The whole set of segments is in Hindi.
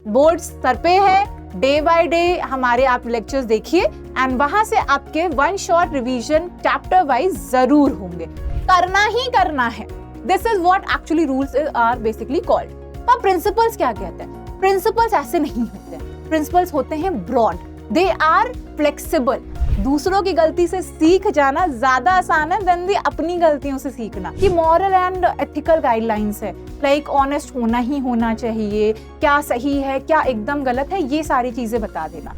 बोर्ड सर पे है, डे बाय डे हमारे आप लेक्चर्स देखिए एंड वहां से आपके one shot revision chapter wise जरूर होंगे, करना ही करना है। This is what actually rules are basically called. तो प्रिंसिपल्स क्या कहते हैं? प्रिंसिपल्स ऐसे नहीं होते हैं, प्रिंसिपल्स होते हैं ब्रॉड, दे आर फ्लेक्सिबल। दूसरों की गलती से सीख जाना ज्यादा आसान है देन अपनी गलतियों से सीखना। कि मॉरल एंड एथिकल गाइडलाइंस है, लाइक ऑनेस्ट होना ही होना चाहिए, क्या सही है क्या एकदम गलत है, ये सारी चीजें बता देना।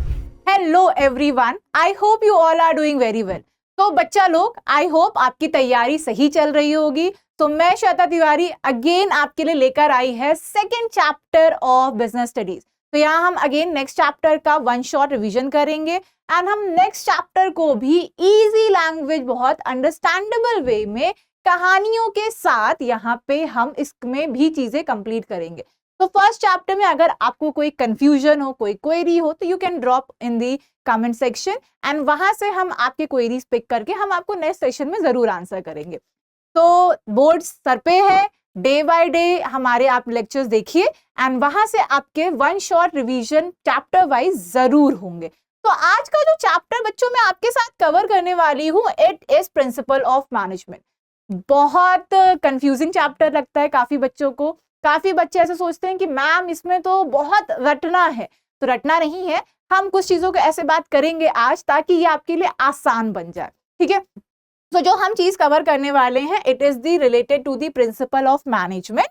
Hello everyone, I hope you all are doing very well. तो बच्चा लोग, आई होप आपकी तैयारी सही चल रही होगी। तो मैं श्वेता तिवारी अगेन आपके लिए लेकर आई है second chapter of business studies. तो यहाँ हम अगेन नेक्स्ट चैप्टर का वन शॉट रिवीजन करेंगे एंड हम नेक्स्ट चैप्टर को भी इजी लैंग्वेज, बहुत अंडरस्टैंडेबल वे में कहानियों के साथ यहाँ पे हम इसमें भी चीजें कंप्लीट करेंगे। तो फर्स्ट चैप्टर में अगर आपको कोई कंफ्यूजन हो, कोई क्वेरी हो, तो you can drop in the comment section and वहां से हम आपके क्वेरीज पिक करके हम आपको नेक्स्ट सेशन में जरूर आंसर करेंगे। तो बोर्ड सर पे है, डे बाय डे हमारे आप लेक्चर्स देखिए एंड वहां से आपके one shot revision chapter wise जरूर होंगे। तो आज का जो चैप्टर बच्चों मैं आपके साथ कवर करने वाली हूँ, it is principal of management. बहुत कंफ्यूजिंग चैप्टर लगता है काफी बच्चों को। काफी बच्चे ऐसे सोचते हैं कि मैम इसमें तो बहुत रटना है। तो रटना नहीं है, हम कुछ चीजों को ऐसे बात करेंगे आज ताकि ये आपके लिए आसान बन जाए। ठीक है, तो जो हम चीज कवर करने वाले हैं, it is the related to the principle of management.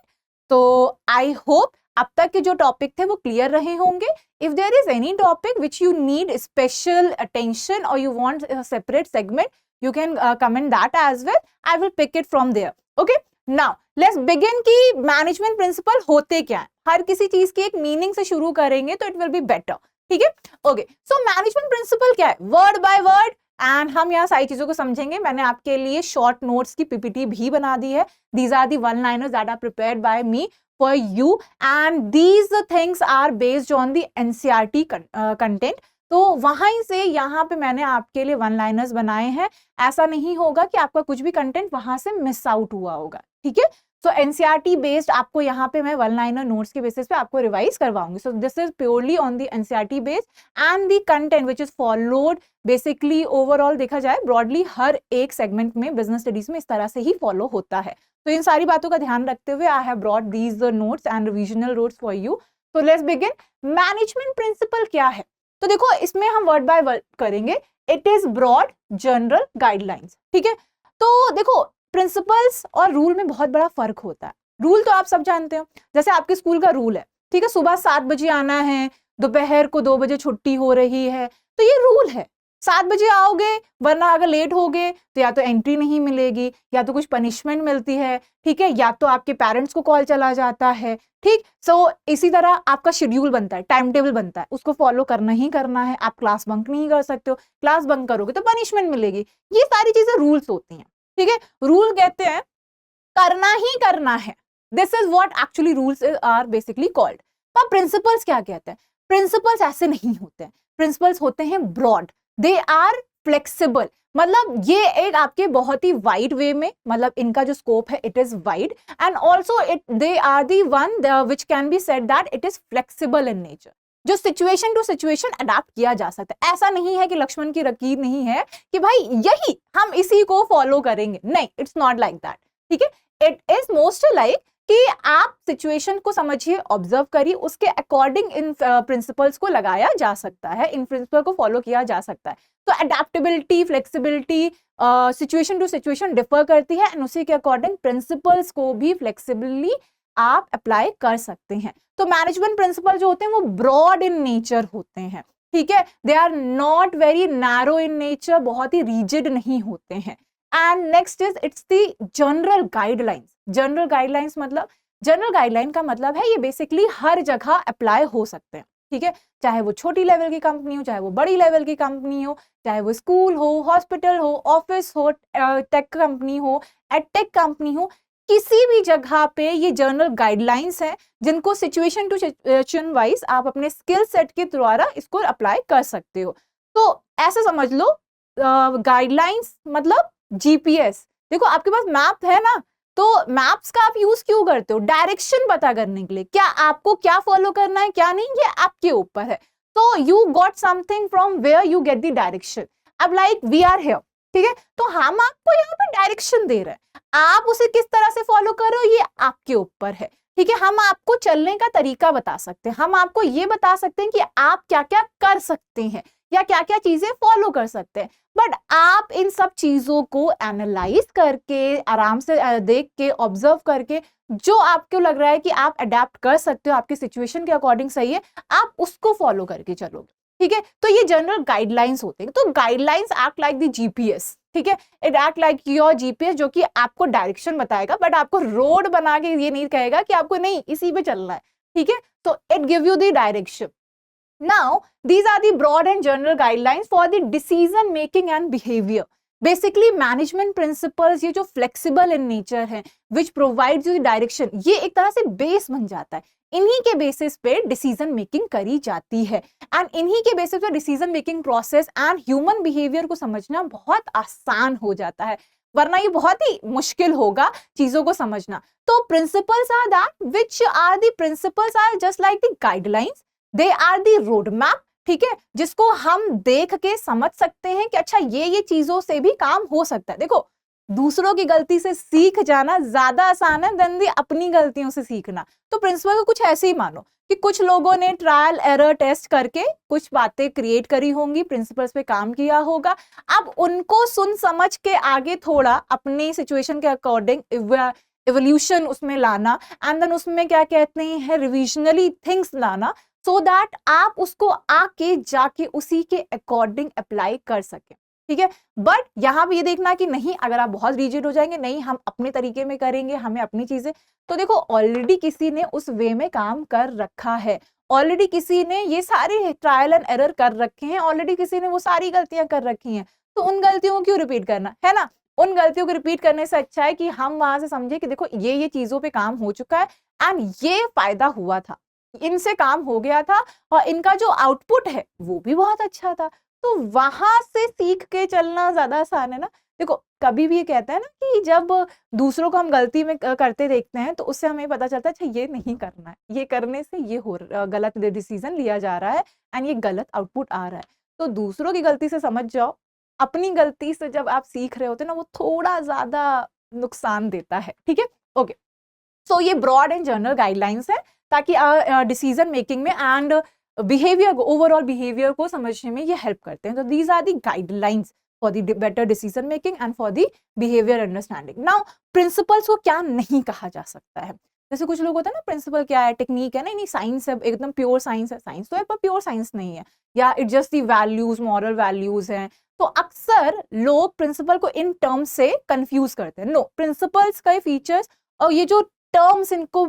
तो आई होप अब तक के जो टॉपिक थे वो क्लियर रहे होंगे। If there is any topic which you need special attention और you want separate segment, you can comment that as well. I will pick it from there. Okay, now let's begin कि मैनेजमेंट प्रिंसिपल होते क्या है। हर किसी चीज की एक मीनिंग से शुरू करेंगे तो इट विल बी बेटर। ठीक है, ओके। सो मैनेजमेंट प्रिंसिपल क्या है, वर्ड बाय वर्ड, एंड हम यहाँ सारी चीजों को समझेंगे। मैंने आपके लिए शॉर्ट नोट्स की पीपीटी भी बना दी है। These are the one liners that are prepared by me for you and these things are based on the NCERT content. तो वहां से यहाँ पे मैंने आपके लिए वन लाइनर्स बनाए हैं। ऐसा नहीं होगा कि आपका कुछ भी कंटेंट वहां से मिस आउट हुआ होगा। ठीक है, सो एनसीईआरटी बेस्ड आपको यहाँ पे मैं वन लाइनर नोट्स के बेसिस पे आपको रिवाइज करवाऊंगी। So this is purely on the NCERT based and the content which is followed basically overall देखा जाए ब्रॉडली हर एक सेगमेंट में बिजनेस स्टडीज में इस तरह से ही फॉलो होता है। तो इन सारी बातों का ध्यान रखते हुए I have brought these notes and revisional notes for you. तो लेट्स बिगिन। मैनेजमेंट प्रिंसिपल क्या है? तो देखो इसमें हम वर्ड बाय वर्ड करेंगे। It is broad general guidelines. ठीक है, तो देखो प्रिंसिपल्स और रूल में बहुत बड़ा फर्क होता है। रूल तो आप सब जानते हो, जैसे आपके स्कूल का रूल है, ठीक है, सुबह 7 बजे आना है, दोपहर को 2 बजे छुट्टी हो रही है, तो ये रूल है। 7 बजे आओगे, वरना अगर लेट हो गए तो या तो एंट्री नहीं मिलेगी, या तो कुछ पनिशमेंट मिलती है, ठीक है, या तो आपके पेरेंट्स को कॉल चला जाता है। ठीक, सो इसी तरह आपका शेड्यूल बनता है, टाइम टेबल बनता है, उसको फॉलो करना ही करना है। आप क्लास बंक नहीं कर सकते हो, क्लास बंक करोगे तो पनिशमेंट मिलेगी। ये सारी चीजें रूल्स होती हैं। ठीक है, रूल कहते हैं करना ही करना है। This is what actually rules are basically called. पर प्रिंसिपल्स क्या कहते हैं? प्रिंसिपल्स ऐसे नहीं होते हैं, प्रिंसिपल्स होते हैं ब्रॉड, दे आर फ्लेक्सिबल। मतलब ये एक आपके बहुत ही वाइड वे में, मतलब इनका जो स्कोप है it is wide and also it they are the one which can be said that it is flexible in nature, जो सिचुएशन टू सिचुएशन अडैप्ट किया जा सकता है। ऐसा नहीं है कि लक्ष्मण की लकीर नहीं है कि भाई यही हम इसी को फॉलो करेंगे, नहीं, इट्स नॉट लाइक दैट। ठीक है, इट इज मोस्ट लाइक कि आप सिचुएशन को समझिए, ऑब्जर्व करिए, उसके अकॉर्डिंग इन प्रिंसिपल्स को लगाया जा सकता है, इन प्रिंसिपल को फॉलो किया जा सकता है। तो adaptability, flexibility situation to situation differ करती है एंड उसी के अकॉर्डिंग प्रिंसिपल्स को भी फ्लेक्सिबली आप अप्लाई कर सकते हैं। तो मैनेजमेंट प्रिंसिपल जो होते हैं वो ब्रॉड इन नेचर होते हैं। ठीक है, they are not very narrow in nature, बहुत ही रिजिड नहीं होते हैं। And next is it's the general guidelines. General guidelines मतलब, जनरल गाइडलाइन का मतलब है ये बेसिकली हर जगह अप्लाई हो सकते हैं। ठीक है, चाहे वो छोटी लेवल की कंपनी हो, चाहे वो बड़ी लेवल की कंपनी हो, चाहे वो स्कूल हो, हॉस्पिटल हो, ऑफिस हो, टेक कंपनी हो, एडटेक कंपनी हो, किसी भी जगह पे ये जनरल गाइडलाइंस हैं जिनको सिचुएशन टू सिचुएशन वाइज आप अपने स्किल सेट के द्वारा इसको अप्लाई कर सकते हो। तो ऐसे समझ लो गाइडलाइंस मतलब जीपीएस। देखो आपके पास मैप है ना, तो मैप्स का आप यूज क्यों करते हो? डायरेक्शन पता करने के लिए, क्या आपको क्या फॉलो करना है क्या नहीं, ये आपके ऊपर है। तो you got something from where you get the direction. अब लाइक वी आर हियर, ठीक है, तो हम आपको यहाँ पे डायरेक्शन दे रहे हैं, आप उसे किस तरह से फॉलो कर रहे हो ये आपके ऊपर है, ठीक है। हम आपको चलने का तरीका बता सकते हैं, हम आपको ये बता सकते हैं कि आप क्या क्या कर सकते हैं या क्या क्या चीजें फॉलो कर सकते हैं, बट आप इन सब चीजों को एनालाइज करके, आराम से देख के, ऑब्जर्व करके, जो आपको लग रहा है कि आप अडेप्ट कर सकते हो, आपकी सिचुएशन के अकॉर्डिंग सही है, आप उसको फॉलो करके चलोगे, ठीक है। तो ये जनरल गाइडलाइंस होते हैं। तो guidelines act like the GPS, ठीक है, it act like your GPS, जो कि आपको डायरेक्शन बताएगा, बट आपको रोड बना के ये नहीं कहेगा कि आपको नहीं इसी पे चलना है, ठीक है। तो it give you the direction. Now, these are the broad and general guidelines for the decision making and behavior. Basically, management principles ये जो flexible in nature है, which provides you the direction, ये एक तरह से बेस बन जाता है। इन्हीं के बेसिस पे डिसीजन मेकिंग करी जाती है, एंड इन्हीं के बेसिस पे decision making process and human behaviour को समझना बहुत आसान हो जाता है, वरना ये बहुत ही मुश्किल होगा चीजों को समझना। तो principles are that which are the principles are just like the guidelines, they are the road map, ठीक है, जिसको हम देख के समझ सकते हैं कि अच्छा ये चीजों से भी काम हो सकता है। देखो, दूसरों की गलती से सीख जाना ज्यादा आसान है देन दी अपनी गलतियों से सीखना। तो प्रिंसिपल को कुछ ऐसे ही मानो कि कुछ लोगों ने ट्रायल एरर टेस्ट करके कुछ बातें क्रिएट करी होंगी, प्रिंसिपल्स पे काम किया होगा, अब उनको सुन समझ के आगे थोड़ा अपनी सिचुएशन के अकॉर्डिंग इवोल्यूशन उसमें लाना, एंड देन उसमें क्या कहते हैं रिविजनली थिंग्स लाना, सो दैट आप उसको आके जाके उसी के अकॉर्डिंग अप्लाई कर सके, ठीक है। बट यहाँ पे ये देखना कि नहीं, अगर आप बहुत रिजिड हो जाएंगे, नहीं हम अपने तरीके में करेंगे, हमें अपनी चीजें, तो देखो ऑलरेडी किसी ने उस वे में काम कर रखा है, ऑलरेडी किसी ने ये सारे ट्रायल एंड एरर कर रखे हैं, ऑलरेडी किसी ने वो सारी गलतियां कर रखी हैं, तो उन गलतियों को क्यों रिपीट करना है ना। उन गलतियों को रिपीट करने से अच्छा है कि हम वहां से समझे कि देखो ये चीजों पे काम हो चुका है एंड ये फायदा हुआ था, इनसे काम हो गया था, और इनका जो आउटपुट है वो भी बहुत अच्छा था। तो वहां से सीख के चलना ज्यादा आसान है ना। देखो, कभी भी ये कहता है ना कि जब दूसरों को हम गलती में करते देखते हैं तो उससे हमें पता चलता है अच्छा ये नहीं करना है, ये करने से ये गलत डिसीजन लिया जा रहा है एंड ये गलत आउटपुट आ रहा है। तो दूसरों की गलती से समझ जाओ, अपनी गलती से जब आप सीख रहे होते ना, वो थोड़ा ज्यादा नुकसान देता है, ठीक है। ओके, सो ये ब्रॉड एंड जनरल गाइडलाइंस है ताकि डिसीजन मेकिंग में एंड बिहेवियर को, ओवरऑल बिहेवियर को समझने में ये हेल्प करते हैं। तो these are the guidelines for the better decision making and for the behaviour understanding. Now principles को क्या नहीं कहा जा सकता है, जैसे कुछ लोग होते हैं ना, प्रिंसिपल क्या है, टेक्निक है, नहीं साइंस है, एकदम प्योर साइंस है, साइंस तो है पर प्योर साइंस नहीं है, या it just the values, moral values हैं। तो अक्सर लोग प्रिंसिपल को इन टर्म्स से कंफ्यूज करते हैं। नो, प्रिंसिपल्स का फीचर्स और ये जो टर्म्स इनको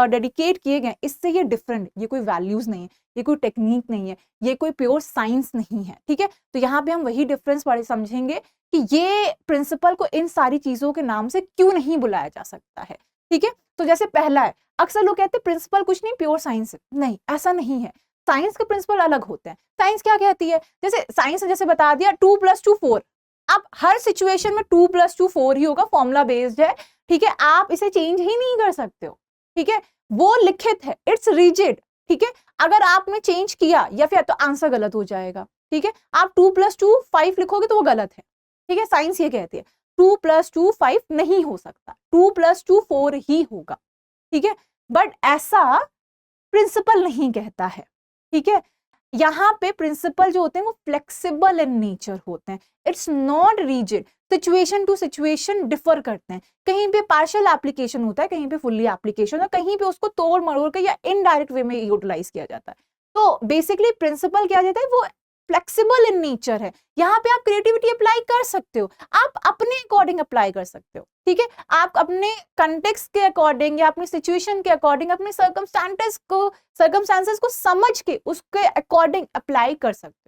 डेडिकेट किए गए, इससे ये डिफरेंट, ये कोई वैल्यूज नहीं है, ये कोई टेक्निक नहीं है, ये कोई प्योर साइंस नहीं है, ठीक है। तो यहाँ पे हम वही डिफरेंस समझेंगे कि ये प्रिंसिपल को इन सारी चीजों के नाम से क्यों नहीं बुलाया जा सकता है, ठीक है। तो जैसे पहला है, अक्सर लोग कहते हैं प्रिंसिपल कुछ नहीं, प्योर साइंस है, नहीं ऐसा नहीं है। साइंस के प्रिंसिपल अलग होते हैं। साइंस क्या कहती है, जैसे साइंस ने जैसे बता दिया 2 + 2 4, अब हर सिचुएशन में 2 + 2 4 ही होगा, फॉर्मूला बेस्ड है, ठीक है, आप इसे चेंज ही नहीं कर सकते हो, ठीक है, वो लिखित है, इट्स रिजिड, ठीक है। अगर आपने चेंज किया या फिर तो आंसर गलत हो जाएगा, ठीक है। आप 2 + 2 5 लिखोगे तो वो गलत है, ठीक है। साइंस ये कहती है 2 + 2 5 नहीं हो सकता, 2 + 2 4 ही होगा, ठीक है। बट ऐसा प्रिंसिपल नहीं कहता है, ठीक है। यहाँ पे प्रिंसिपल जो होते हैं वो फ्लेक्सिबल इन नेचर होते हैं, it's not rigid, situation to situation differ करते हैं। कहीं पे पार्शियल एप्लीकेशन होता है, कहीं पे फुल्ली एप्लीकेशन, और कहीं पे उसको तोड़ मरोड़ के या इनडायरेक्ट वे में यूटिलाइज किया जाता है। तो बेसिकली प्रिंसिपल क्या जाता है, वो फ्लेक्सिबल इन नेचर है। यहाँ पे आप क्रिएटिविटी अप्लाई कर सकते हो, आप अपने अकॉर्डिंग अप्लाई कर सकते हो, ठीक है। आप अपने कंटेक्स्ट के अकॉर्डिंग या अपनी सिचुएशन के अकॉर्डिंग, अपने सर्कमस्टांसेस को समझ के उसके अकॉर्डिंग अप्लाई कर सकते हो।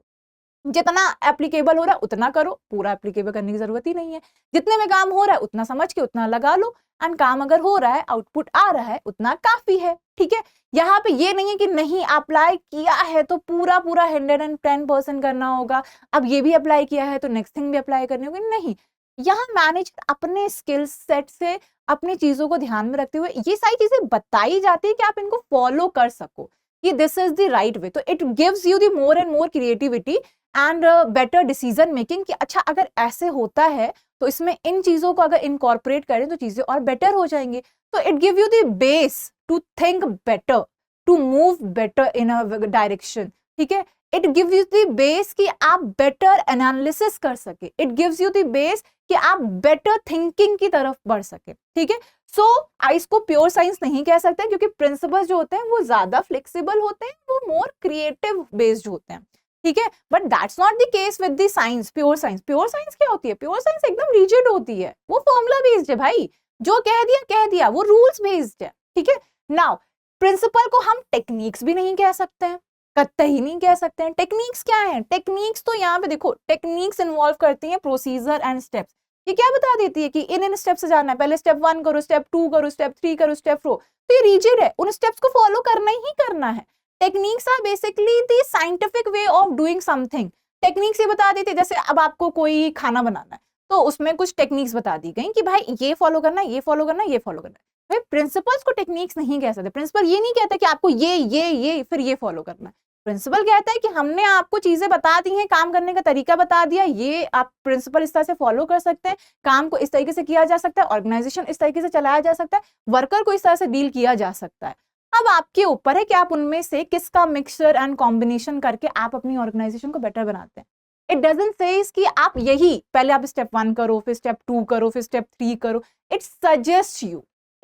जितना एप्लीकेबल हो रहा है उतना करो, पूरा एप्लीकेबल करने की जरूरत ही नहीं है। जितने में काम हो रहा है उतना समझ के उतना लगा लो, एंड काम अगर हो रहा है, आउटपुट आ रहा है, उतना काफी है, ठीक है। यहाँ पे ये नहीं है कि नहीं अप्लाई किया है तो पूरा 110% करना होगा, अब ये भी अप्लाई किया है तो नेक्स्ट थिंग भी अप्लाई करनी होगी, नहीं। यहाँ मैनेजर अपने स्किल सेट से अपनी चीजों को ध्यान में रखते हुए ये सारी चीजें बताई जाती है कि आप इनको फॉलो कर सको, कि this is the right way. तो it gives you the more and more creativity and better decision making, कि अच्छा अगर ऐसे होता है तो इसमें इन चीजों को अगर इनकॉर्पोरेट करें तो चीजें और बेटर हो जाएंगी। तो it give you the base to think better, to move better in a direction, ठीक है। It gives you the base कि आप बेटर एनालिसिस कर सके, it gives you the base कि आप बेटर थिंकिंग की तरफ बढ़ सके, ठीक है। सो इसको प्योर साइंस नहीं कह सकते क्योंकि प्रिंसिपल्स जो होते हैं वो ज्यादा फ्लेक्सिबल होते हैं, वो मोर क्रिएटिव बेस्ड होते हैं, ठीक है। But that's not the case with the science, pure science. Pure science क्या होती है? प्योर साइंस एकदम रिजिड होती है, वो फॉर्मूला बेस्ड है भाई, जो कह दिया, वो रूल्स बेस्ड है, ठीक है। नाउ प्रिंसिपल को हम टेक्निक्स भी नहीं कह सकते हैं, कतई नहीं कह सकते हैं। टेक्निक्स क्या है? टेक्निक्स तो यहाँ पे देखो, टेक्निक्स इन्वॉल्व करती हैं प्रोसीजर एंड स्टेप्स। ये क्या बता देती है कि इन स्टेप से जाना है, पहले स्टेप 1 करो, स्टेप 2 करो, स्टेप 3 करो, स्टेप 4। तो ये रिजिड है, उन स्टेप्स को फॉलो करना ही करना है। Techniques are basically the scientific way of doing something. Techniques ये बता देती है, जैसे अब आपको कोई खाना बनाना है तो उसमें कुछ टेक्निक्स बता दी गई कि भाई ये फॉलो करना, ये फॉलो करना, ये फॉलो करना। भाई प्रिंसिपल्स को टेक्निक्स नहीं कह सकते। प्रिंसिपल ये नहीं कहता कि आपको ये फिर ये फॉलो करना है। प्रिंसिपल कहता है कि हमने आपको चीजें बता दी हैं, काम करने का तरीका बता दिया, ये आप प्रिंसिपल इस तरह से फॉलो कर सकते हैं, काम को इस तरीके से किया जा सकता है, ऑर्गेनाइजेशन इस तरीके से चलाया जा सकता है, वर्कर को इस तरह से डील किया जा सकता है। अब आपके ऊपर है कि आप उनमें से किसका मिक्सचर एंड कॉम्बिनेशन करके आप अपनी ऑर्गेनाइजेशन को बेटर बनाते हैं। इट डजंट सेज कि आप यही पहले आप स्टेप 1 करो, फिर स्टेप 2 करो, फिर स्टेप 3 करो। It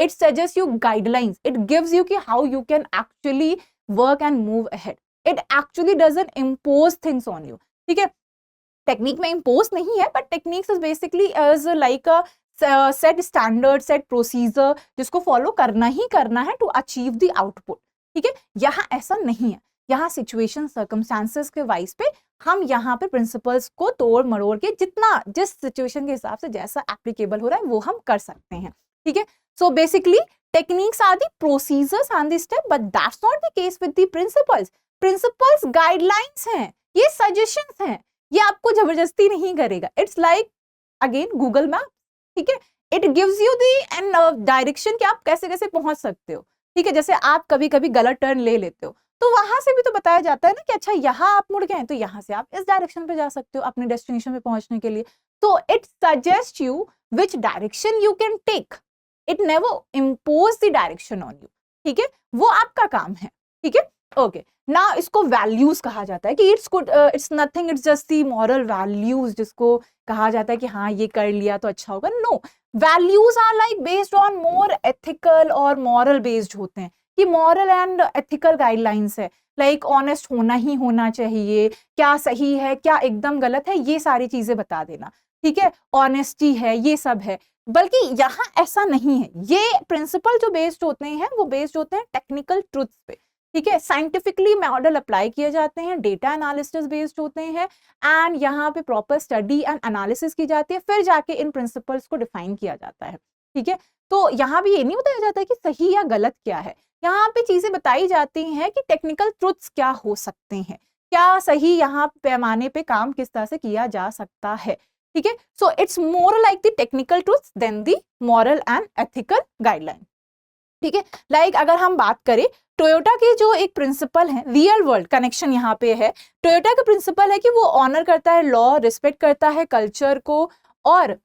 suggest you guidelines, it gives you कि how you can actually work and move ahead. It actually doesn't impose things on you, ठीक है। टेक्निक में इम्पोज नहीं है, but techniques is basically as like a set standard, set procedure, जिसको फॉलो करना ही करना है टू अचीव द आउटपुट, ठीक है। यहाँ ऐसा नहीं है, यहाँ सिचुएशन सर्कमस्टांसेस के वाइज पे हम यहाँ पे प्रिंसिपल्स को तोड़ मरोड़ के जितना जिस सिचुएशन के हिसाब से जैसा एप्लीकेबल हो रहा है वो हम कर सकते हैं, ठीक है। So basically techniques are the procedures and the step, but that's not the case with the principles. Principles guidelines हैं, ये सजेशंस हैं, ये आपको जबरदस्ती नहीं करेगा। It's like again Google map, ठीक है। It gives you the an direction कि आप कैसे कैसे पहुंच सकते हो, ठीक है। जैसे आप कभी कभी गलत टर्न ले लेते हो तो वहां से भी तो बताया जाता है ना कि अच्छा यहाँ आप मुड़ गए तो यहाँ से आप इस डायरेक्शन पे जा सकते हो अपने डेस्टिनेशन पे पहुंचने के लिए। तो it suggest you which direction you can take, it never impose the direction on you, ठीक है। वो आपका काम है, ठीक है। ओके, ना इसको वैल्यूज कहा जाता है कि it's nothing, it's just the moral values, जिसको कहा जाता है कि हाँ ये कर लिया तो अच्छा होगा। No, values are like based on more ethical और मॉरल बेस्ड होते हैं, कि मॉरल एंड एथिकल गाइडलाइंस है, लाइक ऑनेस्ट होना ही होना चाहिए, क्या सही है क्या एकदम गलत है ये सारी चीजें बता देना, ठीक है। ऑनेस्टी है, ये सब है। बल्कि यहाँ ऐसा नहीं है, ये प्रिंसिपल जो बेस्ड होते हैं वो बेस्ड होते हैं टेक्निकल ट्रुथ्स पे, ठीक है। साइंटिफिकली मॉडल अप्लाई किए जाते हैं, डेटा एनालिसिस बेस्ड होते हैं, एंड यहाँ पे प्रॉपर स्टडी एंड एनालिसिस की जाती है, फिर जाके इन प्रिंसिपल्स को डिफाइन किया जाता है, ठीक है। तो यहाँ भी ये नहीं बताया जाता है कि सही या गलत क्या है, यहाँ पे चीजें बताई जाती हैं कि टेक्निकल ट्रुथ्स क्या हो सकते हैं, क्या सही यहाँ पैमाने पे काम किस तरह से किया जा सकता है, ठीक है। So it's more like the technical truths than the moral and ethical guideline, ठीक है। लाइक अगर हम बात करें टोयोटा के जो एक प्रिंसिपल है, रियल वर्ल्ड कनेक्शन यहाँ पे है। टोयोटा का प्रिंसिपल है कि वो ऑनर करता है लॉ, रिस्पेक्ट करता है कल्चर को, और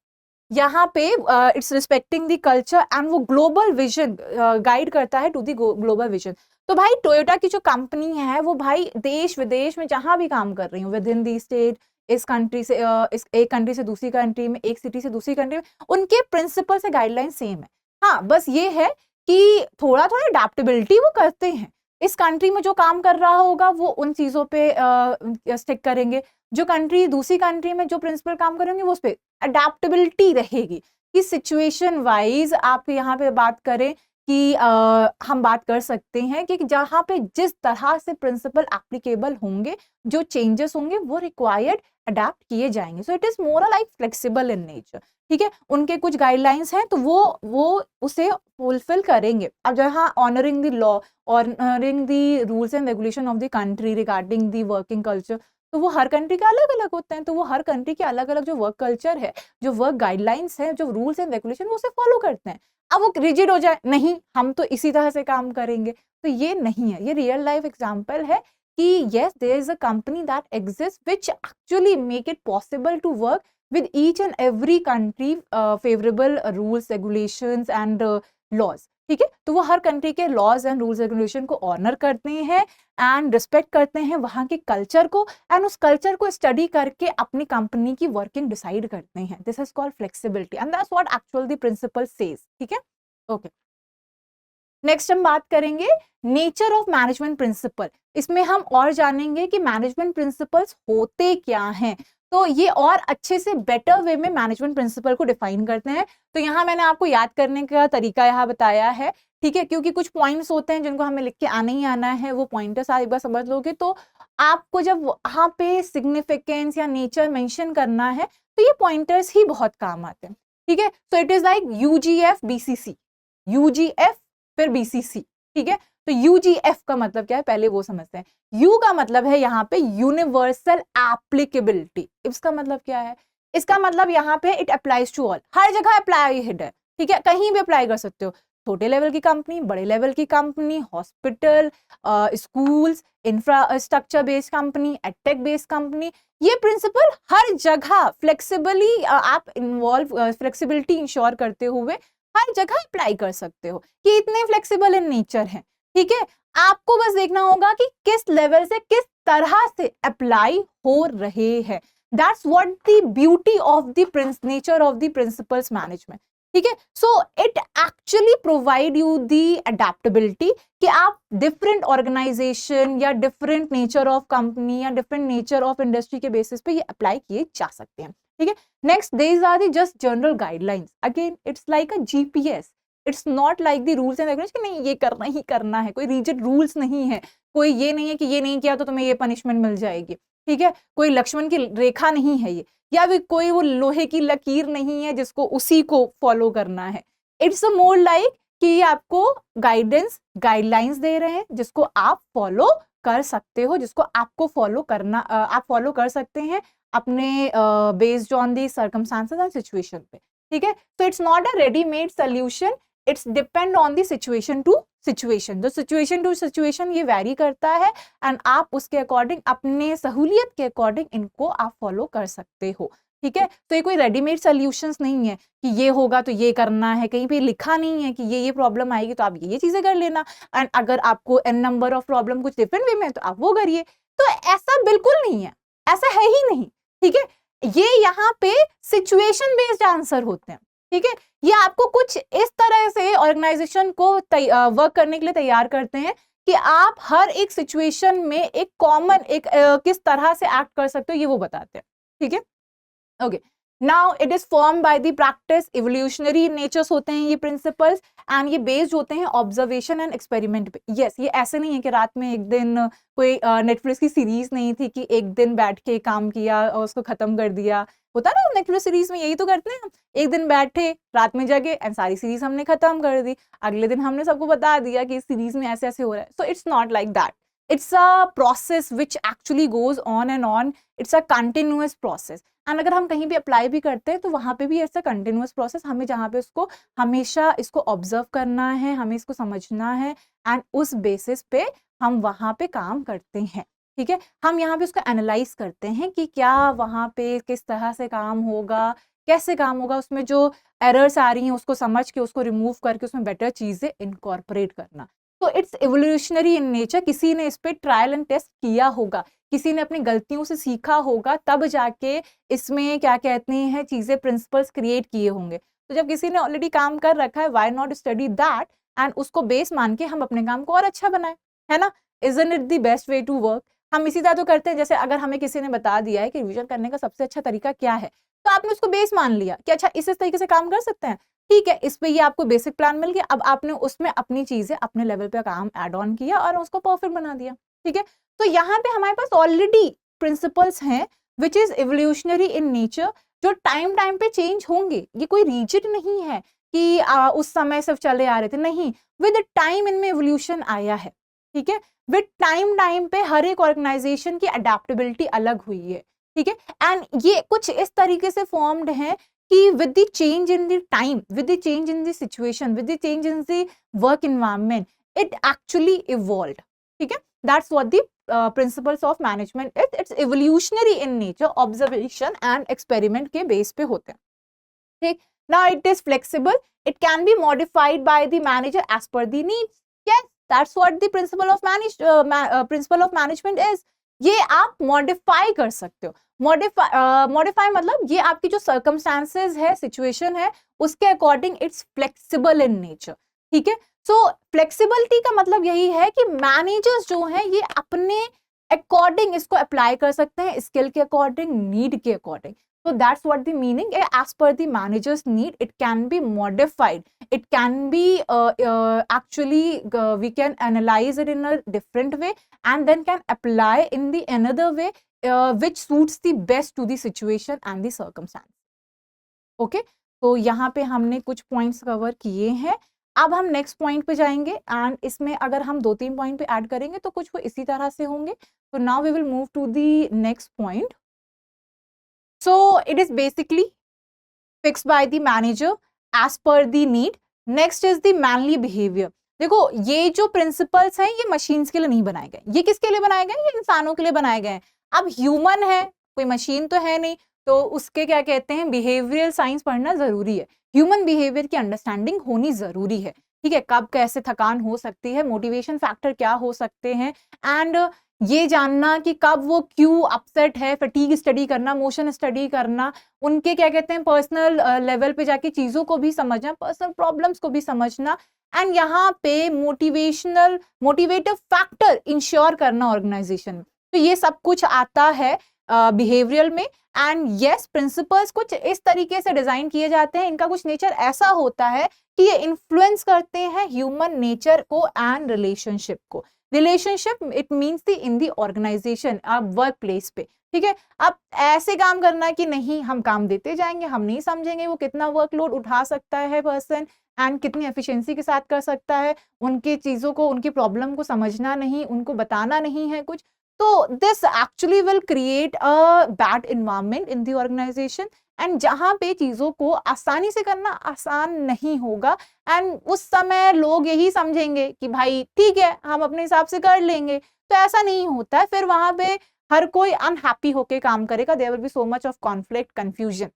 यहाँ पे it's respecting the culture and वो ग्लोबल विजन गाइड करता है टू द ग्लोबल विजन। तो भाई टोयोटा की जो कंपनी है वो भाई देश विदेश में जहां भी काम कर रही हूँ, विद इन दी स्टेट, इस कंट्री से एक कंट्री से दूसरी कंट्री में, एक सिटी से दूसरी कंट्री में, उनके प्रिंसिपल से गाइडलाइन सेम है। हाँ, बस ये है कि थोड़ा थोड़ा अडेप्टेबिलिटी वो करते हैं, इस कंट्री में जो काम कर रहा होगा वो उन चीजों पे स्टिक करेंगे, जो कंट्री दूसरी कंट्री में जो प्रिंसिपल काम करेंगे वो उस पे अडेप्टेबिलिटी रहेगी। कि सिचुएशन वाइज आप यहाँ पे बात करें कि हम बात कर सकते हैं कि जहाँ पे जिस तरह से प्रिंसिपल एप्लीकेबल होंगे, जो चेंजेस होंगे वो रिक्वायर्ड अडेप्ट किए जाएंगे। सो it is more like flexible in nature, ठीक है। उनके कुछ गाइडलाइंस हैं तो वो उसे फुलफिल करेंगे। अब जहाँ honouring the law, honouring the rules and regulation of the country regarding the working culture, तो वो हर कंट्री का अलग अलग होते हैं, तो वो हर कंट्री के अलग अलग जो वर्क कल्चर है, जो वर्क गाइडलाइंस है, जो रूल्स एंड रेगुलेशन, वो उसे फॉलो करते हैं। अब वो रिजिड हो जाए, नहीं हम तो इसी तरह से काम करेंगे, तो ये नहीं है। ये रियल लाइफ एग्जाम्पल है कि yes, there is a company that exists which actually make it possible to work with each and every country favorable rules, regulations and laws. ठीक है, तो वो हर कंट्री के लॉज एंड रूल्स रेगुलेशन को ऑनर करते हैं एंड रिस्पेक्ट करते हैं वहां के कल्चर को, एंड उस कल्चर को स्टडी करके अपनी कंपनी की वर्किंग डिसाइड करते हैं। This is called flexibility and that's what actually the principle says. ठीक है, ओके। नेक्स्ट हम बात करेंगे नेचर ऑफ मैनेजमेंट प्रिंसिपल। इसमें हम और जानेंगे कि मैनेजमेंट प्रिंसिपल्स होते क्या हैं, तो ये और अच्छे से बेटर वे में मैनेजमेंट प्रिंसिपल को डिफाइन करते हैं। तो यहाँ मैंने आपको याद करने का तरीका यहाँ बताया है, ठीक है, क्योंकि कुछ पॉइंट्स होते हैं जिनको हमें लिख के आना ही आना है, वो पॉइंटर्स आप एक बार समझ लोगे तो आपको जब वहां पे सिग्निफिकेंस या नेचर मेंशन करना है तो ये पॉइंटर्स ही बहुत काम आते हैं। ठीक है, so it is like UGF BCC, UGF फिर बीसीसी। ठीक है, तो यूजीएफ का मतलब क्या है पहले वो समझते हैं। यू का मतलब है यहाँ पे यूनिवर्सल एप्लीकेबिलिटी। इसका मतलब क्या है? इसका मतलब यहाँ पे इट अप्लाइज टू ऑल, हर जगह अप्लाइड है। ठीक है, कहीं भी अप्लाई कर सकते हो, छोटे लेवल की कंपनी, बड़े लेवल की company, hospital, schools, infrastructure based company, edtech based company, ये प्रिंसिपल हर जगह फ्लेक्सिबली आप इन्वॉल्व फ्लेक्सिबिलिटी इंश्योर करते हुए हर जगह अप्लाई कर सकते हो, कि इतने फ्लेक्सिबल इन नेचर हैं। ठीक है, आपको बस देखना होगा कि किस लेवल से किस तरह से अप्लाई हो रहे हैं। That's what the beauty of the nature of the principles management. ठीक है, so it actually provide you the adaptability कि आप डिफरेंट ऑर्गेनाइजेशन या डिफरेंट नेचर ऑफ कंपनी या डिफरेंट नेचर ऑफ इंडस्ट्री के बेसिस पे ये अप्लाई किए जा सकते हैं। ठीक है, next these are the just general guidelines. Again it's like a GPS. It's not like the rules and regulations कि नहीं ये करना ही करना है, कोई rigid rules नहीं है, कोई ये नहीं है कि ये नहीं किया तो तुम्हें ये पनिशमेंट मिल जाएगी। ठीक है, कोई लक्ष्मण की रेखा नहीं है ये, या भी कोई वो लोहे की लकीर नहीं है जिसको उसी को फॉलो करना है। इट्स अ मोर लाइक कि ये आपको गाइडेंस गाइडलाइंस दे रहे हैं जिसको आप फॉलो कर सकते हो, जिसको आपको फॉलो करना आप फॉलो कर सकते हैं अपने based on the circumstances and situation पे। ठीक है, तो it's not a readymade solution, it's depend on the situation to situation. जो सिचुएशन टू सिचुएशन ये वैरी करता है एंड आप उसके अकॉर्डिंग अपने सहूलियत के अकॉर्डिंग इनको आप फॉलो कर सकते हो। ठीक है, तो ये कोई रेडीमेड सोल्यूशंस नहीं है कि ये होगा तो ये करना है, कहीं पे लिखा नहीं है कि ये प्रॉब्लम आएगी तो आप ये चीजें कर लेना, एंड अगर आपको n नंबर ऑफ प्रॉब्लम कुछ डिफरेंट वे में तो आप वो करिए। तो ऐसा बिल्कुल नहीं है, ऐसा है ही नहीं। ठीक है, ये यहाँ पे सिचुएशन बेस्ड आंसर होते हैं। ठीक है, ये आपको कुछ इस तरह से ऑर्गेनाइजेशन को वर्क करने के लिए तैयार करते हैं कि आप हर एक सिचुएशन में एक कॉमन किस तरह से एक्ट कर सकते हो ये वो बताते हैं। ठीक है, okay. Now it is form by the practice, evolutionary natures होते हैं ये प्रिंसिपल्स, एंड ये बेस्ड होते हैं ऑब्जर्वेशन एंड एक्सपेरिमेंट पे। यस, ये ऐसे नहीं है कि रात में एक दिन कोई नेटफ्लिक्स की सीरीज नहीं थी कि एक दिन बैठ के काम किया और उसको खत्म कर दिया। होता ना नेटफ्लिक्स सीरीज में यही तो करते हैं, एक दिन बैठे रात में जगे एंड सारी सीरीज हमने खत्म कर दी, अगले दिन हमने सबको बता दिया कि इस सीरीज में ऐसे ऐसे हो रहा है। So it's not like that, it's a process which actually goes on and on. It's a continuous process. And अगर हम कहीं भी अप्लाई भी करते हैं तो वहां पे भी ऐसा कंटिन्यूअस प्रोसेस, हमें जहाँ पे उसको हमेशा इसको ऑब्जर्व करना है, हमें इसको समझना है एंड उस बेसिस पे हम वहां पे काम करते हैं। ठीक है, हम यहाँ पे उसको एनालाइज करते हैं कि क्या वहां पे किस तरह से काम होगा, कैसे काम होगा, उसमें जो एरर्स आ रही हैं उसको समझ के उसको रिमूव करके उसमें बेटर चीजें इनकॉर्पोरेट करना। तो इट्स एवोल्यूशनरी इन नेचर। किसी ने इस पे ट्रायल एंड टेस्ट किया होगा, किसी ने अपनी गलतियों से सीखा होगा, तब जाके इसमें क्या कहते हैं चीजें प्रिंसिपल्स क्रिएट किए होंगे। तो जब किसी ने ऑलरेडी काम कर रखा है, why not study that and उसको बेस मान के हम अपने काम को और अच्छा बनाएं, है ना? Isn't it the best way to work? हम इसी तरह तो करते हैं, जैसे अगर हमें किसी ने बता दिया है कि रिविजन करने का सबसे अच्छा तरीका क्या है, तो आपने उसको बेस मान लिया कि अच्छा इस तरीके से काम कर सकते हैं। ठीक है, इस पे ये आपको बेसिक प्लान मिल गया, अब आपने उसमें अपनी चीजें अपने लेवल पे काम ऐड ऑन किया और उसको परफेक्ट बना दिया। ठीक है, तो यहाँ पे हमारे पास ऑलरेडी प्रिंसिपल्स हैं which is evolutionary in nature, जो टाइम पे चेंज होंगे। ये कोई रिजिड नहीं है कि उस समय सिर्फ चले आ रहे थे, नहीं, विद टाइम इनमें एवोल्यूशन आया है। ठीक है, विद टाइम पे हर एक ऑर्गेनाइजेशन की अडेप्टेबिलिटी अलग हुई है, ठीक है। एंड ये कुछ इस तरीके से फॉर्म्ड है कि with the change in the time, with the change in the situation, with the change in the work environment, it actually evolved, ठीक है। That's what the principles of management is. It's evolutionary in nature, observation and experiment के base पे होते हैं, ठीक। Now it is flexible, it can be modified by the manager as per the needs. Yes, that's what the principle of management is. ये आप मॉडिफाई कर सकते हो। मॉडिफाई मतलब ये आपकी जो सर्कमस्टांसेस है, सिचुएशन है, उसके according it's flexible in nature, ठीक है। सो फ्लेक्सिबिलिटी का मतलब यही है कि मैनेजर्स जो हैं ये अपने अकॉर्डिंग इसको अप्लाई कर सकते हैं, स्किल के अकॉर्डिंग, नीड के according. So that's what the meaning is. As per the manager's need, it can be modified. It can be actually we can analyze it in a different way and then can apply in the another way which suits the best to the situation and the circumstance. Okay? तो यहाँ पे हमने कुछ points cover किए हैं। अब हम next point पे जाएंगे and इसमें अगर हम 2-3 point पे add करेंगे तो कुछ वो इसी तरह से होंगे। So now we will move to the next point. So it is basically fixed by the manager as per the need. Next is the manly behavior. देखो ये जो प्रिंसिपल्स हैं ये मशीन्स के लिए नहीं बनाए गए, ये किसके लिए बनाए गए, ये इंसानों के लिए बनाए गए हैं। अब ह्यूमन है, कोई मशीन तो है नहीं, तो उसके क्या कहते हैं, बिहेवियरल साइंस पढ़ना जरूरी है। ह्यूमन बिहेवियर की अंडरस्टैंडिंग होनी जरूरी है, ठीक है। कब कैसे थकान हो सकती है, मोटिवेशन फैक्टर क्या हो सकते हैं, एंड ये जानना कि कब वो क्यों अपसेट है, फटीग स्टडी करना, मोशन स्टडी करना, उनके क्या कहते हैं पर्सनल लेवल पे जाके चीज़ों को भी समझना, पर्सनल प्रॉब्लम्स को भी समझना, एंड यहाँ पे मोटिवेटिव फैक्टर इंश्योर करना ऑर्गेनाइजेशन। तो ये सब कुछ आता है बिहेवियरल में। एंड यस, प्रिंसिपल्स कुछ इस तरीके से डिजाइन किए जाते हैं, इनका कुछ नेचर ऐसा होता है कि ये इन्फ्लुएंस करते हैं ह्यूमन नेचर को एंड रिलेशनशिप को। Relationship it means the in the organisation, आप वर्क प्लेस पे, ठीक है। अब ऐसे काम करना कि नहीं हम काम देते जाएंगे, हम नहीं समझेंगे वो कितना वर्कलोड उठा सकता है पर्सन एंड कितनी एफिशिएंसी के साथ कर सकता है, उनकी चीज़ों को, उनकी प्रॉब्लम को समझना नहीं, उनको बताना नहीं है कुछ, तो this actually will create a bad environment in the organisation. And जहाँ पे चीज़ों को आसानी से करना आसान नहीं होगा, एंड उस समय लोग यही समझेंगे कि भाई ठीक है हम अपने हिसाब से कर लेंगे, तो ऐसा नहीं होता है। फिर वहाँ पे हर कोई अनहैप्पी होके काम करेगा, there will be so much of conflict, confusion,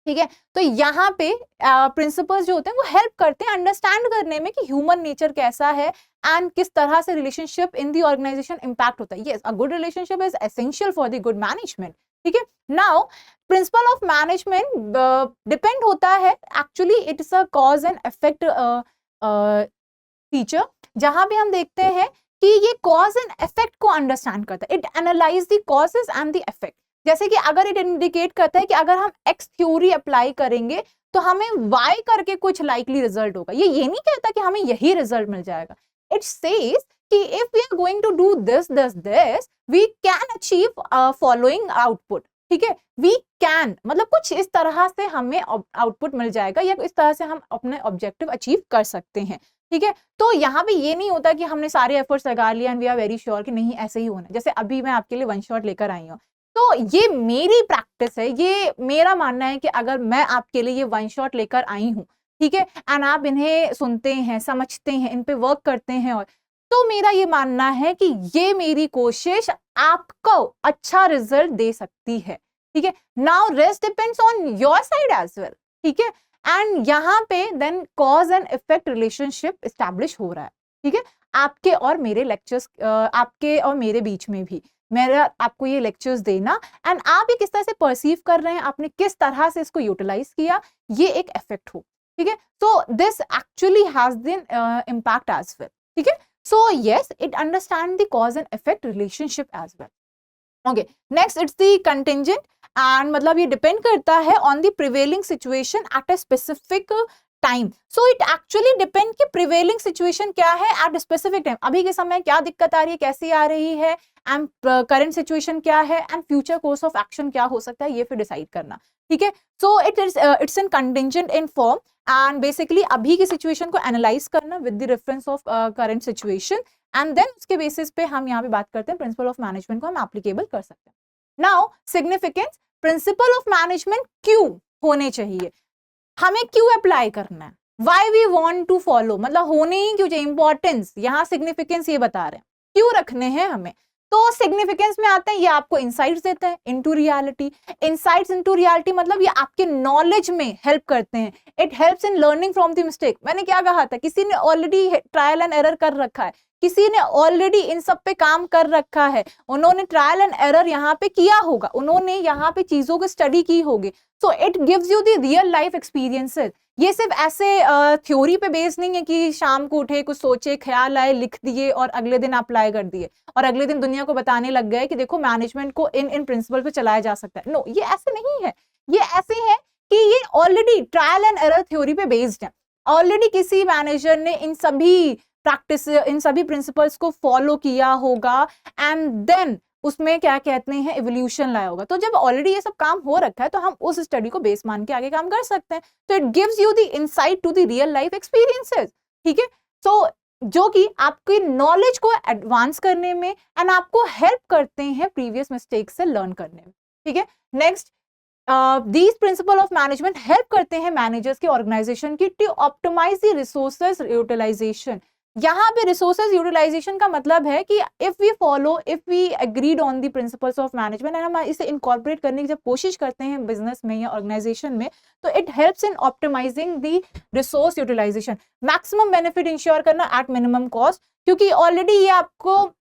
ठीक है। तो यहाँ पे प्रिंसिपल्स जो होते हैं वो हेल्प करते हैं अंडरस्टैंड करने में कि ह्यूमन नेचर कैसा है एंड किस तरह से relationship in the organisation impact होता है। Yes, a good relationship is essential for the good management, ठीक है। Now principle of management depend होता है, actually it is a cause and effect feature, जहां पे हम देखते हैं कि ये कॉज एंड इफेक्ट को अंडरस्टैंड करता है। It analyse the causes and the effect. जैसे कि अगर इट इंडिकेट करता है कि अगर हम एक्स थ्योरी अप्लाई करेंगे तो हमें वाई करके कुछ लाइकली रिजल्ट होगा, ये नहीं कहता कि हमें यही रिजल्ट मिल जाएगा। इट सेज कि if we are going to do this we can achieve following output, ठीक है। वी कैन मतलब कुछ इस तरह से हमें आउटपुट मिल जाएगा या इस तरह से हम अपने ऑब्जेक्टिव अचीव कर सकते हैं, ठीक है। तो यहाँ पे ये नहीं होता कि हमने सारे एफर्ट्स लगा लिया and we are very sure कि नहीं ऐसे ही होना। जैसे अभी मैं आपके लिए वन शॉट लेकर आई हूँ, तो ये मेरी प्रैक्टिस है, ये मेरा मानना है कि अगर मैं आपके लिए ये वन शॉट लेकर आई हूँ, ठीक है, एंड आप इन्हें सुनते हैं, समझते हैं, इन पे वर्क करते हैं, और तो मेरा ये मानना है कि ये मेरी कोशिश आपको अच्छा रिजल्ट दे सकती है, ठीक है। Now rest depends on your side as well, ठीक है। एंड यहाँ पे then cause and effect relationship establish हो रहा है, ठीक है, आपके और मेरे लेक्चर्स, आपके और मेरे बीच में भी मेरा आपको ये लेक्चर्स देना, एंड आप ये किस तरह से परसीव कर रहे हैं, आपने किस तरह से इसको यूटिलाइज किया, ये एक इफेक्ट हो, ठीक है। So this actually has the impact as well, ठीक है। So yes, it understand the cause and effect relationship as well. Okay, next it's the contingent, and मतलब ये डिपेंड करता है on the prevailing situation at a specific time. So it actually depend कि प्रिवेलिंग सिचुएशन क्या है एट स्पेसिफिक टाइम, अभी के समय क्या दिक्कत आ रही है, कैसी आ रही है, एंड करंट सिचुएशन क्या है, and future course of action क्या हो सकता है, ये फिर डिसाइड करना, ठीक है। So it's in contingent in form, and basically अभी की सिचुएशन को एनालाइज करना with the reference of current situation, and then उसके बेसिस पे हम यहाँ पे बात करते हैं प्रिंसिपल ऑफ मैनेजमेंट को हम एप्लीकेबल कर सकते हैं. Now significance, principle of management क्यों होने चाहिए, हमें क्यों अप्लाई करना है, why we want to follow, मतलब होने ही क्यों चाहिए, इंपॉर्टेंस, यहाँ सिग्निफिकेंस ये बता रहे हैं क्यों रखने हैं हमें. तो सिग्निफिकेंस में आते हैं, ये आपको इनसाइट्स देते हैं into reality. Insights into reality मतलब ये आपके नॉलेज में हेल्प करते हैं. It helps in learning from the mistake. मैंने क्या कहा था, किसी ने ऑलरेडी ट्रायल एंड एरर कर रखा है, किसी ने ऑलरेडी इन सब पे काम कर रखा है, उन्होंने ट्रायल एंड एरर यहाँ पे किया होगा, उन्होंने यहाँ पे चीजों की स्टडी की होगी. So it gives you the real life experiences. ये सिर्फ ऐसे थ्योरी पे बेस्ड नहीं है कि शाम को उठे, कुछ सोचे, ख्याल आए, लिख दिए और अगले दिन अप्लाई कर दिए और अगले दिन दुनिया को बताने लग गए कि देखो मैनेजमेंट को इन प्रिंसिपल पे चलाया जा सकता है. नो, ये ऐसे नहीं है. ये ऐसे है कि ये already trial and error theory पे बेस्ड है. ऑलरेडी किसी मैनेजर ने इन सभी प्रैक्टिस, इन सभी प्रिंसिपल्स को फॉलो किया होगा एंड देन उसमें क्या कहते हैं इवोल्यूशन लाया होगा. तो जब ऑलरेडी ये सब काम हो रखा है तो हम उस स्टडी को बेस मान के आगे काम कर सकते हैं. तो it gives you the insight to the real life experiences. ठीक है, सो जो कि आपकी नॉलेज को एडवांस करने में एंड आपको हेल्प करते हैं प्रीवियस मिस्टेक से लर्न करने में. ठीक है, next, these principle of management help करते हैं मैनेजर्स की ऑर्गेनाइजेशन की to optimise the resources utilisation. यहाँ पे रिसोर्सेज यूटिलाइजेशन का मतलब है कि if we agreed on the principles of management and हम इसे इनकॉर्पोरेट करने की जब कोशिश करते हैं बिजनेस में या ऑर्गेनाइजेशन में, तो it helps in optimising the resource utilisation, maximum benefit ensure करना एट मिनिमम कॉस्ट. क्योंकि ऑलरेडी ये आपको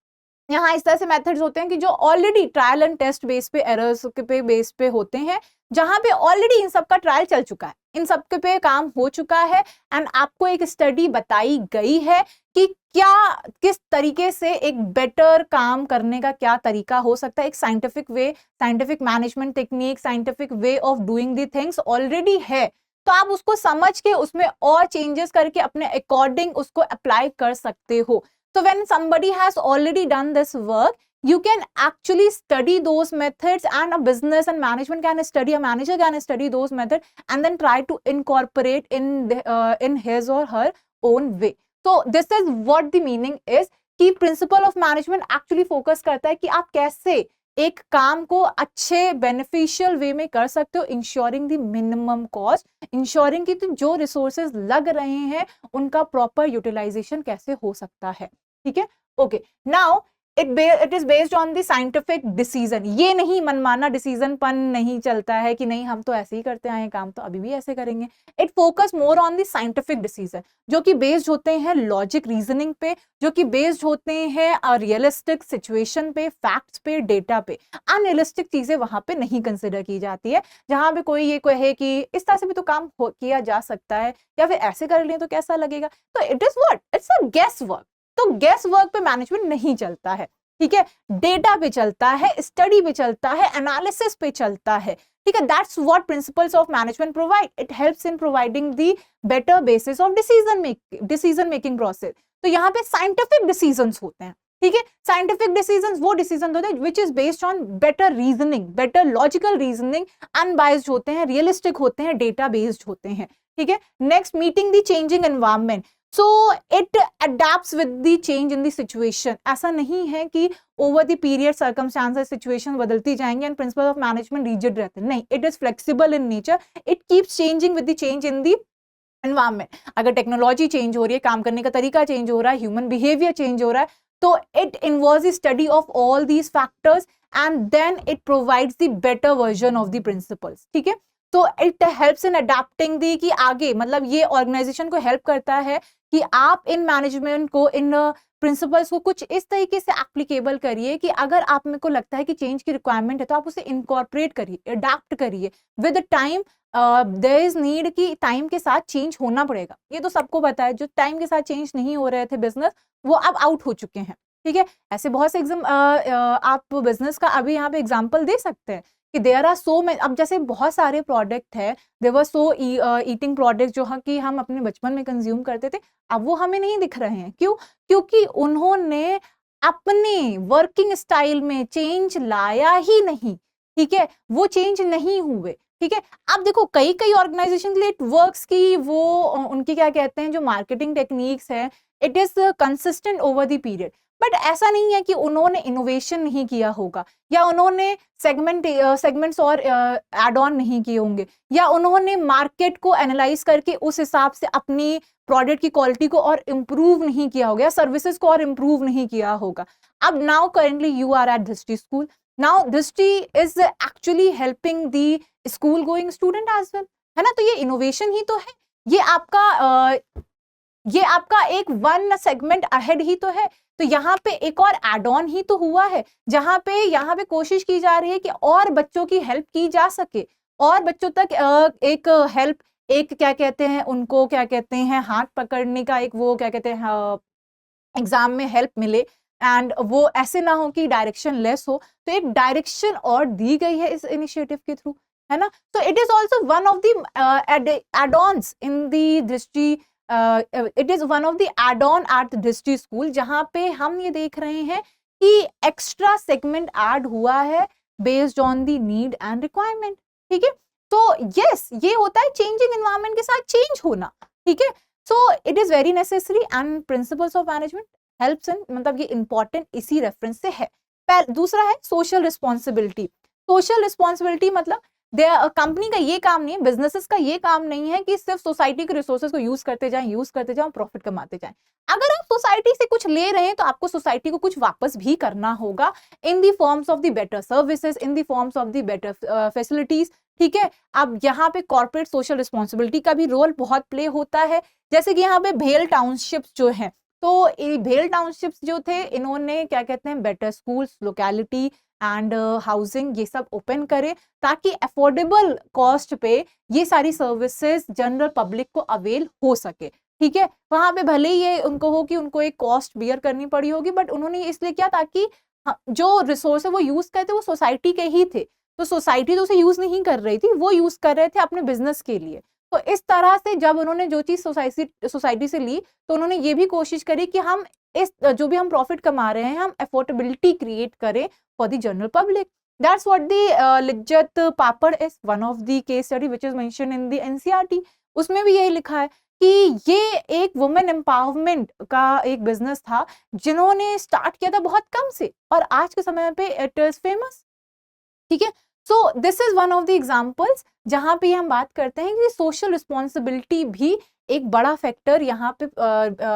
यहाँ इस तरह से मेथड्स होते हैं कि जो already trial and test base पे, एरर्स पे बेस पे होते हैं, जहां पे ऑलरेडी इन सब का ट्रायल चल चुका है, इन सब के पे काम हो चुका है एंड आपको एक स्टडी बताई गई है कि क्या किस तरीके से एक बेटर काम करने का क्या तरीका हो सकता है. एक scientific way, scientific management technique, scientific way of doing the things already है. तो आप उसको समझ के उसमें और चेंजेस करके अपने अकॉर्डिंग उसको अप्लाई कर सकते हो. So when somebody has already done this work, you can actually study those methods, and a business and management can study, a manager can study those methods and then try to incorporate in his or her own way. So this is what the meaning is कि principle of management actually focus करता है कि आप कैसे एक काम को अच्छे beneficial way में कर सकते हो, ensuring the minimum cost, ensuring कि जो resources लग रहे हैं उनका proper utilization कैसे हो सकता है. ठीक है, okay. Now it is based on the scientific decision. ये नहीं मनमाना डिसीजन पन नहीं चलता है कि नहीं हम तो ऐसे ही करते आए काम तो अभी भी ऐसे करेंगे. It focus more on the scientific decision जो कि बेस्ड होते हैं लॉजिक रीजनिंग पे, जो कि बेस्ड होते हैं रियलिस्टिक सिचुएशन पे, फैक्ट्स पे, डेटा पे. अनरियलिस्टिक चीजें वहां पे नहीं कंसिडर की जाती है. जहां पे कोई ये कहे कि इस तरह से भी तो काम किया जा सकता है या फिर ऐसे कर लें तो कैसा लगेगा, तो it is what, it's a guess work. तो गेस वर्क पे मैनेजमेंट नहीं चलता है. ठीक है, डेटा पे चलता है, स्टडी पे चलता है, एनालिसिस पे चलता है. ठीक है, that's what principles of management provide. It helps in providing the better basis of decision making process. तो यहाँ पे साइंटिफिक डिसीजंस होते हैं. ठीक है, साइंटिफिक डिसीजंस वो डिसीजन होते हैं which is based on better reasoning, better logical reasoning, unbiased होते हैं, रियलिस्टिक होते हैं, डेटा बेस्ड होते हैं. ठीक है, next, meeting the changing environment. So it adapts with the change in the situation. ऐसा नहीं है कि over the period circumstances situation बदलती जाएंगे and principle of management rigid रहते हैं. नहीं, it is flexible in nature. It keeps changing with the change in the environment. अगर टेक्नोलॉजी चेंज हो रही है, काम करने का तरीका चेंज हो रहा है, ह्यूमन बिहेवियर चेंज हो रहा है, तो it involves the study of all these factors and then it provides the better version of the principles. ठीक है, तो इट हेल्प्स इन अडेप्टिंग दी कि आगे मतलब ये ऑर्गेनाइजेशन को हेल्प करता है कि आप इन मैनेजमेंट को, इन प्रिंसिपल्स को कुछ इस तरीके से एप्लीकेबल करिए कि अगर आप में को लगता है कि चेंज की रिक्वायरमेंट है तो आप उसे इनकॉर्पोरेट करिए, अडेप्ट करिए. With time there is need कि टाइम के साथ चेंज होना पड़ेगा. ये तो सबको पता है. जो टाइम के साथ चेंज नहीं हो रहे थे बिजनेस, वो अब आउट हो चुके हैं. ठीक है, ऐसे बहुत से आप बिजनेस का अभी यहाँ पे एग्जाम्पल दे सकते हैं कि देयर आर सो मैनी. अब जैसे बहुत सारे प्रोडक्ट है, there were so eating product जो कि हम अपने बचपन में कंज्यूम करते थे, अब वो हमें नहीं दिख रहे हैं. क्यों? क्योंकि उन्होंने अपने वर्किंग स्टाइल में चेंज लाया ही नहीं. ठीक है, वो चेंज नहीं हुए. ठीक है। अब देखो कई कई ऑर्गेनाइजेशन के लिए इट वर्क्स की वो उनकी क्या कहते हैं जो मार्केटिंग टेक्निक्स है it is consistent over the period, but ऐसा नहीं है कि उन्होंने इनोवेशन नहीं किया होगा या उन्होंने सेगमेंट्स और एड ऑन नहीं किए होंगे या उन्होंने मार्केट को एनालाइज करके उस हिसाब से अपनी प्रोडक्ट की क्वालिटी को और इम्प्रूव नहीं किया होगा या सर्विसेज को और इम्प्रूव नहीं किया होगा। अब now currently you are at Drishti school, now Drishti is actually helping the school going student as well, है ना। तो ये इनोवेशन ही तो है, ये आपका एक वन सेगमेंट अहेड ही तो है। तो यहाँ पे एक और एड ऑन ही तो हुआ है जहां पे यहाँ पे कोशिश की जा रही है कि और बच्चों की हेल्प की जा सके और बच्चों तक एक हेल्प, एक क्या कहते हैं उनको क्या कहते हैं हाथ पकड़ने का एक वो क्या कहते हैं एग्जाम में हेल्प मिले एंड वो ऐसे ना हो कि डायरेक्शन लेस हो, तो एक डायरेक्शन और दी गई है इस इनिशिएटिव के थ्रू, है ना। तो it is also one of the add ons in the Drishti, it is one of the add on at Drishti school जहां पे हम ये देख रहे हैं कि एक्स्ट्रा सेगमेंट ऐड हुआ है based on the need and requirement, ठीक है। तो यस ये होता है चेंजिंग एनवायरनमेंट के साथ चेंज होना, ठीक है। So it is very necessary and principles of management helps in, मतलब ये इंपॉर्टेंट इसी रेफरेंस से है। दूसरा है सोशल रिस्पॉन्सिबिलिटी। सोशल रिस्पॉन्सिबिलिटी मतलब कंपनी का ये काम नहीं है, बिजनेसेस का ये काम नहीं है कि सिर्फ सोसाइटी के रिसोर्सेज को यूज करते जाएं प्रॉफिट कमाते जाएं। अगर आप सोसाइटी से कुछ ले रहे हैं तो आपको सोसाइटी को कुछ वापस भी करना होगा in the forms of the better services, in the forms of the better facilities, ठीक है। अब यहाँ पे कॉर्पोरेट सोशल रिस्पॉन्सिबिलिटी का भी रोल बहुत प्ले होता है, जैसे कि यहाँ पे भेल टाउनशिप्स जो हैं, तो भेल टाउनशिप्स जो थे इन्होंने क्या कहते हैं better schools, locality and housing ये सब ओपन करे ताकि अफोर्डेबल कॉस्ट पे ये सारी सर्विसेज जनरल पब्लिक को अवेल हो सके, ठीक है। वहां पे भले ही ये उनको हो कि उनको एक कॉस्ट बियर करनी पड़ी होगी, बट उन्होंने इसलिए किया ताकि जो रिसोर्स है वो यूज करते वो सोसाइटी के ही थे, तो सोसाइटी तो उसे यूज नहीं कर रही थी, वो यूज कर रहे थे अपने बिजनेस के लिए। तो इस तरह से जब उन्होंने जो चीज सोसाइटी से ली तो उन्होंने ये भी कोशिश करी कि हम इस जो भी हम प्रॉफिट कमा रहे हैं हम अफोर्डेबिलिटी क्रिएट करें for the general public. That's what the Lijjat papad is one of the case study which is mention in the NCERT. उसमें भी यही लिखा है कि ये एक वुमेन एम्पावरमेंट का एक बिजनेस था जिन्होंने स्टार्ट किया था बहुत कम से और आज के समय पे इट इज फेमस, ठीक है। So this is one of the examples जहां पे हम बात करते हैं कि सोशल रिस्पॉन्सिबिलिटी भी एक बड़ा फैक्टर यहाँ पे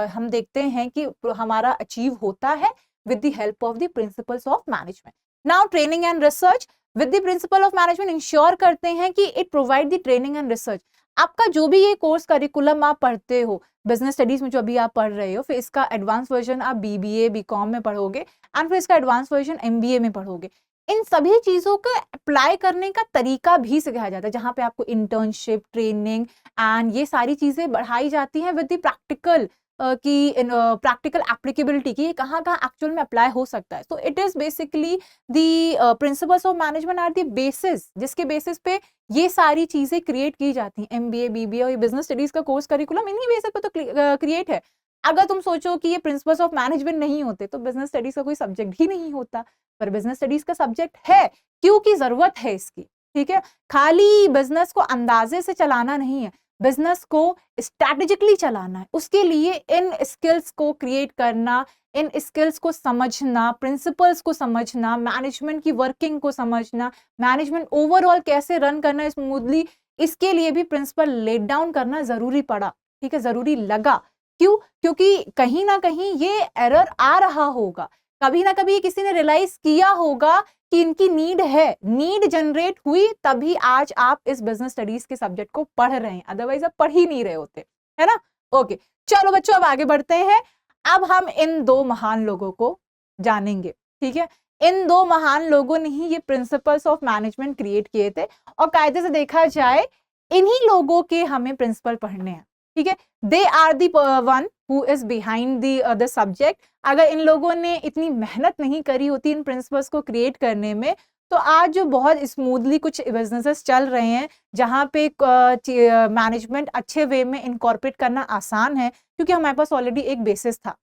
हम देखते हैं कि हमारा अचीव होता है with the help of the principles of management. Now training and research with the principle of management ensure करते हैं कि it provide the training and research. आपका जो भी ये कोर्स करिकुलम आप पढ़ते हो बिजनेस स्टडीज में जो अभी आप पढ़ रहे हो, फिर इसका एडवांस वर्जन आप बीबीए बीकॉम में पढ़ोगे एंड फिर इसका एडवांस वर्जन एमबीए में पढ़ोगे। इन सभी चीजों को अप्लाई करने का तरीका भी सिखाया जाता है जहां पे आपको इंटर्नशिप, ट्रेनिंग एंड ये सारी चीजें बढ़ाई जाती हैं विद द प्रैक्टिकल की प्रैक्टिकल एप्लीकेबिलिटी की कहाँ कहाँ एक्चुअल में अप्लाई हो सकता है। So it is basically the principles of management are the basis जिसके बेसिस पे ये सारी चीजें क्रिएट की जाती हैं। एमबीए बीबीए और ये बिजनेस स्टडीज का कोर्स करिकुलम इन्हीं बेसिस पे तो क्रिएट है। अगर तुम सोचो कि ये प्रिंसिपल्स ऑफ मैनेजमेंट नहीं होते तो बिजनेस स्टडीज का कोई सब्जेक्ट ही नहीं होता, पर बिजनेस स्टडीज का सब्जेक्ट है क्योंकि जरूरत है इसकी, ठीक है। खाली बिजनेस को अंदाजे से चलाना नहीं है, बिजनेस को स्ट्रैटेजिकली चलाना है। उसके लिए इन स्किल्स को क्रिएट करना, इन स्किल्स को समझना, प्रिंसिपल्स को समझना, मैनेजमेंट की वर्किंग को समझना, मैनेजमेंट ओवरऑल कैसे रन करना है स्मूथली, इसके लिए भी प्रिंसिपल लेट डाउन करना जरूरी पड़ा, ठीक है, जरूरी लगा। क्यों? क्योंकि कहीं ना कहीं ये एरर आ रहा होगा, कभी ना कभी किसी ने रियलाइज किया होगा कि इनकी नीड है, नीड जनरेट हुई तभी आज आप इस बिजनेस स्टडीज के सब्जेक्ट को पढ़ रहे हैं, अदरवाइज आप पढ़ ही नहीं रहे होते, है ना। ओके चलो बच्चों अब आगे बढ़ते हैं। अब हम इन दो महान लोगों को जानेंगे, ठीक है। इन दो महान लोगों ने ही ये प्रिंसिपल्स ऑफ मैनेजमेंट क्रिएट किए थे और कायदे से देखा जाए इन्हीं लोगों के हमें प्रिंसिपल पढ़ने हैं, ठीक है। They are the one who is behind the subject. अगर इन लोगों ने इतनी मेहनत नहीं करी होती इन प्रिंसिपल्स को क्रिएट करने में तो आज जो बहुत स्मूथली कुछ बिजनेसेस चल रहे हैं जहां पे मैनेजमेंट अच्छे वे में इनकॉर्पोरेट करना आसान है क्योंकि हमारे पास ऑलरेडी एक बेसिस था।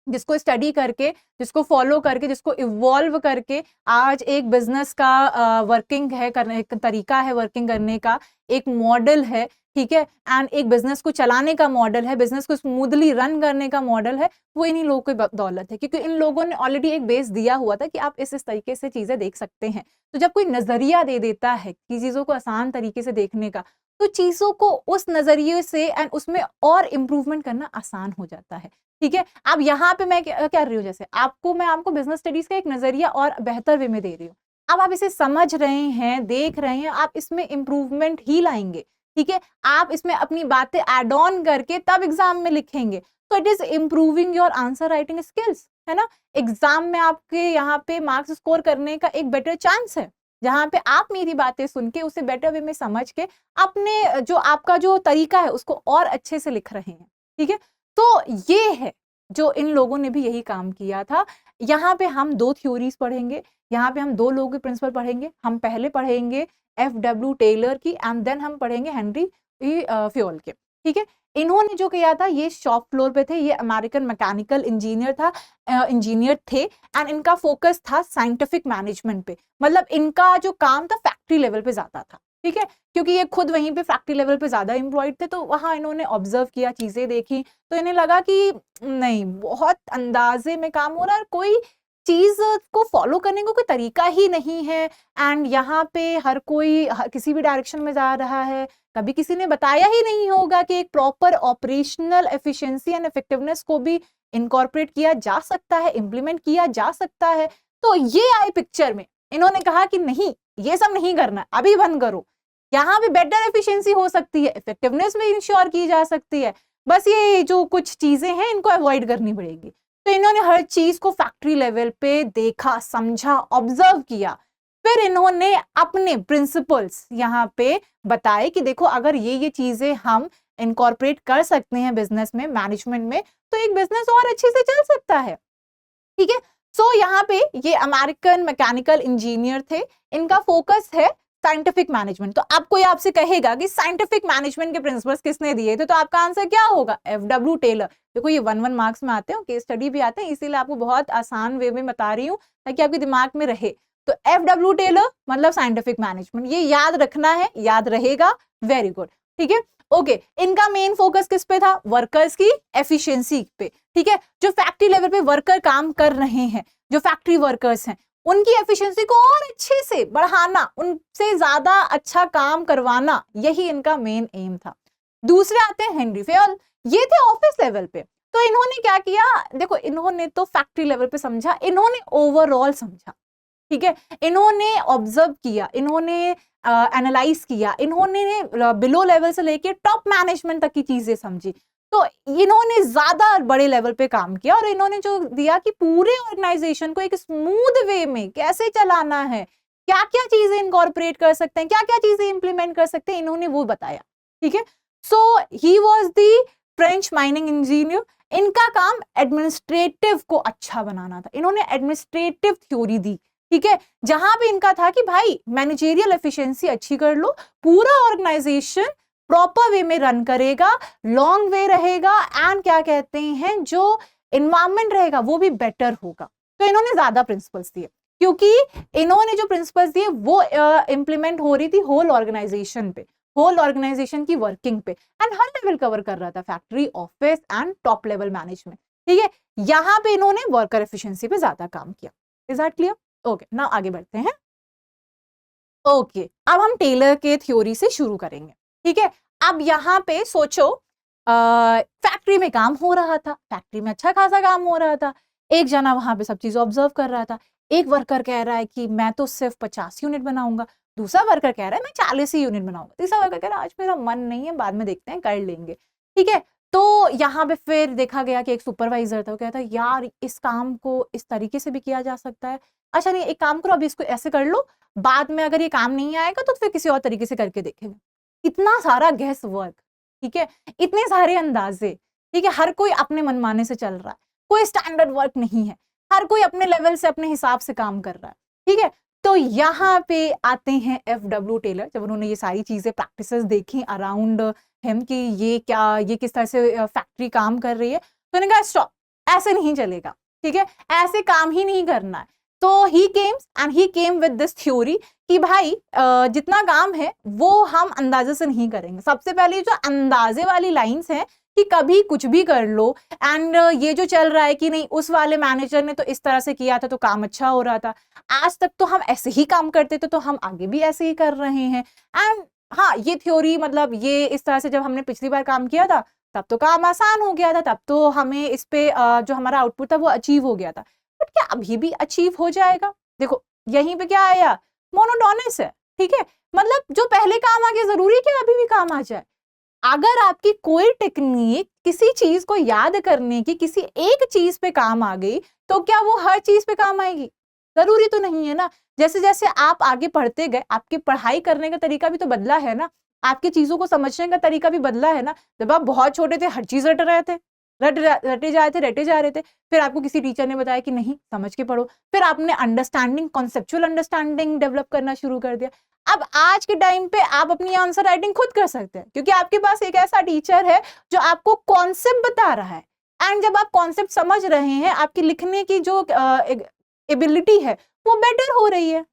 जिसको स्टडी करके, जिसको फॉलो करके, जिसको इवॉल्व करके आज एक बिजनेस का वर्किंग है, करने एक तरीका है वर्किंग करने का, एक मॉडल है, ठीक है, एंड एक बिजनेस को चलाने का मॉडल है, बिजनेस को स्मूथली रन करने का मॉडल है, वो इन्हीं लोगों की बदौलत है, क्योंकि इन लोगों ने ऑलरेडी एक बेस दिया हुआ था कि आप इस तरीके से चीजें देख सकते हैं। तो जब कोई नजरिया दे देता है कि चीजों को आसान तरीके से देखने का, तो चीजों को उस नजरिए से एंड उसमें और इम्प्रूवमेंट करना आसान हो जाता है, ठीक है। अब यहाँ पे मैं क्या कर रही हूँ, जैसे मैं आपको बिजनेस स्टडीज का एक नजरिया और बेहतर वे में दे रही हूँ। अब आप इसे समझ रहे हैं, देख रहे हैं, आप इसमें इम्प्रूवमेंट ही लाएंगे, ठीक है। आप इसमें अपनी बातें एड ऑन करके तब एग्जाम में लिखेंगे, तो it is improving your answer writing skills, है ना। एग्जाम में आपके यहाँ पे मार्क्स स्कोर करने का एक बेटर चांस है, जहां पे आप मेरी बातें सुन के उसे बेटर वे में समझ के अपने जो आपका जो तरीका है उसको और अच्छे से लिख रहे हैं, ठीक है। तो ये है जो इन लोगों ने भी यही काम किया था। यहाँ पे हम 2 थ्योरीज पढ़ेंगे, यहाँ पे हम 2 लोगों के प्रिंसिपल पढ़ेंगे। हम पहले पढ़ेंगे FW टेलर की एंड देन हम पढ़ेंगे हेनरी फ्योल के, ठीक है। इन्होंने जो किया था, ये शॉप फ्लोर पे थे, ये अमेरिकन मैकेनिकल इंजीनियर थे एंड इनका फोकस था साइंटिफिक मैनेजमेंट पे, मतलब इनका जो काम था फैक्ट्री लेवल पे ज्यादा था, ठीक है, क्योंकि ये खुद वहीं पे फैक्ट्री लेवल पे ज्यादा एम्प्लॉयड थे, तो वहां इन्होंने ऑब्जर्व किया, चीजें देखी, तो इन्हें लगा कि नहीं, बहुत अंदाजे में काम हो रहा है, कोई चीज को फॉलो करने को कोई तरीका ही नहीं है, एंड यहाँ पे हर कोई किसी भी डायरेक्शन में जा रहा है, कभी किसी ने बताया ही नहीं होगा कि एक proper operational efficiency and effectiveness को भी इनकॉर्पोरेट किया जा सकता है, इंप्लीमेंट किया जा सकता है। तो ये आई पिक्चर में, इन्होंने कहा कि नहीं, ये सब नहीं करना, अभी बंद करो, यहाँ पे बेटर एफिशिएंसी हो सकती है, इफेक्टिवनेस भी इंश्योर की जा सकती है, बस ये जो कुछ चीजें हैं इनको अवॉइड करनी पड़ेगी। तो इन्होंने हर चीज को फैक्ट्री लेवल पे देखा, समझा, ऑब्जर्व किया, फिर इन्होंने अपने प्रिंसिपल्स यहाँ पे बताए कि देखो, अगर ये चीजें हम इनकॉर्पोरेट कर सकते हैं बिजनेस में, मैनेजमेंट में, तो एक बिजनेस और अच्छे से चल सकता है, ठीक है। सो यहाँ पे ये अमेरिकन मैकेनिकल इंजीनियर थे, इनका फोकस है साइंटिफिक मैनेजमेंट। तो अब कोई आपसे कहेगा कि साइंटिफिक मैनेजमेंट के प्रिंसिपल्स किसने दिए थे, तो आपका आंसर क्या होगा, FW टेलर। देखो ये 1-1 मार्क्स में आते हैं, केस स्टडी भी आते हैं, इसीलिए आपको बहुत आसान वे में बता रही हूँ ताकि आपके दिमाग में रहे। तो FW टेलर मतलब साइंटिफिक मैनेजमेंट, ये याद रखना है, याद रहेगा, वेरी गुड, ठीक है, ओके। इनका मेन फोकस किस पे था, वर्कर्स की एफिशिएंसी पे, ठीक है। जो फैक्ट्री लेवल पे वर्कर काम कर रहे हैं, जो फैक्ट्री वर्कर्स हैं, उनकी एफिशिएंसी को और अच्छे से बढ़ाना, उनसे ज्यादा अच्छा काम करवाना, यही इनका मेन एम था। दूसरे आते हैं हेनरी फ्योल, ये थे ऑफिस लेवल पे। तो इन्होंने क्या किया, देखो इन्होंने तो फैक्ट्री लेवल पे समझा, इन्होंने ओवरऑल समझा, ठीक है, इन्होंने ऑब्जर्व किया, इन्होंने एनालाइज किया, इन्होंने बिलो लेवल से लेके टॉप मैनेजमेंट तक की चीजें समझी, तो इन्होंने ज्यादा बड़े लेवल पे काम किया और इन्होंने जो दिया कि पूरे ऑर्गेनाइजेशन को एक स्मूथ वे में कैसे चलाना है, क्या क्या चीजें इनकॉर्पोरेट कर सकते हैं, क्या क्या चीजें इंप्लीमेंट कर सकते हैं, इन्होंने वो बताया, ठीक है। So he was the French mining engineer. इनका काम एडमिनिस्ट्रेटिव को अच्छा बनाना था, इन्होंने एडमिनिस्ट्रेटिव थ्योरी दी, ठीक है, जहां पे इनका था कि भाई मैनेजरियल एफिशिएंसी अच्छी कर लो, पूरा ऑर्गेनाइजेशन प्रॉपर वे में रन करेगा, लॉन्ग वे रहेगा, एंड क्या कहते हैं, जो एनवायरनमेंट रहेगा वो भी बेटर होगा। तो इन्होंने ज्यादा प्रिंसिपल्स दिए, क्योंकि इन्होंने जो प्रिंसिपल्स दिए वो इंप्लीमेंट हो रही थी होल ऑर्गेनाइजेशन पे, होल ऑर्गेनाइजेशन की वर्किंग पे, एंड हर लेवल कवर कर रहा था, factory, office and top level management, ठीक है। यहाँ पे इन्होंने वर्कर एफिशिएंसी पे ज्यादा काम किया। Is that clear? Okay, now आगे बढ़ते हैं। ओके, अब हम टेलर के थ्योरी से शुरू करेंगे, ठीक है। अब यहाँ पे सोचो, फैक्ट्री में काम हो रहा था, फैक्ट्री में अच्छा खासा काम हो रहा था, एक जना वहां पे सब चीज ऑब्जर्व कर रहा था, एक वर्कर कह रहा है कि मैं तो सिर्फ 50 यूनिट बनाऊंगा, दूसरा वर्कर कह रहा है मैं 40 ही यूनिट बनाऊंगा, तीसरा वर्कर कह रहा है आज मेरा मन नहीं है, बाद में देखते हैं, कर लेंगे, ठीक है। तो यहाँ पे फिर देखा गया कि एक सुपरवाइजर था, वो कहता है यार इस काम को इस तरीके से भी किया जा सकता है, अच्छा नहीं एक काम करो, अभी इसको ऐसे कर लो, बाद में अगर ये काम नहीं आएगा तो फिर किसी और तरीके से करके देखेंगे। इतना सारा गैस वर्क, ठीक है, इतने सारे अंदाजे, ठीक है, हर कोई अपने मनमाने से चल रहा है, कोई स्टैंडर्ड वर्क नहीं है, हर कोई अपने लेवल से अपने हिसाब से काम कर रहा है, ठीक है। तो यहाँ पे आते हैं FW टेलर, जब उन्होंने ये सारी चीजें प्रैक्टिसेस देखी अराउंड हिम कि ये किस तरह से फैक्ट्री काम कर रही है, तो उन्होंने कहा स्टॉप, ऐसे नहीं चलेगा, ठीक है, ऐसे काम ही नहीं करना है। तो ही केम विद दिस थ्योरी कि भाई जितना काम है वो हम अंदाजे से नहीं करेंगे। सबसे पहले जो अंदाजे वाली लाइंस हैं कि कभी कुछ भी कर लो, एंड ये जो चल रहा है कि नहीं उस वाले मैनेजर ने तो इस तरह से किया था तो काम अच्छा हो रहा था, आज तक तो हम ऐसे ही काम करते थे तो हम आगे भी ऐसे ही कर रहे हैं। एंड हाँ, ये थ्योरी मतलब ये इस तरह से जब हमने पिछली बार काम किया था तब तो काम आसान हो गया था, तब तो हमें इस पे जो हमारा आउटपुट था वो अचीव हो गया था, बट क्या अभी भी अचीव हो जाएगा? देखो यहीं पे क्या आया, मोनोटोनस है, ठीक है, मतलब जो पहले काम आ गया जरूरी है कि अभी भी काम आ जाए। अगर आपकी कोई टेक्निक किसी चीज को याद करने की किसी एक चीज पे काम आ गई तो क्या वो हर चीज पे काम आएगी? जरूरी तो नहीं है ना। जैसे जैसे आप आगे पढ़ते गए आपकी पढ़ाई करने का तरीका भी तो बदला है ना, आपकी चीजों को समझने का तरीका भी बदला है ना। जब आप बहुत छोटे थे हर चीज रट रहे थे, रटे जा रहे थे, फिर आपको किसी टीचर ने बताया कि नहीं समझ के पढ़ो, फिर आपने अंडरस्टैंडिंग, कॉन्सेप्चुअल अंडरस्टैंडिंग डेवलप करना शुरू कर दिया। अब आज के टाइम पे आप अपनी आंसर राइटिंग खुद कर सकते हैं क्योंकि आपके पास एक ऐसा टीचर है जो आपको कॉन्सेप्ट बता रहा है, एंड जब आप कॉन्सेप्ट समझ रहे हैं आपकी लिखने की जो एबिलिटी है वो बेटर हो रही है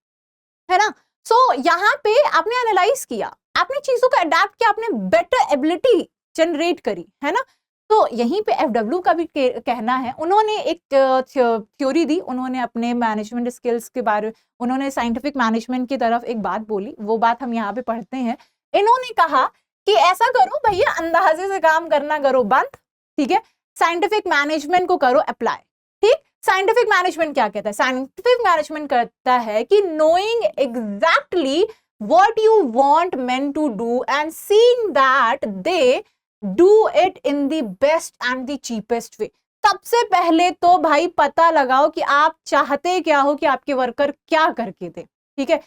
ना। सो यहाँ पे आपने एनालाइज किया, आपने चीजों को अडेप्ट किया, आपने बेटर एबिलिटी जनरेट करी, है ना। तो यहीं पे एफडब्ल्यू का भी कहना है, उन्होंने एक थ्योरी दी, उन्होंने अपने मैनेजमेंट स्किल्स के बारे, उन्होंने साइंटिफिक मैनेजमेंट की तरफ एक बात बोली, वो बात हम यहाँ पे पढ़ते हैं। इन्होंने कहा कि ऐसा करो भैया, अंदाजे से काम करना करो बंद, ठीक है, साइंटिफिक मैनेजमेंट को करो अप्लाई। ठीक, साइंटिफिक मैनेजमेंट क्या कहता है? साइंटिफिक मैनेजमेंट कहता है कि knowing exactly what you want men to do and seeing that they do it in the best and the cheapest way. सबसे पहले तो भाई पता लगाओ कि आप चाहते क्या हो, कि आपके वर्कर क्या करके दे, ठीक है,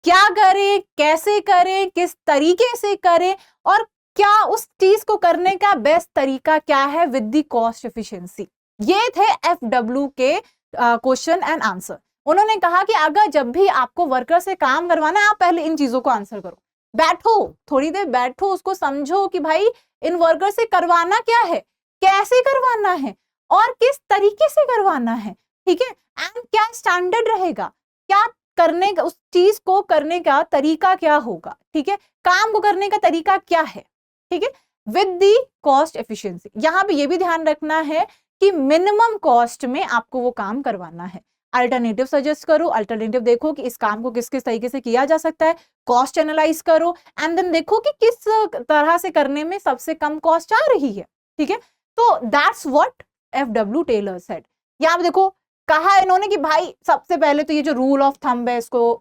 क्या करें, कैसे करें, किस तरीके से करें, और क्या उस चीज को करने का बेस्ट तरीका क्या है विद द कॉस्ट एफिशिएंसी। ये थे एफडब्ल्यू के क्वेश्चन एंड आंसर। उन्होंने कहा कि अगर जब भी आपको वर्कर से काम करवाना है आप पहले इन चीजों को आंसर करो, बैठो थोड़ी देर, बैठो, उसको समझो कि भाई इन वर्कर से करवाना क्या है, कैसे करवाना है और किस तरीके से करवाना है, ठीक है, एंड क्या स्टैंडर्ड रहेगा, क्या करने का, उस चीज को करने का तरीका क्या होगा, ठीक है, काम को करने का तरीका क्या है, ठीक है, विद दी कॉस्ट एफिशिएंसी। यहां पे ये भी ध्यान रखना है कि मिनिमम कॉस्ट में आपको वो काम करवाना है। अल्टरनेटिव सजेस्ट करो, अल्टरनेटिव देखो कि इस काम को किस किस तरीके से किया जा सकता है, कॉस्ट एनालाइज करो, एंड देन देखो कि किस तरह से करने में सबसे कम कॉस्ट आ रही है, ठीक है। तो that's what FW Taylor said. यहां देखो कहा इन्होंने कि भाई सबसे पहले तो ये जो रूल ऑफ थंब है इसको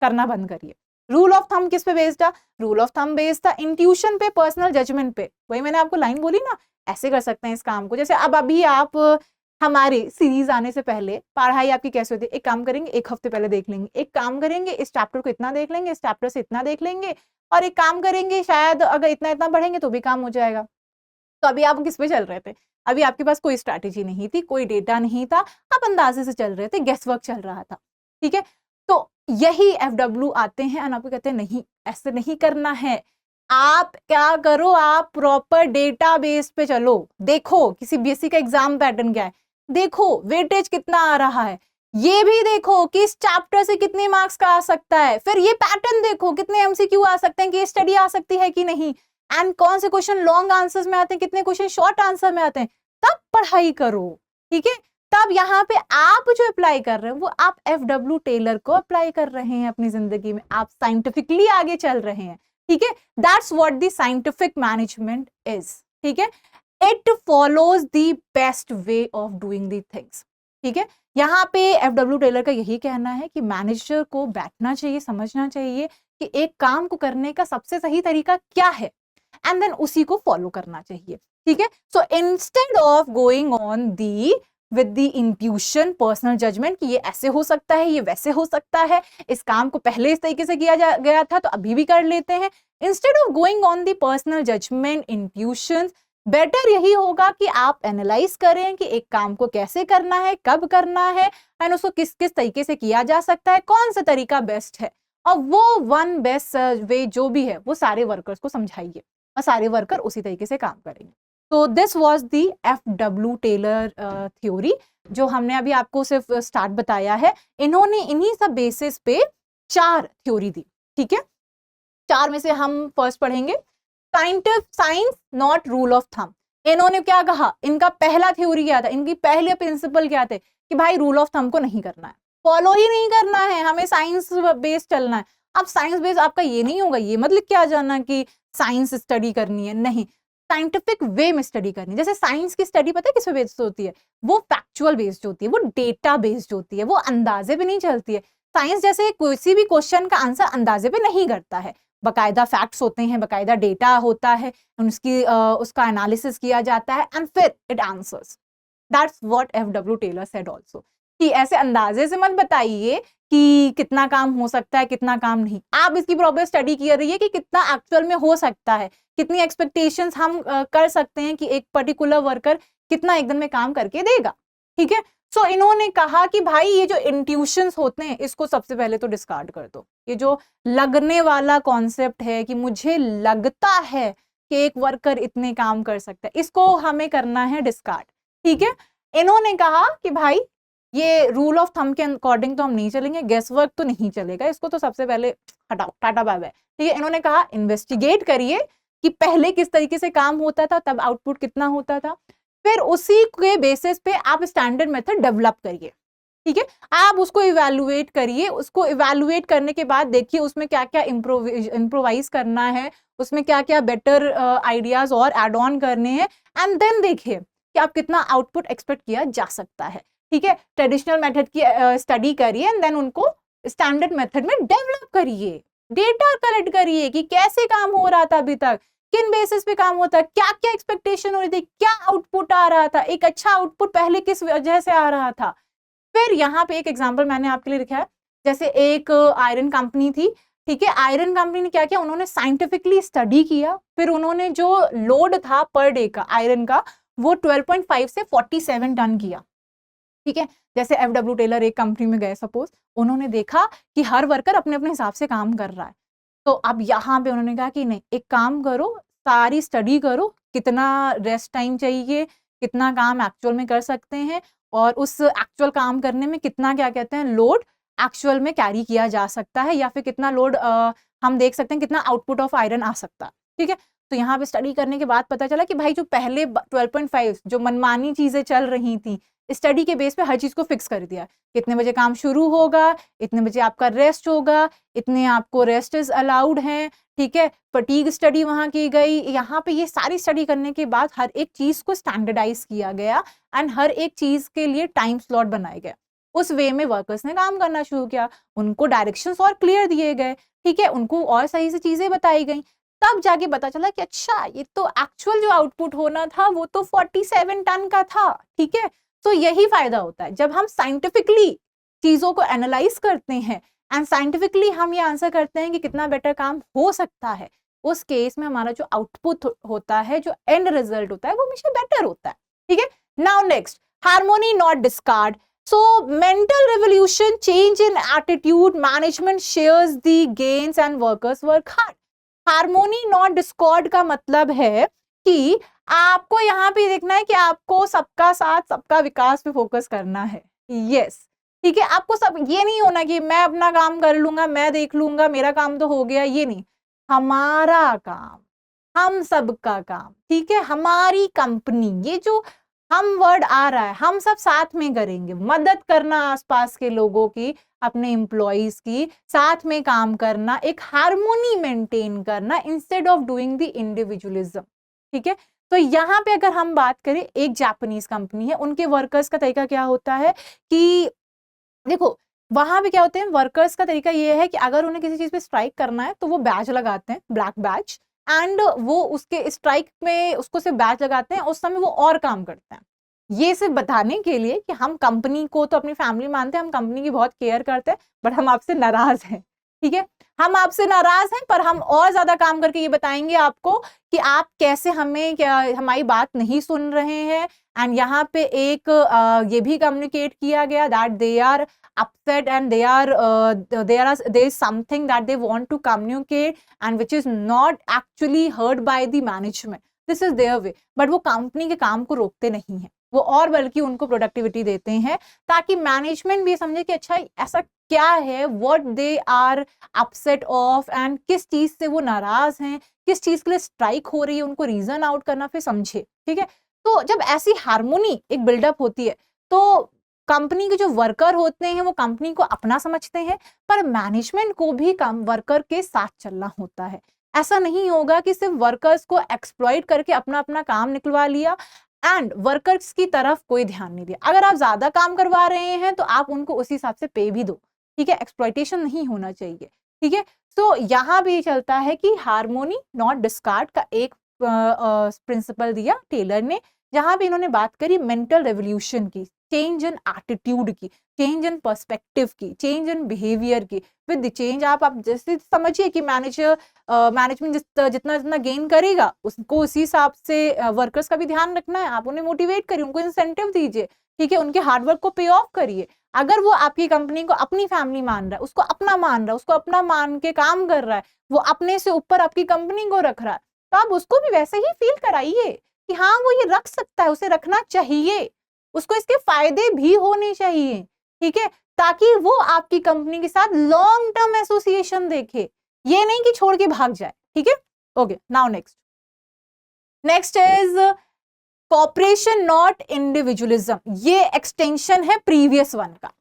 करना बंद करिए। रूल ऑफ थंब किस पे बेस्ड था? रूल ऑफ थंब बेस्ड था इंट्यूशन पे, पर्सनल जजमेंट पे। वही मैंने आपको लाइन बोली ना, ऐसे कर सकते हैं इस काम को। जैसे अब अभी आप हमारे सीरीज आने से पहले पढ़ाई आपकी कैसे होती है, एक काम करेंगे एक हफ्ते पहले देख लेंगे, एक काम करेंगे इस चैप्टर को इतना देख लेंगे, इस चैप्टर से इतना देख लेंगे, और एक काम करेंगे शायद अगर इतना इतना पढ़ेंगे तो भी काम हो जाएगा। तो अभी आप किस पे चल रहे थे? अभी आपके पास कोई स्ट्रैटेजी नहीं थी, कोई डेटा नहीं था, आप अंदाजे से चल रहे थे, गेस वर्क चल रहा था, ठीक है। तो यही एफडब्ल्यू आते हैं और आपको कहते हैं नहीं ऐसे नहीं करना है, आप क्या करो, आप प्रॉपर डेटा बेस पे चलो। देखो किसी बीएससी का एग्जाम पैटर्न क्या है, देखो वेटेज कितना आ रहा है, ये भी देखो कि इस चैप्टर से कितने मार्क्स का आ सकता है, फिर ये पैटर्न देखो कितने एमसीक्यू आ सकते हैं, कि स्टडी आ सकती है कि नहीं, एंड कौन से क्वेश्चन लॉन्ग आंसर्स में आते हैं, कितने क्वेश्चन शॉर्ट आंसर में आते हैं, तब पढ़ाई करो, ठीक है। तब यहाँ पे आप जो अप्लाई कर रहे हैं वो आप एफडब्ल्यू टेलर को अप्लाई कर रहे हैं अपनी जिंदगी में, आप साइंटिफिकली आगे चल रहे हैं, ठीक है। That's what the scientific management is, ठीक है। It follows the best way of doing the things, ठीक है। यहाँ पे एफडब्ल्यू टेलर का यही कहना है कि मैनेजर को बैठना चाहिए, समझना चाहिए कि एक काम को करने का सबसे सही तरीका क्या है, एंड देन उसी को फॉलो करना चाहिए, ठीक है। So instead of going on the with the intuition, personal judgement कि ये ऐसे हो सकता है, ये वैसे हो सकता है, इस काम को पहले इस तरीके से किया गया था तो अभी भी कर लेते हैं, instead of going on the personal judgement, intuition, better यही होगा कि आप एनालाइज करें कि एक काम को कैसे करना है, कब करना है, एंड उसको किस किस तरीके से किया जा सकता है, कौन सा तरीका बेस्ट है, और वो वन बेस्ट वे जो भी है वो सारे वर्कर्स को समझाइए और सारे वर्कर उसी तरीके से काम करेंगे। तो this was the FW Taylor theory, जो हमने अभी आपको सिर्फ स्टार्ट बताया है। इन्होंने इन्हीं सब बेसिस पे 4 थ्योरी दी, ठीक है। 4 में से हम फर्स्ट पढ़ेंगे science not rule of thumb. इन्होंने क्या कहा, इनका पहला थ्योरी क्या था, इनकी पहले प्रिंसिपल क्या थे कि भाई रूल ऑफ थंब को नहीं करना है, फॉलो ही नहीं करना है, हमें साइंस बेस्ड चलना है। अब साइंस बेस्ड आपका ये नहीं होगा, ये मतलब क्या जाना कि साइंस स्टडी करनी है, नहीं, साइंटिफिक वे में स्टडी करनी है। जैसे साइंस की स्टडी पता है किस पे बेस्ड होती है, वो फैक्चुअल बेस्ड होती है, वो डेटा बेस्ड होती है, वो अंदाजे पे नहीं चलती है। साइंस जैसे किसी भी क्वेश्चन का आंसर अंदाजे पे नहीं करता है, बकायदा फैक्ट्स होते हैं, बकायदा डेटा होता है, उसका एनालिसिस किया जाता है एंड फिर it answers. That's what FW Taylor said also, कि ऐसे अंदाजे से मत बताइए कि कितना काम हो सकता है, कितना काम नहीं। आप इसकी प्रॉपर स्टडी कर रही है कि कितना एक्चुअल में हो सकता है, कितनी एक्सपेक्टेशंस हम कर सकते हैं कि एक पर्टिकुलर वर्कर कितना एक दिन में काम करके देगा, ठीक है। सो इन्होंने कहा कि भाई ये जो इंट्यूशंस होते हैं इसको सबसे पहले तो डिस्कार्ड कर दो। ये जो लगने वाला कॉन्सेप्ट है कि मुझे लगता है कि एक वर्कर इतने काम कर सकता है, इसको हमें करना है डिस्कार्ड, ठीक है। इन्होंने कहा कि भाई ये रूल ऑफ थंब के अकॉर्डिंग तो हम नहीं चलेंगे, गेस वर्क तो नहीं चलेगा, इसको तो सबसे पहले हटाओ, टाटा बाय बाय, ठीक है। इन्होंने कहा इन्वेस्टिगेट करिए कि पहले किस तरीके से काम होता था, तब आउटपुट कितना होता था, फिर उसी के बेसिस पे आप स्टैंडर्ड मेथड डेवलप करिए, ठीक है। आप उसको इवैल्यूएट करिए, उसको इवैल्यूएट करने के बाद देखिए उसमें क्या क्या इम्प्रोवाइज करना है, उसमें क्या क्या बेटर आइडियाज और एड ऑन करने हैं, एंड देन देखिए कि आप कितना आउटपुट एक्सपेक्ट किया जा सकता है, ठीक है। ट्रेडिशनल मेथड की स्टडी करिए एंड देन उनको स्टैंडर्ड मेथड में डेवलप करिए, डेटा कलेक्ट करिए कि कैसे काम हो रहा था अभी तक, किन बेसिस पे काम होता है, क्या क्या एक्सपेक्टेशन हो रही थी, क्या आउटपुट आ रहा था, एक अच्छा आउटपुट पहले किस वजह से आ रहा था। फिर यहाँ पे एक एग्जांपल मैंने आपके लिए लिखा है, जैसे एक आयरन कंपनी थी, ठीक है। आयरन कंपनी ने क्या किया, उन्होंने साइंटिफिकली स्टडी किया, फिर उन्होंने जो लोड था पर डे का आयरन का, वो 12.5 से 47 टन किया, ठीक है। जैसे FW टेलर एक कंपनी में गए सपोज, उन्होंने देखा कि हर वर्कर अपने अपने हिसाब से काम कर रहा है, तो अब यहाँ पे उन्होंने कहा कि नहीं, एक काम करो, सारी स्टडी करो, कितना रेस्ट टाइम चाहिए, कितना काम एक्चुअल में कर सकते हैं, और उस एक्चुअल काम करने में कितना क्या कहते हैं लोड एक्चुअल में कैरी किया जा सकता है, या फिर कितना लोड हम देख सकते हैं कितना आउटपुट ऑफ आयरन आ सकता है, ठीक है। तो यहाँ पे स्टडी करने के बाद पता चला कि भाई जो पहले 12.5 जो मनमानी चीजें चल रही थी, स्टडी के बेस पे हर चीज को फिक्स कर दिया, कितने बजे काम शुरू होगा, इतने बजे आपका रेस्ट होगा, इतने आपको रेस्ट इज अलाउड है, ठीक है। फटीग स्टडी वहां की गई, यहाँ पे ये सारी स्टडी करने के बाद हर एक चीज को स्टैंडर्डाइज किया गया एंड हर एक चीज के लिए टाइम स्लॉट बनाए गए। उस वे में वर्कर्स ने काम करना शुरू किया, उनको डायरेक्शंस और क्लियर दिए गए, ठीक है, उनको और सही से चीजें बताई गई, तब जाके पता चला कि अच्छा ये तो एक्चुअल जो आउटपुट होना था वो तो 47 टन का था, ठीक है। तो यही फायदा होता है जब हम साइंटिफिकली चीजों को एनालाइज करते हैं एंड साइंटिफिकली हम ये आंसर करते हैं कि कितना बेटर काम हो सकता है, उस केस में हमारा जो आउटपुट होता है, जो एंड रिजल्ट होता है, वो हमेशा बेटर होता है, ठीक है। Now next, harmony not discard. So mental revolution, change in attitude, management shares the gains and workers work hard. Harmony not discord का मतलब है कि आपको यहाँ पे देखना है कि आपको सबका साथ सबका विकास पे फोकस करना है, यस, ठीक है। आपको सब ये नहीं होना कि मैं अपना काम कर लूंगा, मैं देख लूंगा, मेरा काम तो हो गया, ये नहीं, हमारा काम, हम सबका काम, ठीक है, हमारी कंपनी, ये जो हम वर्ड आ रहा है, हम सब साथ में करेंगे, मदद करना आसपास के लोगों की, अपने एम्प्लॉइज की, साथ में काम करना, एक हार्मोनी मेंटेन करना instead of doing the individualism, ठीक है। तो यहाँ पे अगर हम बात करें, एक जापानीज कंपनी है, उनके वर्कर्स का तरीका क्या होता है कि देखो वहां पे क्या होते हैं, वर्कर्स का तरीका ये है कि अगर उन्हें किसी चीज पे स्ट्राइक करना है तो वो बैच लगाते हैं, ब्लैक बैच, एंड वो उसके स्ट्राइक में उसको सिर्फ बैच लगाते हैं, उस समय वो और काम करते हैं। ये सिर्फ बताने के लिए कि हम कंपनी को तो अपनी फैमिली मानते हैं, हम कंपनी की बहुत केयर करते हैं, बट हम आपसे नाराज हैं, ठीक है। हम आपसे नाराज हैं, पर हम और ज्यादा काम करके ये बताएंगे आपको कि आप कैसे हमें हमारी बात नहीं सुन रहे हैं। एंड यहाँ पे एक ये भी कम्युनिकेट किया गया that they are upset and there is something that they want to communicate and which is not actually heard by the management. This is their way, but वो कंपनी के काम को रोकते नहीं है, वो और बल्कि उनको प्रोडक्टिविटी देते हैं, ताकि मैनेजमेंट भी समझे कि अच्छा ऐसा क्या है, what they are upset of, and किस चीज से वो नाराज हैं, किस चीज के लिए स्ट्राइक हो रही है, उनको रीजन आउट करना फिर समझे, ठीक है। तो जब ऐसी हार्मोनी एक बिल्डअप होती है, तो कंपनी के जो वर्कर होते हैं वो कंपनी को अपना समझते हैं, पर मैनेजमेंट को भी वर्कर के साथ चलना होता है। ऐसा नहीं होगा कि सिर्फ वर्कर्स को एक्सप्लॉइट करके अपना अपना काम निकलवा लिया एंड वर्कर्स की तरफ कोई ध्यान नहीं दिया। अगर आप ज्यादा काम करवा रहे हैं तो आप उनको उसी हिसाब से पे भी दो, ठीक है। एक्सप्लॉइटेशन नहीं होना चाहिए, ठीक है। तो यहाँ भी चलता है कि हार्मोनी नॉट डिस्कार्ड का एक प्रिंसिपल दिया टेलर ने, जहां भी इन्होंने बात करी मेंटल रेवोल्यूशन की, चेंज इन एटीट्यूड की, चेंज इन पर्सपेक्टिव की, चेंज इन बिहेवियर की। विद द चेंज आप जैसे समझिए कि मैनेजमेंट जितना जितना गेन करेगा उसको उसी हिसाब से वर्कर्स का भी ध्यान रखना है, आप उन्हें मोटिवेट करिए, उनको इंसेंटिव दीजिए, ठीक है, उनके हार्डवर्क को पे ऑफ करिए। अगर वो आपकी कंपनी को अपनी फैमिली मान रहा है, उसको अपना मान रहा है, उसको अपना मान के काम कर रहा है, वो अपने से ऊपर आपकी कंपनी को रख रहा है, तो आप उसको भी वैसे ही फील कराइए कि हाँ वो ये रख सकता है, उसे रखना चाहिए, उसको इसके फायदे भी होने चाहिए, ठीक है, ताकि वो आपकी कंपनी के साथ लॉन्ग टर्म एसोसिएशन देखे, ये नहीं कि छोड़ के भाग जाए, ठीक है। Okay, now next is cooperation not individualism. ये एक्सटेंशन है प्रीवियस वन का,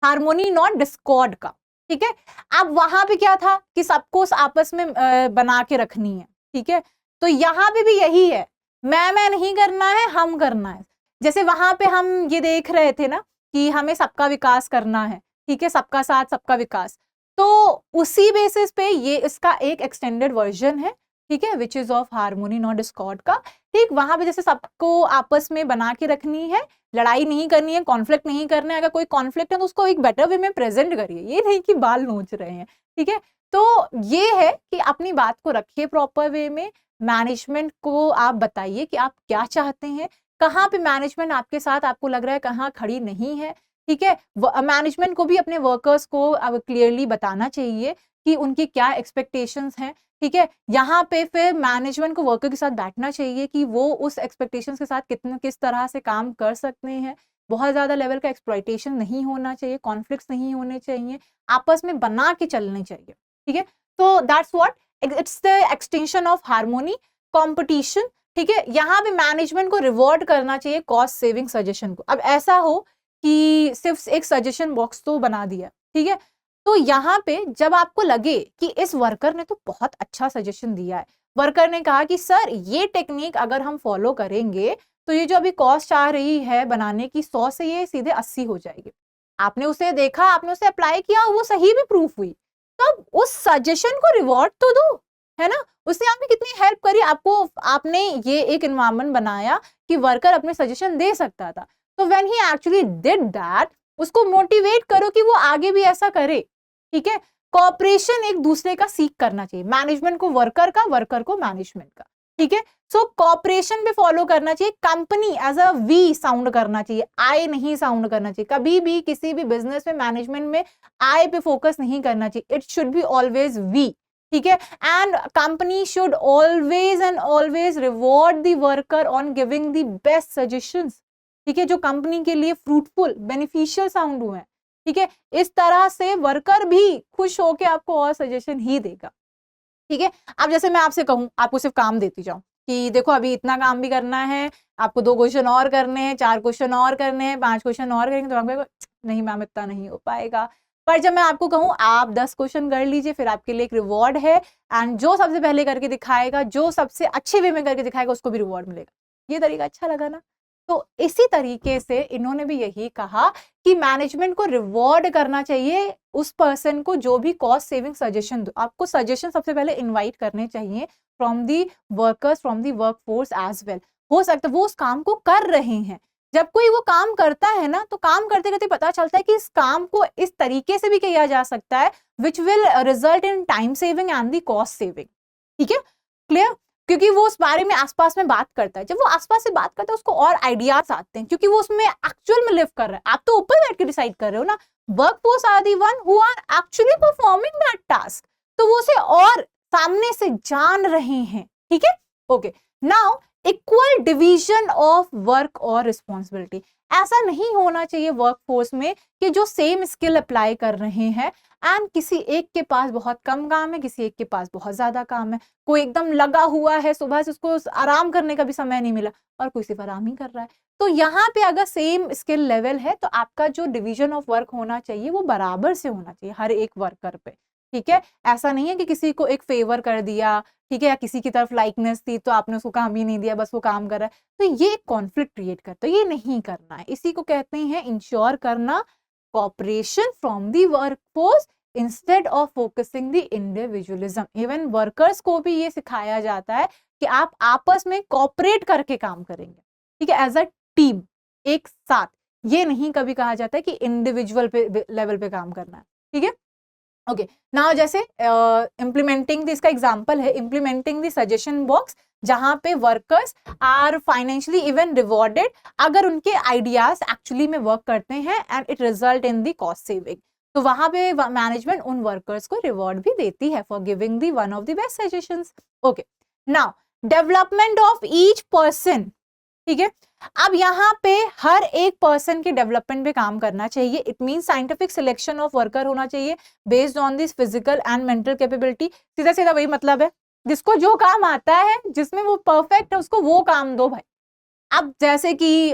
हार्मोनी नॉट डिस्कॉर्ड का, ठीक है। अब वहां पे क्या था कि सबको आपस में बना के रखनी है, ठीक है। तो यहाँ पे भी यही है, मैं नहीं करना है, हम करना है। जैसे वहां पे हम ये देख रहे थे ना कि हमें सबका विकास करना है, ठीक है, सबका साथ सबका विकास, तो उसी बेसिस पे ये इसका एक एक्सटेंडेड वर्जन है, ठीक है, which is of harmony not discord का। ठीक वहां पे जैसे सबको आपस में बना के रखनी है, लड़ाई नहीं करनी है, कॉन्फ्लिक्ट नहीं करना है, अगर कोई कॉन्फ्लिक्ट है तो उसको एक बेटर वे में प्रेजेंट करिए, ये नहीं कि बाल नोच रहे हैं, ठीक है। तो ये है कि अपनी बात को रखिए प्रॉपर वे में, मैनेजमेंट को आप बताइए कि आप क्या चाहते हैं, कहाँ पे मैनेजमेंट आपके साथ आपको लग रहा है कहाँ खड़ी नहीं है, ठीक है। मैनेजमेंट को भी अपने वर्कर्स को अब क्लियरली बताना चाहिए कि उनकी क्या एक्सपेक्टेशंस हैं, ठीक है। यहाँ पे फिर मैनेजमेंट को वर्कर के साथ बैठना चाहिए कि वो उस एक्सपेक्टेशंस के साथ किस तरह से काम कर सकते हैं। बहुत ज्यादा लेवल का एक्सप्लॉइटेशन नहीं होना चाहिए, कॉन्फ्लिक्ट्स नहीं होने चाहिए, आपस में बना के चलने चाहिए, ठीक है। तो that's what it's the extension of harmony. Competition, ठीक है, यहाँ पे मैनेजमेंट को रिवॉर्ड करना चाहिए कॉस्ट सेविंग सजेशन को। अब ऐसा हो कि सिर्फ एक सजेशन बॉक्स तो बना दिया, ठीक है, तो यहाँ पे जब आपको लगे कि इस वर्कर ने तो बहुत अच्छा सजेशन दिया है, वर्कर ने कहा कि सर ये टेक्निक अगर हम फॉलो करेंगे तो ये जो अभी कॉस्ट आ रही है बनाने की 100 से ये सीधे 80 हो जाएगी, आपने उसे देखा, आपने उसे अप्लाई किया, वो सही भी प्रूफ हुई, तब उस सजेशन को रिवॉर्ड तो दो, है ना। उससे आपने कितनी हेल्प करी, आपको आपने ये एक एनवायरनमेंट बनाया कि वर्कर अपने सजेशन दे सकता था, तो when he actually did that, उसको मोटिवेट करो कि वो आगे भी ऐसा करे, ठीक है। कॉपरेशन एक दूसरे का सीख करना चाहिए, मैनेजमेंट को वर्कर का, वर्कर को मैनेजमेंट का, ठीक है। सो कॉपरेशन पे फॉलो करना चाहिए, company as a we sound करना चाहिए, आई नहीं साउंड करना चाहिए, कभी भी किसी भी बिजनेस में मैनेजमेंट में आई पे फोकस नहीं करना चाहिए, it should be always we, ठीक है। And company should always and always reward the worker on giving the best suggestions, ठीक है, जो कंपनी के लिए फ्रूटफुल बेनिफिशियल साउंड हुए, ठीक है। इस तरह से वर्कर भी खुश होकर आपको और सजेशन ही देगा, ठीक है। अब जैसे मैं आपसे कहूं, आपको सिर्फ काम देती जाऊं कि देखो अभी इतना काम भी करना है, आपको 2 क्वेश्चन और करने हैं, 4 क्वेश्चन और करने हैं, 5 क्वेश्चन और करेंगे, तो आपको नहीं मैम इतना नहीं हो पाएगा। पर जब मैं आपको कहूं आप 10 क्वेश्चन कर लीजिए, फिर आपके लिए एक रिवॉर्ड है, एंड जो सबसे पहले करके दिखाएगा, जो सबसे अच्छे वे में करके दिखाएगा, उसको भी रिवॉर्ड मिलेगा। ये तरीका अच्छा लगा ना। तो इसी तरीके से इन्होंने भी यही कहा कि मैनेजमेंट को रिवॉर्ड करना चाहिए उस पर्सन को जो भी कॉस्ट सेविंग सजेशन दो। आपको सजेशन सबसे पहले इनवाइट करने चाहिए from the workers, from the workforce as well. हो सकता है वो उस काम को कर रहे हैं, जब कोई वो काम करता है ना, तो काम करते करते पता चलता है कि इस काम को इस तरीके से भी किया जा सकता है, which will result in time saving and the cost saving, ठीक है, क्लियर। क्योंकि वो उस बारे में आसपास में बात करता है, जब वो आसपास से बात करता है उसको और आइडियाज आते हैं, क्योंकि वो उसमें एक्चुअल में लिव कर रहा है। आप तो ऊपर बैठ के डिसाइड कर रहे हो ना, workforce are the one who are actually performing that task, तो वो उसे और सामने से जान रहे हैं, ठीक है, okay. Now equal division of work और रिस्पॉन्सिबिलिटी, ऐसा नहीं होना चाहिए वर्कफोर्स में कि जो सेम स्किल अप्लाई कर रहे हैं एंड किसी एक के पास बहुत कम काम है, किसी एक के पास बहुत ज्यादा काम है, कोई एकदम लगा हुआ है, सुबह से उसको आराम करने का भी समय नहीं मिला और कोई सिर्फ आराम ही कर रहा है। तो यहाँ पे अगर सेम स्किल लेवल है तो आपका जो डिवीजन ऑफ वर्क होना चाहिए वो बराबर से होना चाहिए हर एक वर्कर पे, ठीक है। ऐसा नहीं है कि किसी को एक फेवर कर दिया, ठीक है, या किसी की तरफ लाइकनेस थी तो आपने उसको काम ही नहीं दिया, बस वो काम कर रहा है, तो ये कॉन्फ्लिक्ट क्रिएट करता है, ये नहीं करना है। इसी को कहते हैं इंश्योर करना cooperation from the workforce instead of focusing the individualism. Even workers को भी ये सिखाया जाता है कि आप आपस में कॉपरेट करके काम करेंगे, ठीक है, एज अ टीम, एक साथ। ये नहीं कभी कहा जाता है कि इंडिविजुअल पे लेवल पे काम करना है, ठीक है। ओके, नाउ जैसे इम्प्लीमेंटिंग इसका एग्जांपल है इम्प्लीमेंटिंग द सजेशन बॉक्स, जहां पे workers are financially even rewarded अगर उनके आइडियाज एक्चुअली में वर्क करते हैं and it result in the cost saving. तो वहां पे मैनेजमेंट उन वर्कर्स को रिवॉर्ड भी देती है for giving the one of the best suggestions. Okay, now development of each person, ठीक है। अब यहाँ पे हर एक पर्सन के डेवलपमेंट पे काम करना चाहिए। It mean scientific selection of worker होना चाहिए based on this physical and mental capability. सीधा सीधा वही मतलब है, जिसको जो काम आता है, जिसमें वो परफेक्ट है, उसको वो काम दो भाई। अब जैसे कि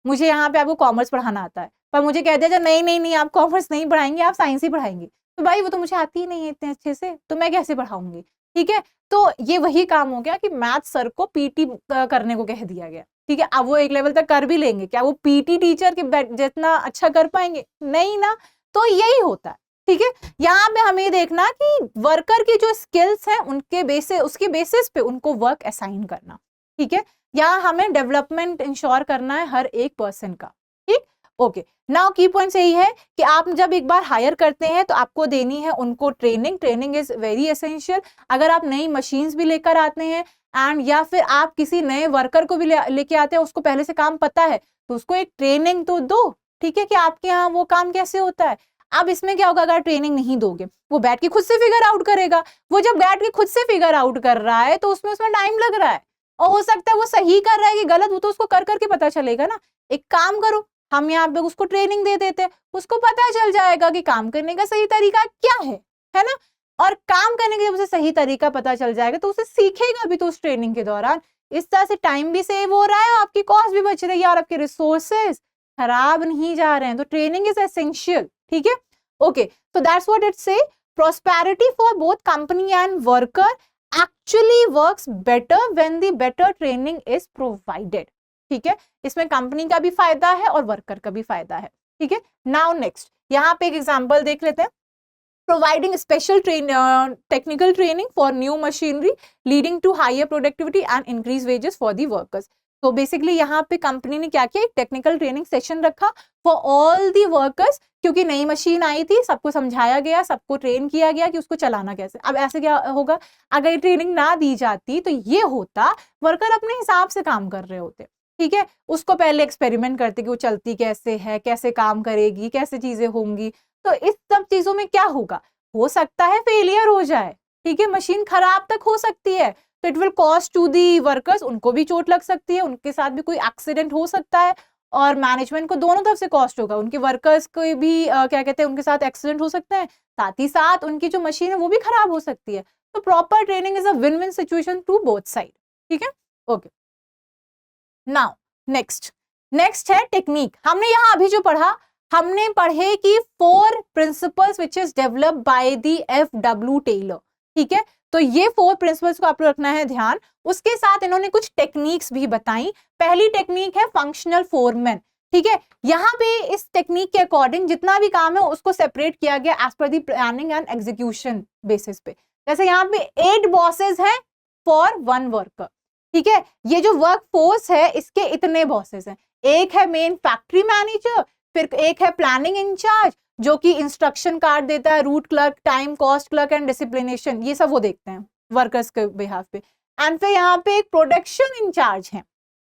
मुझे यहाँ पे आपको कॉमर्स पढ़ाना आता है, पर मुझे कह दिया नहीं नहीं नहीं, आप कॉमर्स नहीं पढ़ाएंगे, आप साइंस ही पढ़ाएंगे, तो भाई वो तो मुझे आती ही नहीं है इतने अच्छे से, तो मैं कैसे पढ़ाऊंगी, ठीक है। तो ये वही काम हो गया कि मैथ सर को पीटी करने को कह दिया गया, ठीक है। अब वो एक लेवल तक कर भी लेंगे, क्या वो पीटी टीचर के जितना अच्छा कर पाएंगे? नहीं ना। तो यही होता है, ठीक है। यहाँ पे हमें देखना कि वर्कर की जो स्किल्स हैं उनके उसके बेसिस पे उनको वर्क असाइन करना, ठीक है। यहाँ हमें डेवलपमेंट इंश्योर करना है हर एक पर्सन का, ठीक। ओके, नाउ की पॉइंट यही है कि आप जब एक बार हायर करते हैं तो आपको देनी है उनको training. Training is very essential. अगर आप नई मशीन्स भी लेकर आते हैं एंड या फिर आप किसी नए वर्कर को भी लेके आते हैं, उसको पहले से काम पता है, तो उसको एक ट्रेनिंग तो दो, ठीक है, कि आपके यहाँ वो काम कैसे होता है। अब इसमें क्या होगा, अगर ट्रेनिंग नहीं दोगे, वो बैठ के खुद से फिगर आउट करेगा। वो जब बैठ के खुद से फिगर आउट कर रहा है तो उसमें टाइम लग रहा है, और हो सकता है वो सही कर रहा है कि गलत, वो तो उसको कर करके पता चलेगा ना। एक काम करो, हम यहाँ पे उसको ट्रेनिंग दे देते हैं, उसको पता चल जाएगा कि काम करने का सही तरीका क्या है ना। और काम करने के जब उसे सही तरीका पता चल जाएगा तो उसे सीखेगा भी तो उस ट्रेनिंग के दौरान। इस तरह से टाइम भी सेव हो रहा है, आपकी कॉस्ट भी बच रही है और आपके रिसोर्सेज खराब नहीं जा रहे हैं। तो ट्रेनिंग इज एसेंशियल, ठीक है। ओके, तो दैट्स व्हाट इट से, prosperity for both company and worker actually works better when the better training is provided, ठीक है। इसमें कंपनी का भी फायदा है और वर्कर का भी फायदा है, ठीक है। नाउ नेक्स्ट, यहाँ पे एक एग्जांपल देख लेते हैं। Providing special technical training for new machinery leading to higher productivity and increased wages for the workers. तो बेसिकली यहाँ पे कंपनी ने क्या किया, एक टेक्निकल ट्रेनिंग सेशन रखा फॉर ऑल दी वर्कर्स, क्योंकि नई मशीन आई थी, सबको समझाया गया, सबको ट्रेन किया गया कि उसको चलाना कैसे। अब ऐसे क्या होगा, अगर ट्रेनिंग ना दी जाती तो ये होता, वर्कर अपने हिसाब से काम कर रहे होते, ठीक है। उसको पहले एक्सपेरिमेंट करते कि वो चलती कैसे है, कैसे काम करेगी, कैसे चीजें होंगी। तो इस सब चीजों में क्या होगा, हो सकता है फेलियर हो जाए, ठीक है, मशीन खराब तक हो सकती है, तो it will cost to the workers, उनको भी चोट लग सकती है, उनके साथ भी कोई एक्सीडेंट हो सकता है, और मैनेजमेंट को दोनों तरफ से कॉस्ट होगा, उनके वर्कर्स को भी क्या कहते हैं, उनके साथ एक्सीडेंट हो सकते हैं, साथ ही साथ उनकी जो मशीन है वो भी खराब हो सकती है। तो proper training is a win win situation to both side, ठीक है। ओके, नाउ नेक्स्ट है टेक्निक। हमने यहाँ अभी जो पढ़ा, हमने पढ़े कि 4 principles which is developed by the F.W. Taylor, ठीक है। तो ये 4 प्रिंसिपल्स को आपको रखना है ध्यान। उसके साथ इन्होंने कुछ टेक्निक्स भी बताई। पहली टेक्निक है फंक्शनल फोरमैन, ठीक है। यहाँ पे इस टेक्निक के अकॉर्डिंग जितना भी काम है उसको सेपरेट किया गया एज पर the planning and execution basis पे। जैसे यहाँ पे 8 बॉसेस हैं फॉर 1 वर्कर, ठीक है। ये जो वर्क फोर्स है इसके इतने बॉसेस हैं, एक है मेन फैक्ट्री मैनेजर, फिर एक है प्लानिंग इंचार्ज जो कि इंस्ट्रक्शन कार्ड देता है, route clerk, time cost clerk and disciplinarian, ये सब वो देखते हैं वर्कर्स के बिहाफ पे। एंड फिर यहाँ पे एक प्रोडक्शन इंचार्ज है,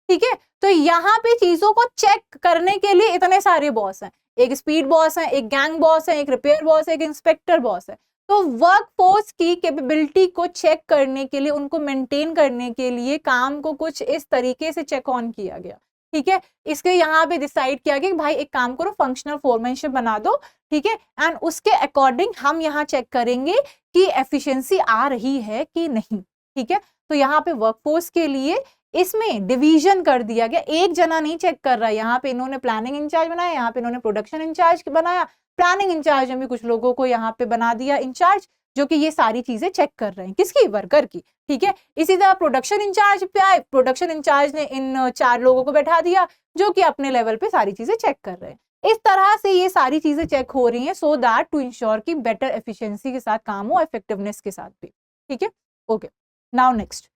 ठीक है। तो यहाँ पे चीजों को चेक करने के लिए इतने सारे बॉस हैं, एक स्पीड बॉस है, एक गैंग बॉस है, एक रिपेयर बॉस है, एक इंस्पेक्टर बॉस है। तो वर्कफोर्स की कैपेबिलिटी को चेक करने के लिए, उनको मेंटेन करने के लिए काम को कुछ इस तरीके से चेक ऑन किया गया, ठीक है। इसके यहाँ पे डिसाइड किया गया कि भाई एक काम करो, फंक्शनल फोरमैनशिप बना दो, ठीक है, एंड उसके अकॉर्डिंग हम यहाँ चेक करेंगे कि एफिशिएंसी आ रही है कि नहीं, ठीक है। तो यहाँ पे वर्कफोर्स के लिए इसमें डिवीजन कर दिया गया, एक जना नहीं चेक कर रहा है, यहाँ पे इन्होंने प्लानिंग इंचार्ज बनाया, यहाँ पे इन्होंने प्रोडक्शन इंचार्ज बनाया, प्लानिंग इंचार्ज में भी कुछ लोगों को यहाँ पे बना दिया इंचार्ज, जो कि ये सारी चीजें चेक कर रहे हैं, किसकी, वर्कर की, ठीक है। इसी तरह प्रोडक्शन इंचार्ज पे आए, प्रोडक्शन इंचार्ज ने इन 4 लोगों को बैठा दिया जो कि अपने लेवल पे सारी चीजें चेक कर रहे हैं। इस तरह से ये सारी चीजें चेक हो रही हैं सो दैट टू इंश्योर की बेटर एफिशिएंसी के साथ काम हो, इफेक्टिवनेस के साथ भी, ठीक है। ओके, नाउ नेक्स्ट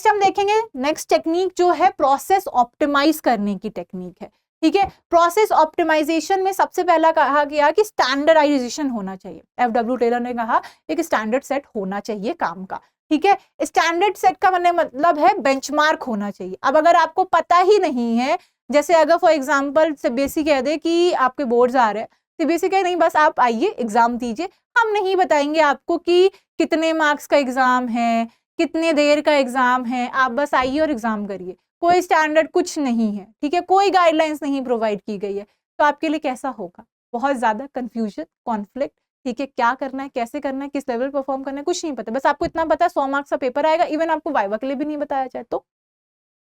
हम देखेंगे, नेक्स्ट टेक्निक जो है प्रोसेस ऑप्टिमाइज करने की टेक्निक है, ठीक है। प्रोसेस ऑप्टिमाइजेशन में सबसे पहला कहा गया कि स्टैंडर्डाइजेशन होना चाहिए। एफडब्ल्यू टेलर ने कहा एक स्टैंडर्ड सेट होना चाहिए काम का, ठीक है। स्टैंडर्ड सेट का मतलब है बेंचमार्क होना चाहिए। अब अगर आपको पता ही नहीं है, जैसे अगर फॉर एग्जांपल सीबीएसई कह दे कि आपके बोर्ड्स आ रहे हैं, सीबीएसई कहे नहीं बस आप आइए एग्जाम दीजिए, हम नहीं बताएंगे आपको कि कितने मार्क्स का एग्जाम है, कितने देर का एग्जाम है, आप बस आइए और एग्जाम करिए, कोई स्टैंडर्ड कुछ नहीं है, ठीक है, कोई गाइडलाइंस नहीं प्रोवाइड की गई है, तो आपके लिए कैसा होगा, बहुत ज्यादा कंफ्यूजन, कॉन्फ्लिक्ट, ठीक है, क्या करना है, कैसे करना है, किस लेवल परफॉर्म करना है, कुछ नहीं पता, बस आपको इतना पता है 100 मार्क्स का पेपर आएगा, इवन आपको वाइवा के लिए भी नहीं बताया जाए तो,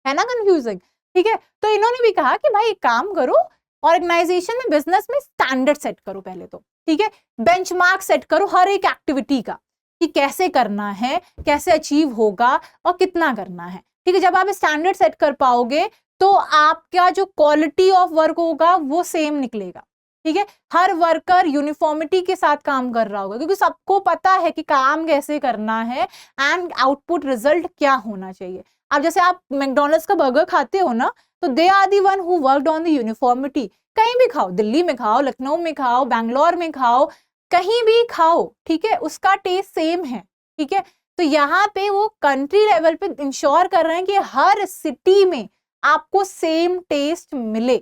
है ना कंफ्यूजिंग, ठीक है। तो इन्होंने भी कहा कि भाई एक काम करो, ऑर्गेनाइजेशन में, बिजनेस में स्टैंडर्ड सेट करो पहले तो, ठीक है, बेंचमार्क सेट करो हर एक एक्टिविटी का कि कैसे करना है, कैसे अचीव होगा और कितना करना है, ठीक है। जब आप स्टैंडर्ड सेट कर पाओगे तो आपका जो क्वालिटी ऑफ वर्क होगा वो सेम निकलेगा, ठीक है। हर वर्कर यूनिफॉर्मिटी के साथ काम कर रहा होगा, क्योंकि सबको पता है कि काम कैसे करना है एंड आउटपुट रिजल्ट क्या होना चाहिए। अब जैसे आप मैकडॉनल्ड्स का बर्गर खाते हो ना, तो they are the one who worked on the uniformity. कहीं भी खाओ, दिल्ली में खाओ, लखनऊ में खाओ, बैंगलोर में खाओ, कहीं भी खाओ, ठीक है, उसका टेस्ट सेम है, ठीक है। तो यहाँ पे वो कंट्री लेवल पे इंश्योर कर रहे हैं कि हर सिटी में आपको सेम टेस्ट मिले,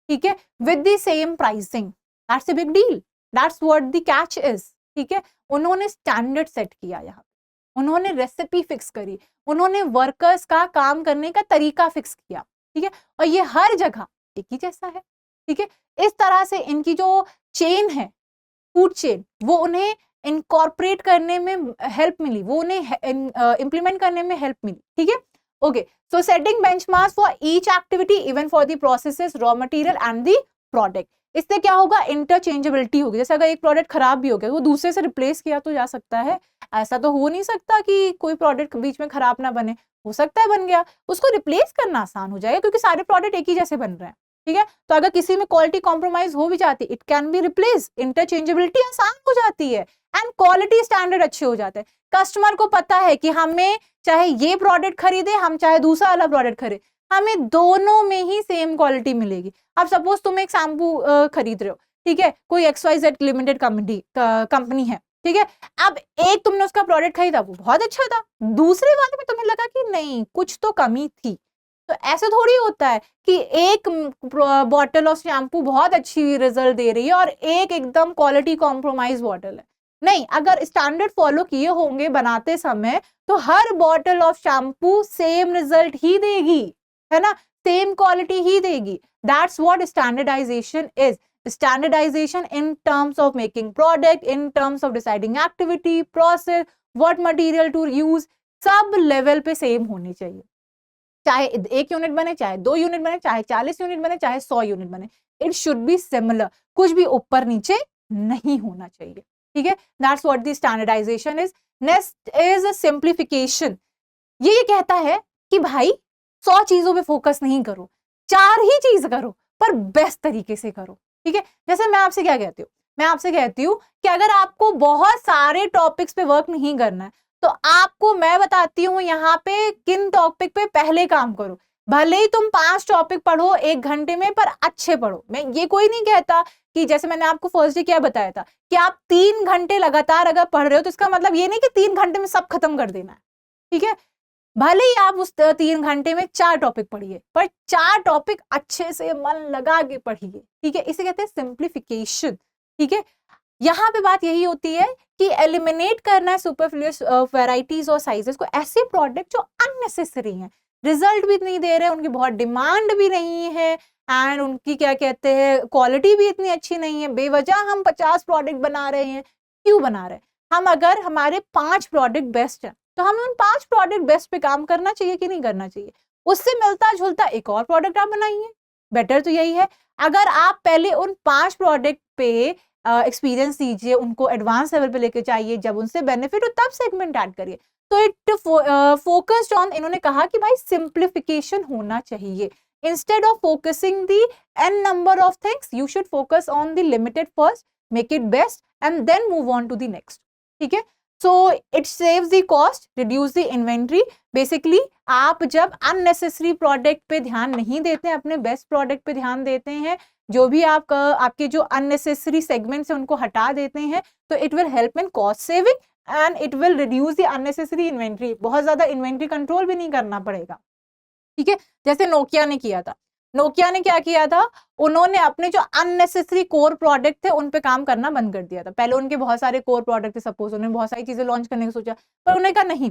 ठीक है, with the same pricing. That's a big deal, that's what the catch is, ठीक है। उन्होंने स्टैंडर्ड सेट किया, यहाँ उन्होंने रेसिपी फिक्स करी, उन्होंने वर्कर्स का काम करने का तरीका फिक्स किया, ठीक है, और ये हर जगह एक ही जैसा है, ठीक है। इस तरह से इनकी जो चेन है, फूड चेन, वो उन्हें इनकॉर्पोरेट करने में हेल्प मिली, वो उन्हें इंप्लीमेंट करने में हेल्प मिली, ठीक है। Okay, so setting benchmarks for each activity even for the processes, raw material and the product. इससे क्या होगा, इंटरचेंजेबिलिटी होगी। जैसे अगर एक प्रोडक्ट खराब भी हो गया, वो दूसरे से रिप्लेस किया तो जा सकता है, ऐसा तो हो नहीं सकता कि कोई प्रोडक्ट बीच में खराब ना बने, हो सकता है बन गया, उसको रिप्लेस करना आसान हो जाएगा क्योंकि सारे प्रोडक्ट एक ही जैसे बन रहे हैं, ठीक है। तो अगर किसी में क्वालिटी कॉम्प्रोमाइज हो भी जाती, it can be replace, interchangeability आसान हो जाती है एंड क्वालिटी स्टैंडर्ड अच्छे हो जाते हैं। कस्टमर को पता है कि हमें चाहे ये प्रोडक्ट खरीदे, हम चाहे दूसरा वाला प्रोडक्ट खरीदे, हमें दोनों में ही सेम क्वालिटी मिलेगी। अब सपोज तुम एक शैम्पू खरीद रहे हो, ठीक है, कोई XYZ लिमिटेड कंपनी है, ठीक है। अब एक तुमने उसका प्रोडक्ट खरीदा, वो बहुत अच्छा था, दूसरे वाले में तुम्हें लगा कि नहीं कुछ तो कमी थी। तो ऐसे थोड़ी होता है कि एक बॉटल ऑफ शैम्पू बहुत अच्छी रिजल्ट दे रही है और एक एकदम क्वालिटी कॉम्प्रोमाइज बॉटल है। नहीं, अगर स्टैंडर्ड फॉलो किए होंगे बनाते समय तो हर bottle of shampoo same result ही देगी, है ना, सेम क्वालिटी ही देगी। That's what standardisation is. Standardisation in terms of making product, in terms of deciding activity, process, what material to use, sub level पे सेम होनी चाहिए। चाहे 1 यूनिट बने, चाहे 2 यूनिट बने, चाहे 40 यूनिट बने, चाहे 100 यूनिट बने, इट शुड बी सिमिलर, कुछ भी ऊपर नीचे नहीं होना चाहिए, ठीक है। That's what the standardisation is. Next is simplification. ये कहता है कि भाई 100 चीजों पे फोकस नहीं करो, 4 ही चीज करो पर बेस्ट तरीके से करो, ठीक है। जैसे मैं आपसे क्या कहती हूँ, मैं आपसे कहती हूँ कि अगर आपको बहुत सारे टॉपिक्स पे वर्क नहीं करना है तो आपको मैं बताती हूँ यहाँ पे किन टॉपिक पे पहले काम करो। भले ही तुम 5 टॉपिक पढ़ो 1 घंटे में, पर अच्छे पढ़ो। मैं ये कोई नहीं कहता कि जैसे मैंने आपको फर्स्ट डे क्या बताया था कि आप 3 घंटे लगातार अगर पढ़ रहे हो तो इसका मतलब ये नहीं कि 3 घंटे में सब खत्म कर देना है, ठीक है। भले ही आप उस 3 घंटे में 4 टॉपिक पढ़िए, पर 4 टॉपिक अच्छे से मन लगा के पढ़िए, ठीक है। इसे कहते हैं सिंप्लीफिकेशन, ठीक है। यहाँ पे बात यही होती है कि एलिमिनेट करना है सुपरफ्लुअस वैरायटीज और साइजेस को, ऐसे प्रोडक्ट जो अननेसेसरी हैं, रिजल्ट भी नहीं दे रहे हैं, उनकी बहुत डिमांड भी नहीं है एंड उनकी क्या कहते हैं क्वालिटी भी इतनी अच्छी नहीं है। बेवजह हम 50 प्रोडक्ट बना रहे हैं, क्यों बना रहे हैं? हम अगर हमारे 5 प्रोडक्ट बेस्ट है तो हमें उन 5 प्रोडक्ट बेस्ट पे काम करना चाहिए कि नहीं करना चाहिए? उससे मिलता जुलता एक और प्रोडक्ट आप बनाइए, बेटर तो यही है। अगर आप पहले उन 5 प्रोडक्ट पे एक्सपीरियंस दीजिए, उनको एडवांस लेवल पे लेके चाहिए, जब उनसे बेनिफिट हो तब सेगमेंट ऐड करिए। तो इट फोकस्ड ऑन, इन्होंने कहा कि भाई सिंप्लीफिकेशन होना चाहिए। Instead of focusing the n number of things, you should focus on the limited first, make it best and then move on to the next. ठीक है, so it saves the cost, reduce the inventory. Basically आप जब unnecessary product पे ध्यान नहीं देते हैं, अपने बेस्ट प्रोडक्ट पे ध्यान देते हैं, जो भी आपके जो unnecessary segments हैं उनको हटा देते हैं, तो it will help in cost saving and it will reduce the unnecessary inventory. बहुत ज्यादा इन्वेंट्री कंट्रोल भी नहीं करना पड़ेगा। ठीक है, जैसे नोकिया ने किया था। नोकिया ने क्या किया था, उन्होंने अपने जो अननेसेसरी कोर प्रोडक्ट थे उन पे काम करना बंद कर दिया था। पहले उनके बहुत सारे कोर प्रोडक्ट थे, सपोज उन्होंने बहुत सारी चीजें लॉन्च करने की सोचा, पर उन्होंने कहा नहीं,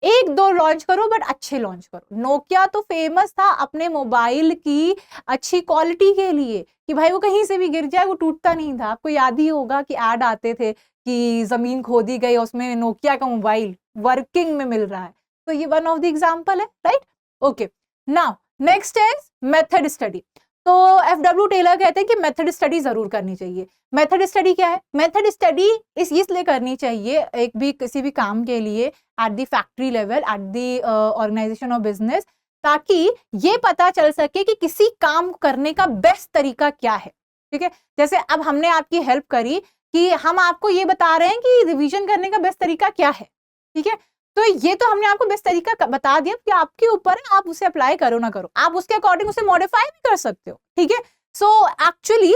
1-2 लॉन्च करो बट अच्छे लॉन्च करो। नोकिया तो फेमस था अपने मोबाइल की अच्छी क्वालिटी के लिए, कि भाई वो कहीं से भी गिर जाए वो टूटता नहीं था। आपको याद ही होगा कि ऐड आते थे कि जमीन खोदी गई, उसमें नोकिया का मोबाइल वर्किंग में मिल रहा है। तो ये वन ऑफ द एग्जाम्पल है, right? Okay, now next is method study. तो FW टेलर कहते हैं कि मेथड स्टडी जरूर करनी चाहिए। मेथड स्टडी क्या है? मेथड स्टडी इसलिए करनी चाहिए किसी भी काम के लिए at the factory level, at the organisation of business, ताकि ये पता चल सके कि किसी काम करने का बेस्ट तरीका क्या है। ठीक है, जैसे अब हमने आपकी हेल्प करी कि हम आपको ये बता रहे हैं कि रिवीजन करने का बेस्ट तरीका क्या है। ठीक है, तो ये तो हमने आपको बेस्ट तरीका बता दिया कि आपके ऊपर है, आप उसे अप्लाई करो ना करो, आप उसके अकॉर्डिंग उसे मॉडिफाई भी कर सकते हो। ठीक है, so actually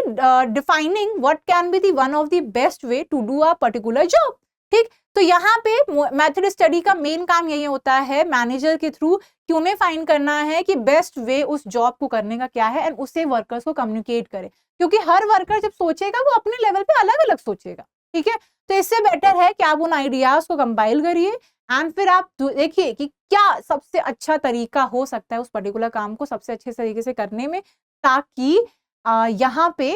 defining what can be the one of the best way to do a particular job. ठीक, तो यहाँ पे मेथड स्टडी का मेन काम यही होता है मैनेजर के थ्रू, कि उन्हें फाइंड करना है कि बेस्ट वे उस जॉब को करने का क्या है एंड उसे वर्कर्स को कम्युनिकेट करे, क्योंकि हर वर्कर जब सोचेगा वो अपने लेवल पे अलग अलग सोचेगा। ठीक है, तो इससे बेटर है कि आप उन आइडियाज को कंपाइल करिए एंड फिर आप देखिए कि क्या सबसे अच्छा तरीका हो सकता है उस पर्टिकुलर काम को सबसे अच्छे तरीके से करने में, ताकि यहाँ पे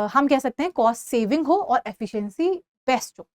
हम कह सकते हैं कॉस्ट सेविंग हो और एफिशिएंसी बेस्ट हो।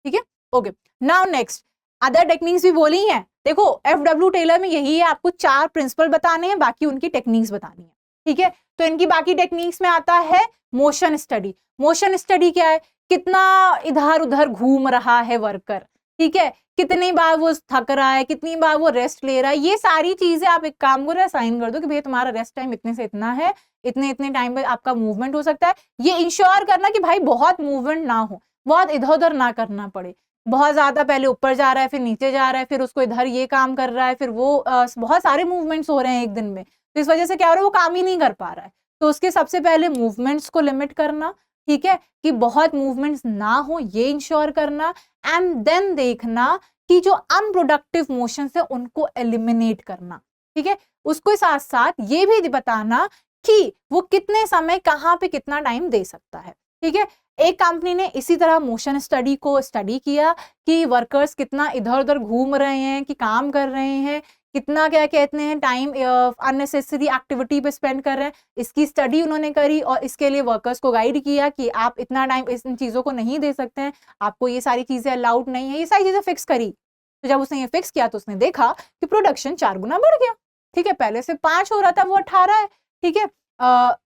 ठीक है, okay, now next other techniques भी बोली हैं। देखो FW टेलर में यही है, आपको 4 प्रिंसिपल बताने हैं, बाकी उनकी टेक्निक्स बतानी है। ठीक है, तो इनकी बाकी टेक्निक्स में आता है मोशन स्टडी। मोशन स्टडी क्या है? कितना इधर उधर घूम रहा है वर्कर, ठीक है, कितनी बार वो थक रहा है, कितनी बार वो रेस्ट ले रहा है, ये सारी चीजें आप एक काम करो, असाइन कर दो कि भैया तुम्हारा रेस्ट टाइम इतने से इतना है, इतने इतने टाइम में आपका मूवमेंट हो सकता है। ये इंश्योर करना कि भाई बहुत मूवमेंट ना हो, बहुत इधर उधर ना करना पड़े, बहुत ज्यादा पहले ऊपर जा रहा है फिर नीचे जा रहा है, फिर उसको इधर ये काम कर रहा है, फिर वो बहुत सारे मूवमेंट्स हो रहे हैं एक दिन में, तो इस वजह से क्या हो रहा है, वो काम ही नहीं कर पा रहा है। तो उसके सबसे पहले मूवमेंट्स को लिमिट करना, ठीक है, कि बहुत मूवमेंट्स ना हो ये इंश्योर करना, एंड देन देखना कि जो अनप्रोडक्टिव मोशंस है उनको एलिमिनेट करना। ठीक है, उसके साथ साथ ये भी बताना कि वो कितने समय कहाँ पे कितना टाइम दे सकता है। ठीक है, एक कंपनी ने इसी तरह मोशन स्टडी को स्टडी किया कि वर्कर्स कितना इधर उधर घूम रहे हैं, कि काम कर रहे हैं, कितना क्या कहते हैं टाइम अननेसेसरी एक्टिविटी पे स्पेंड कर रहे हैं, इसकी स्टडी उन्होंने करी और इसके लिए वर्कर्स को गाइड किया कि आप इतना टाइम इन चीज़ों को नहीं दे सकते हैं, आपको ये सारी चीज़ें अलाउड नहीं है, ये सारी चीज़ें फिक्स करी। तो जब उसने ये फिक्स किया तो उसने देखा कि प्रोडक्शन 4 गुना बढ़ गया। ठीक है, पहले से 5 हो रहा था, वो 18 है। ठीक है,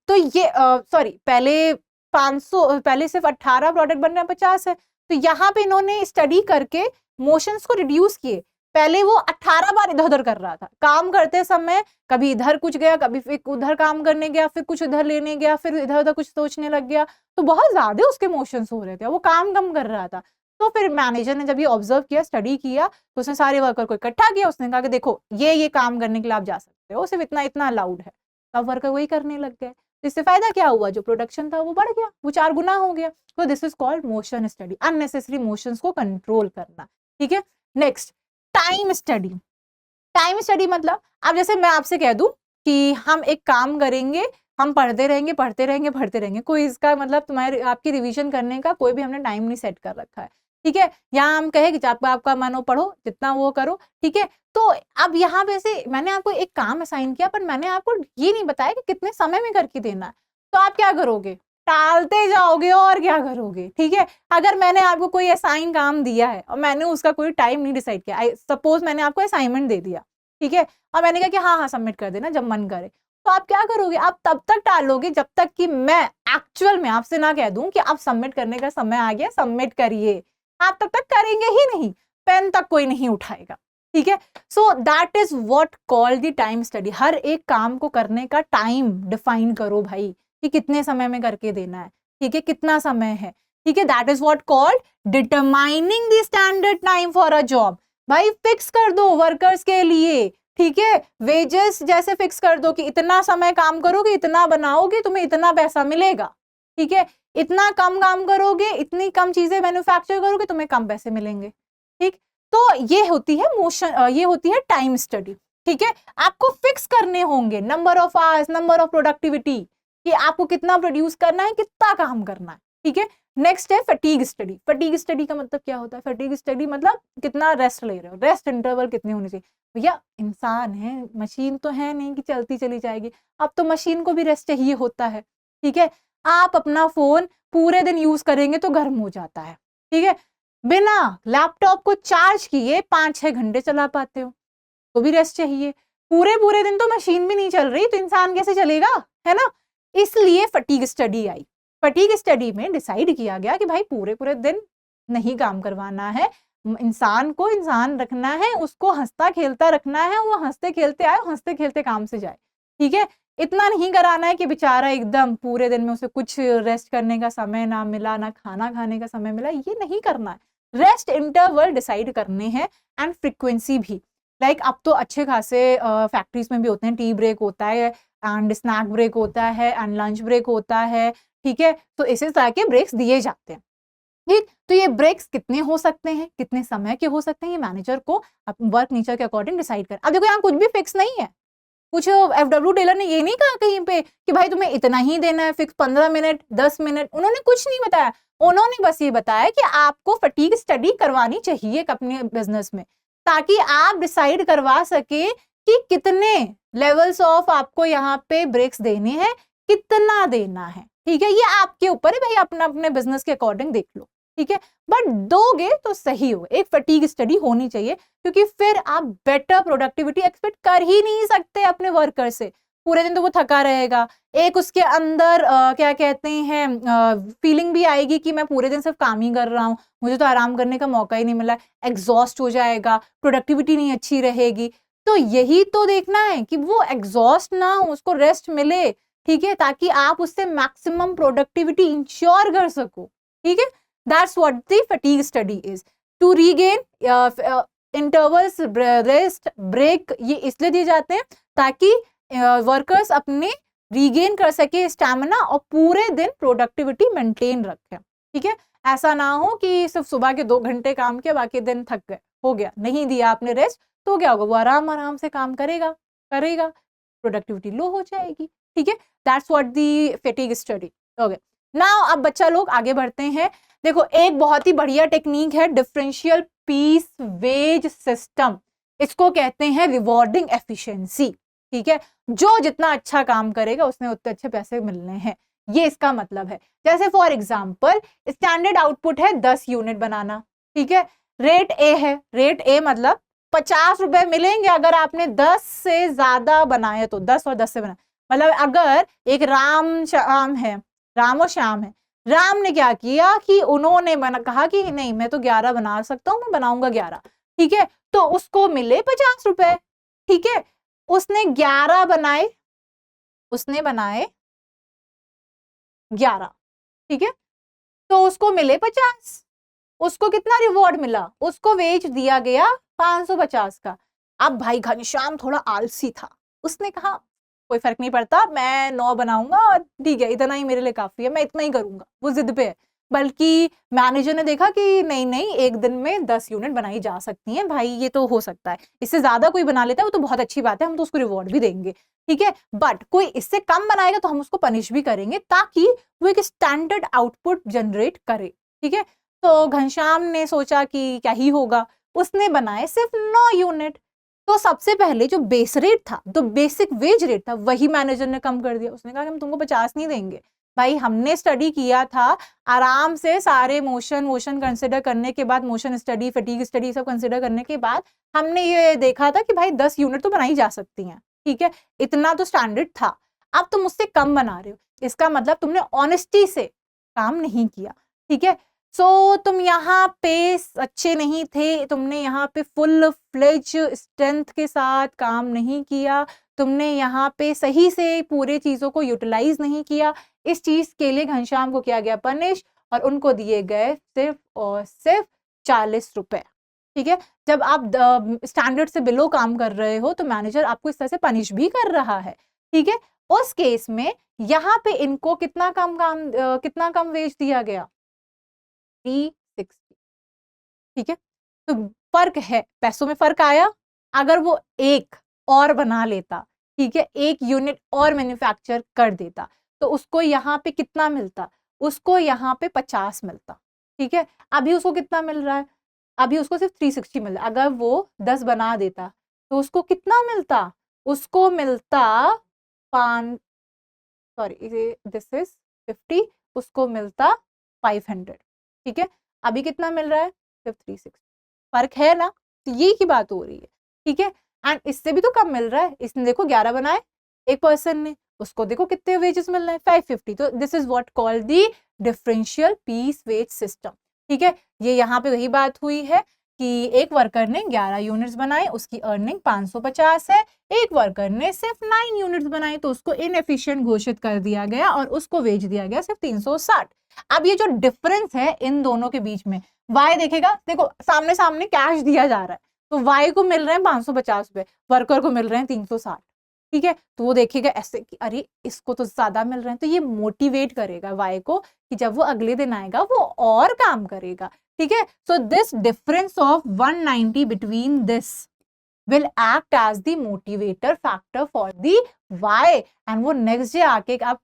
तो ये सॉरी पहले 500, पहले सिर्फ 18 प्रोडक्ट बन रहे हैं, 50 है। तो यहाँ पे इन्होंने स्टडी करके मोशंस को रिड्यूस किए। पहले वो 18 बार इधर उधर कर रहा था, काम करते समय कभी इधर कुछ गया, कभी फिर उधर काम करने गया, फिर कुछ इधर लेने गया, फिर इधर उधर कुछ सोचने लग गया, तो बहुत ज्यादा उसके मोशंस हो रहे थे, वो काम कम कर रहा था। तो फिर मैनेजर ने जब ये ऑब्जर्व किया, स्टडी किया, तो उसने सारे वर्कर को इकट्ठा किया, उसने कहा कि देखो ये काम करने के लिए आप जा सकते हो, सिर्फ इतना इतना अलाउड है। तब वर्कर वही करने लग गए। इससे फायदा क्या हुआ, जो प्रोडक्शन था वो बढ़ गया, वो 4 गुना हो गया। तो this is called motion study, unnecessary motions को कंट्रोल करना। ठीक है, next time study. Time study मतलब अब जैसे मैं आपसे कह दूं कि हम एक काम करेंगे हम पढ़ते रहेंगे पढ़ते रहेंगे पढ़ते रहेंगे, कोई इसका मतलब तुम्हारे आपकी रिवीजन करने का कोई भी हमने टाइम नहीं सेट कर रखा है, ठीक है। यहाँ हम कहे कि आपका मन हो पढ़ो, जितना वो करो, ठीक है। तो अब यहाँ पे से मैंने आपको एक काम असाइन किया, पर मैंने आपको ये नहीं बताया कि कितने समय में करके देना है। तो आप क्या करोगे, टालते जाओगे और क्या करोगे, ठीक है। अगर मैंने आपको कोई असाइन काम दिया है और मैंने उसका कोई टाइम नहीं डिसाइड किया, सपोज मैंने आपको असाइनमेंट दे दिया, ठीक है, और मैंने कहा कि हाँ हाँ सबमिट कर देना जब मन करे, तो आप क्या करोगे, आप तब तक टालोगे जब तक कि मैं एक्चुअल में आपसे ना कह दूं कि आप सबमिट करने का समय आ गया, सबमिट करिए। आप तब तक करेंगे ही नहीं, पेन तक कोई नहीं उठाएगा, ठीक है। So that is what called the time study. हर एक काम को करने का टाइम डिफाइन करो भाई, कि कितने समय में करके देना है, ठीक है, कितना समय है, ठीक है। That is what called determining the standard time for a job. भाई फिक्स कर दो वर्कर्स के लिए, ठीक है, वेजेस जैसे फिक्स कर दो कि इतना समय काम करोगे, इतना बनाओगे, तुम्हें इतना पैसा मिलेगा, ठीक है। इतना कम काम करोगे, इतनी कम चीजें मैन्युफैक्चर करोगे, तुम्हें कम पैसे मिलेंगे, ठीक। तो ये होती है मोशन, ये होती है टाइम स्टडी, ठीक है। आपको फिक्स करने होंगे number of hours, number of productivity, कि आपको कितना प्रोड्यूस करना है, कितना काम करना है, ठीक है। नेक्स्ट है फटीग स्टडी। फटीग स्टडी का मतलब क्या होता है, फटीग स्टडी मतलब कितना रेस्ट ले रहे हो, रेस्ट इंटरवल कितने होने चाहिए। भैया इंसान है, मशीन तो है नहीं कि चलती चली जाएगी, अब तो मशीन को भी रेस्ट चाहिए होता है, ठीक है। आप अपना फोन पूरे दिन यूज करेंगे तो गर्म हो जाता है, ठीक है, बिना लैपटॉप को चार्ज किए 5-6 घंटे चला पाते हो, तो भी रेस्ट चाहिए। पूरे पूरे दिन तो मशीन भी नहीं चल रही, तो इंसान कैसे चलेगा, है ना। इसलिए फटीग स्टडी आई। फटीग स्टडी में डिसाइड किया गया कि भाई पूरे पूरे दिन नहीं काम करवाना है, इंसान को इंसान रखना है, उसको हंसता खेलता रखना है, वो हंसते खेलते आए, हंसते खेलते काम से जाए, ठीक है। इतना नहीं कराना है कि बेचारा एकदम पूरे दिन में उसे कुछ रेस्ट करने का समय ना मिला, ना खाना खाने का समय मिला, ये नहीं करना है। रेस्ट इंटरवल डिसाइड करने हैं एंड फ्रीक्वेंसी भी। लाइक अब तो अच्छे खासे फैक्ट्रीज में भी होते हैं, टी ब्रेक होता है एंड स्नैक ब्रेक होता है एंड लंच ब्रेक होता है, ठीक है। तो इसी तरह के ब्रेक्स दिए जाते हैं, ठीक। तो ये ब्रेक्स कितने हो सकते हैं, कितने समय के हो सकते हैं, ये मैनेजर को वर्क नेचर के अकॉर्डिंग डिसाइड कर। अब देखो यहाँ कुछ भी फिक्स नहीं है, कुछ एफडब्ल्यू टेलर ने ये नहीं कहा कहीं पे कि भाई तुम्हें इतना ही देना है फिक्स, 15 मिनट 10 मिनट, उन्होंने कुछ नहीं बताया। उन्होंने बस ये बताया कि आपको फटीग स्टडी करवानी चाहिए अपने बिजनेस में, ताकि आप डिसाइड करवा सके कि कितने लेवल्स ऑफ आपको यहाँ पे ब्रेक्स देने हैं, कितना देना है, ठीक है। ये आपके ऊपर है भाई, अपना अपने बिजनेस के अकॉर्डिंग देख लो, ठीक है। बट दोगे तो सही हो, एक फटीग स्टडी होनी चाहिए, क्योंकि फिर आप बेटर प्रोडक्टिविटी एक्सपेक्ट कर ही नहीं सकते अपने वर्कर से। पूरे दिन तो वो थका रहेगा, एक उसके अंदर क्या कहते हैं फीलिंग भी आएगी कि मैं पूरे दिन सिर्फ काम ही कर रहा हूँ, मुझे तो आराम करने का मौका ही नहीं मिला, एग्जॉस्ट हो जाएगा, प्रोडक्टिविटी नहीं अच्छी रहेगी। तो यही तो देखना है कि वो एग्जॉस्ट ना हो, उसको रेस्ट मिले, ठीक है, ताकि आप उससे मैक्सिमम प्रोडक्टिविटी इंश्योर कर सको, ठीक है। That's what the fatigue study is. To regain intervals, rest, break, ये इसलिए दिए जाते हैं ताकि वर्कर्स अपने रीगेन कर सके स्टैमिना और पूरे दिन प्रोडक्टिविटी मेंटेन रखें, ठीक है। ऐसा ना हो कि सिर्फ सुबह के 2 घंटे काम किया, बाकी दिन थक गए, हो गया, नहीं दिया आपने रेस्ट, तो क्या होगा, वो आराम आराम से काम करेगा, प्रोडक्टिविटी लो हो जाएगी, ठीक है। That's what the fatigue study. Okay, now अब बच्चा लोग आगे बढ़ते हैं। देखो एक बहुत ही बढ़िया टेक्निक है डिफरेंशियल पीस वेज सिस्टम, इसको कहते हैं रिवॉर्डिंग एफिशिएंसी, ठीक है। जो जितना अच्छा काम करेगा उसने उतने अच्छे पैसे मिलने हैं, ये इसका मतलब है। जैसे फॉर एग्जांपल स्टैंडर्ड आउटपुट है 10 यूनिट बनाना, ठीक है, रेट ए है, रेट ए मतलब 50 रुपए मिलेंगे अगर आपने 10 से ज्यादा बनाए, तो 10 और 10 से बना, मतलब अगर एक राम और श्याम है, राम ने क्या किया कि उन्होंने कहा कि नहीं मैं तो 11 बना सकता हूं, मैं बनाऊंगा 11, ठीक है, तो उसको मिले 50 रुपए, ठीक है। उसने 11 बनाए, उसने बनाए 11, ठीक है, तो उसको मिले 50, उसको कितना रिवॉर्ड मिला, उसको वेज दिया गया 550 का। अब भाई घनश्याम थोड़ा आलसी था, उसने कहा कोई फर्क नहीं पड़ता, मैं 9 बनाऊंगा और ठीक है, इतना ही मेरे लिए काफी है, मैं इतना ही करूंगा, वो जिद पे है। बल्कि मैनेजर ने देखा कि नहीं नहीं, एक दिन में 10 यूनिट बनाई जा सकती हैं भाई, ये तो हो सकता है, इससे ज्यादा कोई बना लेता है वो तो बहुत अच्छी बात है, हम तो उसको रिवॉर्ड भी देंगे, ठीक है, बट कोई इससे कम बनाएगा तो हम उसको पनिश भी करेंगे ताकि वो एक स्टैंडर्ड आउटपुट जनरेट करे, ठीक है। तो घनश्याम ने सोचा कि क्या ही होगा, उसने बनाए सिर्फ 9 यूनिट। तो सबसे पहले जो बेस रेट था, जो बेसिक वेज रेट था, वही मैनेजर ने कम कर दिया। उसने कहा कि हम तुमको 50 नहीं देंगे भाई, हमने स्टडी किया था आराम से, सारे मोशन कंसिडर करने के बाद, मोशन स्टडी, फटीग स्टडी सब कंसिडर करने के बाद हमने ये देखा था कि भाई 10 यूनिट तो बनाई जा सकती हैं, ठीक है, इतना तो स्टैंडर्ड था। अब तुम उससे कम बना रहे हो, इसका मतलब तुमने ऑनेस्टी से काम नहीं किया, ठीक है। सो तुम यहाँ पे अच्छे नहीं थे, तुमने यहाँ पे फुल फ्लेज स्ट्रेंथ के साथ काम नहीं किया, तुमने यहाँ पे सही से पूरे चीजों को यूटिलाइज नहीं किया। इस चीज के लिए घनश्याम को किया गया पनिश और उनको दिए गए सिर्फ और सिर्फ 40 रुपए, ठीक है। जब आप स्टैंडर्ड से बिलो काम कर रहे हो तो मैनेजर आपको इस तरह से पनिश भी कर रहा है, ठीक है। उस केस में यहाँ पे इनको कितना कम वेज दिया गया, 360, ठीक है। तो फर्क है, पैसों में फर्क आया। अगर वो एक और बना लेता, ठीक है, एक यूनिट और मैन्युफैक्चर कर देता तो उसको यहाँ पे कितना मिलता, उसको यहाँ पे 50 मिलता, ठीक है। अभी उसको कितना मिल रहा है, अभी उसको सिर्फ 360 मिल रहा है। अगर वो 10 बना देता तो उसको कितना मिलता, उसको मिलता 5, सॉरी दिस इज 50, उसको मिलता 500, ठीक है। अभी कितना मिल रहा है, सिर्फ 360, फर्क है ना, तो ये की बात हो रही है, ठीक है। एंड इससे भी तो कम मिल रहा है, इसने देखो 11 बनाए एक पर्सन ने, उसको देखो कितने वेजेस मिल रहे हैं, 550। तो this is what called the differential piece wage system, ठीक है। ये यहाँ पे वही बात हुई है कि एक वर्कर ने 11 यूनिट्स बनाए, उसकी अर्निंग 550 है, एक वर्कर ने सिर्फ 9 यूनिट्स बनाए तो उसको इनएफिशिएंट घोषित कर दिया गया और उसको वेज दिया गया सिर्फ 360। अब ये जो डिफरेंस है इन दोनों के बीच में, वाई देखेगा, देखो सामने सामने कैश दिया जा रहा है, तो वाई को मिल रहे हैं 550 रुपए, वर्कर को मिल रहे हैं 360, ठीक है। तो वो देखेगा ऐसे कि अरे इसको तो ज्यादा मिल रहे हैं, तो ये मोटिवेट करेगा वाई को कि जब वो अगले दिन आएगा वो और काम करेगा, ठीक है। So this difference of 190 between this will act as the motivator factor for the why, and वो नेक्स्ट डे आके आप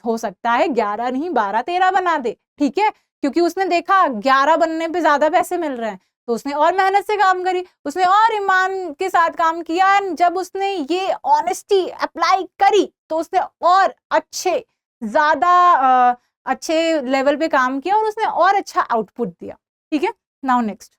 हो सकता है 11 नहीं 12-13 बना दे, ठीक है, क्योंकि उसने देखा 11 बनने पे ज्यादा पैसे मिल रहे हैं तो उसने और मेहनत से काम करी, उसने और ईमान के साथ काम किया, एंड जब उसने ये ऑनेस्टी अप्लाई करी तो उसने और ज्यादा अच्छे लेवल पे काम किया और उसने और अच्छा आउटपुट दिया, ठीक है। नाउ नेक्स्ट,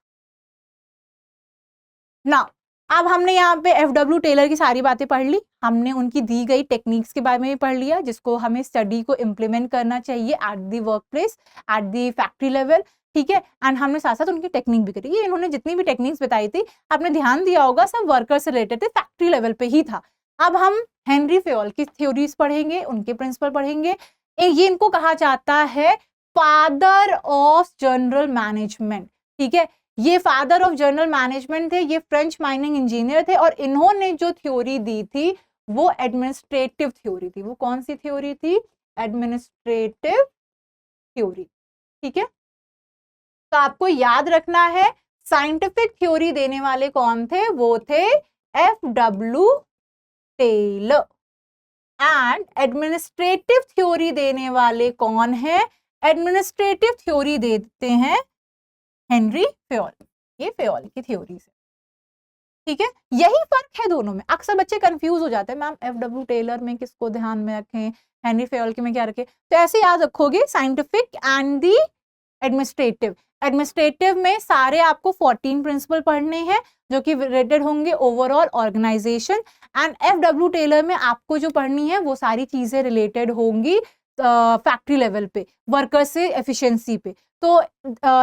नाउ अब हमने यहाँ पे FW टेलर की सारी बातें पढ़ ली, हमने उनकी दी गई टेक्निक्स के बारे में भी पढ़ लिया जिसको हमें स्टडी को इम्प्लीमेंट करना चाहिए at the work place, at the factory level, ठीक है। एंड हमने साथ साथ उनकी टेक्निक भी करी। ये इन्होंने जितनी भी टेक्निक्स बताई थी आपने ध्यान दिया होगा सब वर्कर से रिलेटेड थे, फैक्ट्री लेवल पे ही था। अब हम हेनरी फेयोल की थ्योरीज पढ़ेंगे, उनके प्रिंसिपल पढ़ेंगे। ये इनको कहा जाता है फादर ऑफ जनरल मैनेजमेंट, ठीक है। ये फादर ऑफ जनरल मैनेजमेंट थे, ये फ्रेंच माइनिंग इंजीनियर थे और इन्होंने जो थ्योरी दी थी वो एडमिनिस्ट्रेटिव थ्योरी थी। वो कौन सी थ्योरी थी, एडमिनिस्ट्रेटिव थ्योरी, ठीक है। तो आपको याद रखना है साइंटिफिक थ्योरी देने वाले कौन थे, वो थे FW Taylor, and administrative theory देने वाले कौन है, एडमिनिस्ट्रेटिव थ्योरी देते हैं हेनरी फेयोल। ये फेयोल की थ्योरी से, ठीक है। यही फर्क है दोनों में। अक्सर बच्चे कंफ्यूज हो जाते हैं, मैम FW टेलर में किसको ध्यान में रखें, हेनरी फेयोल के में क्या रखें। तो ऐसे याद रखोगे scientific and the administrative. Administrative में सारे आपको 14 प्रिंसिपल पढ़ने हैं जो कि रिलेटेड होंगे overall organisation, and FW Taylor में आपको जो पढ़नी है वो सारी चीजें रिलेटेड होंगी फैक्ट्री लेवल पे, वर्कर से एफिशिएंसी पे। तो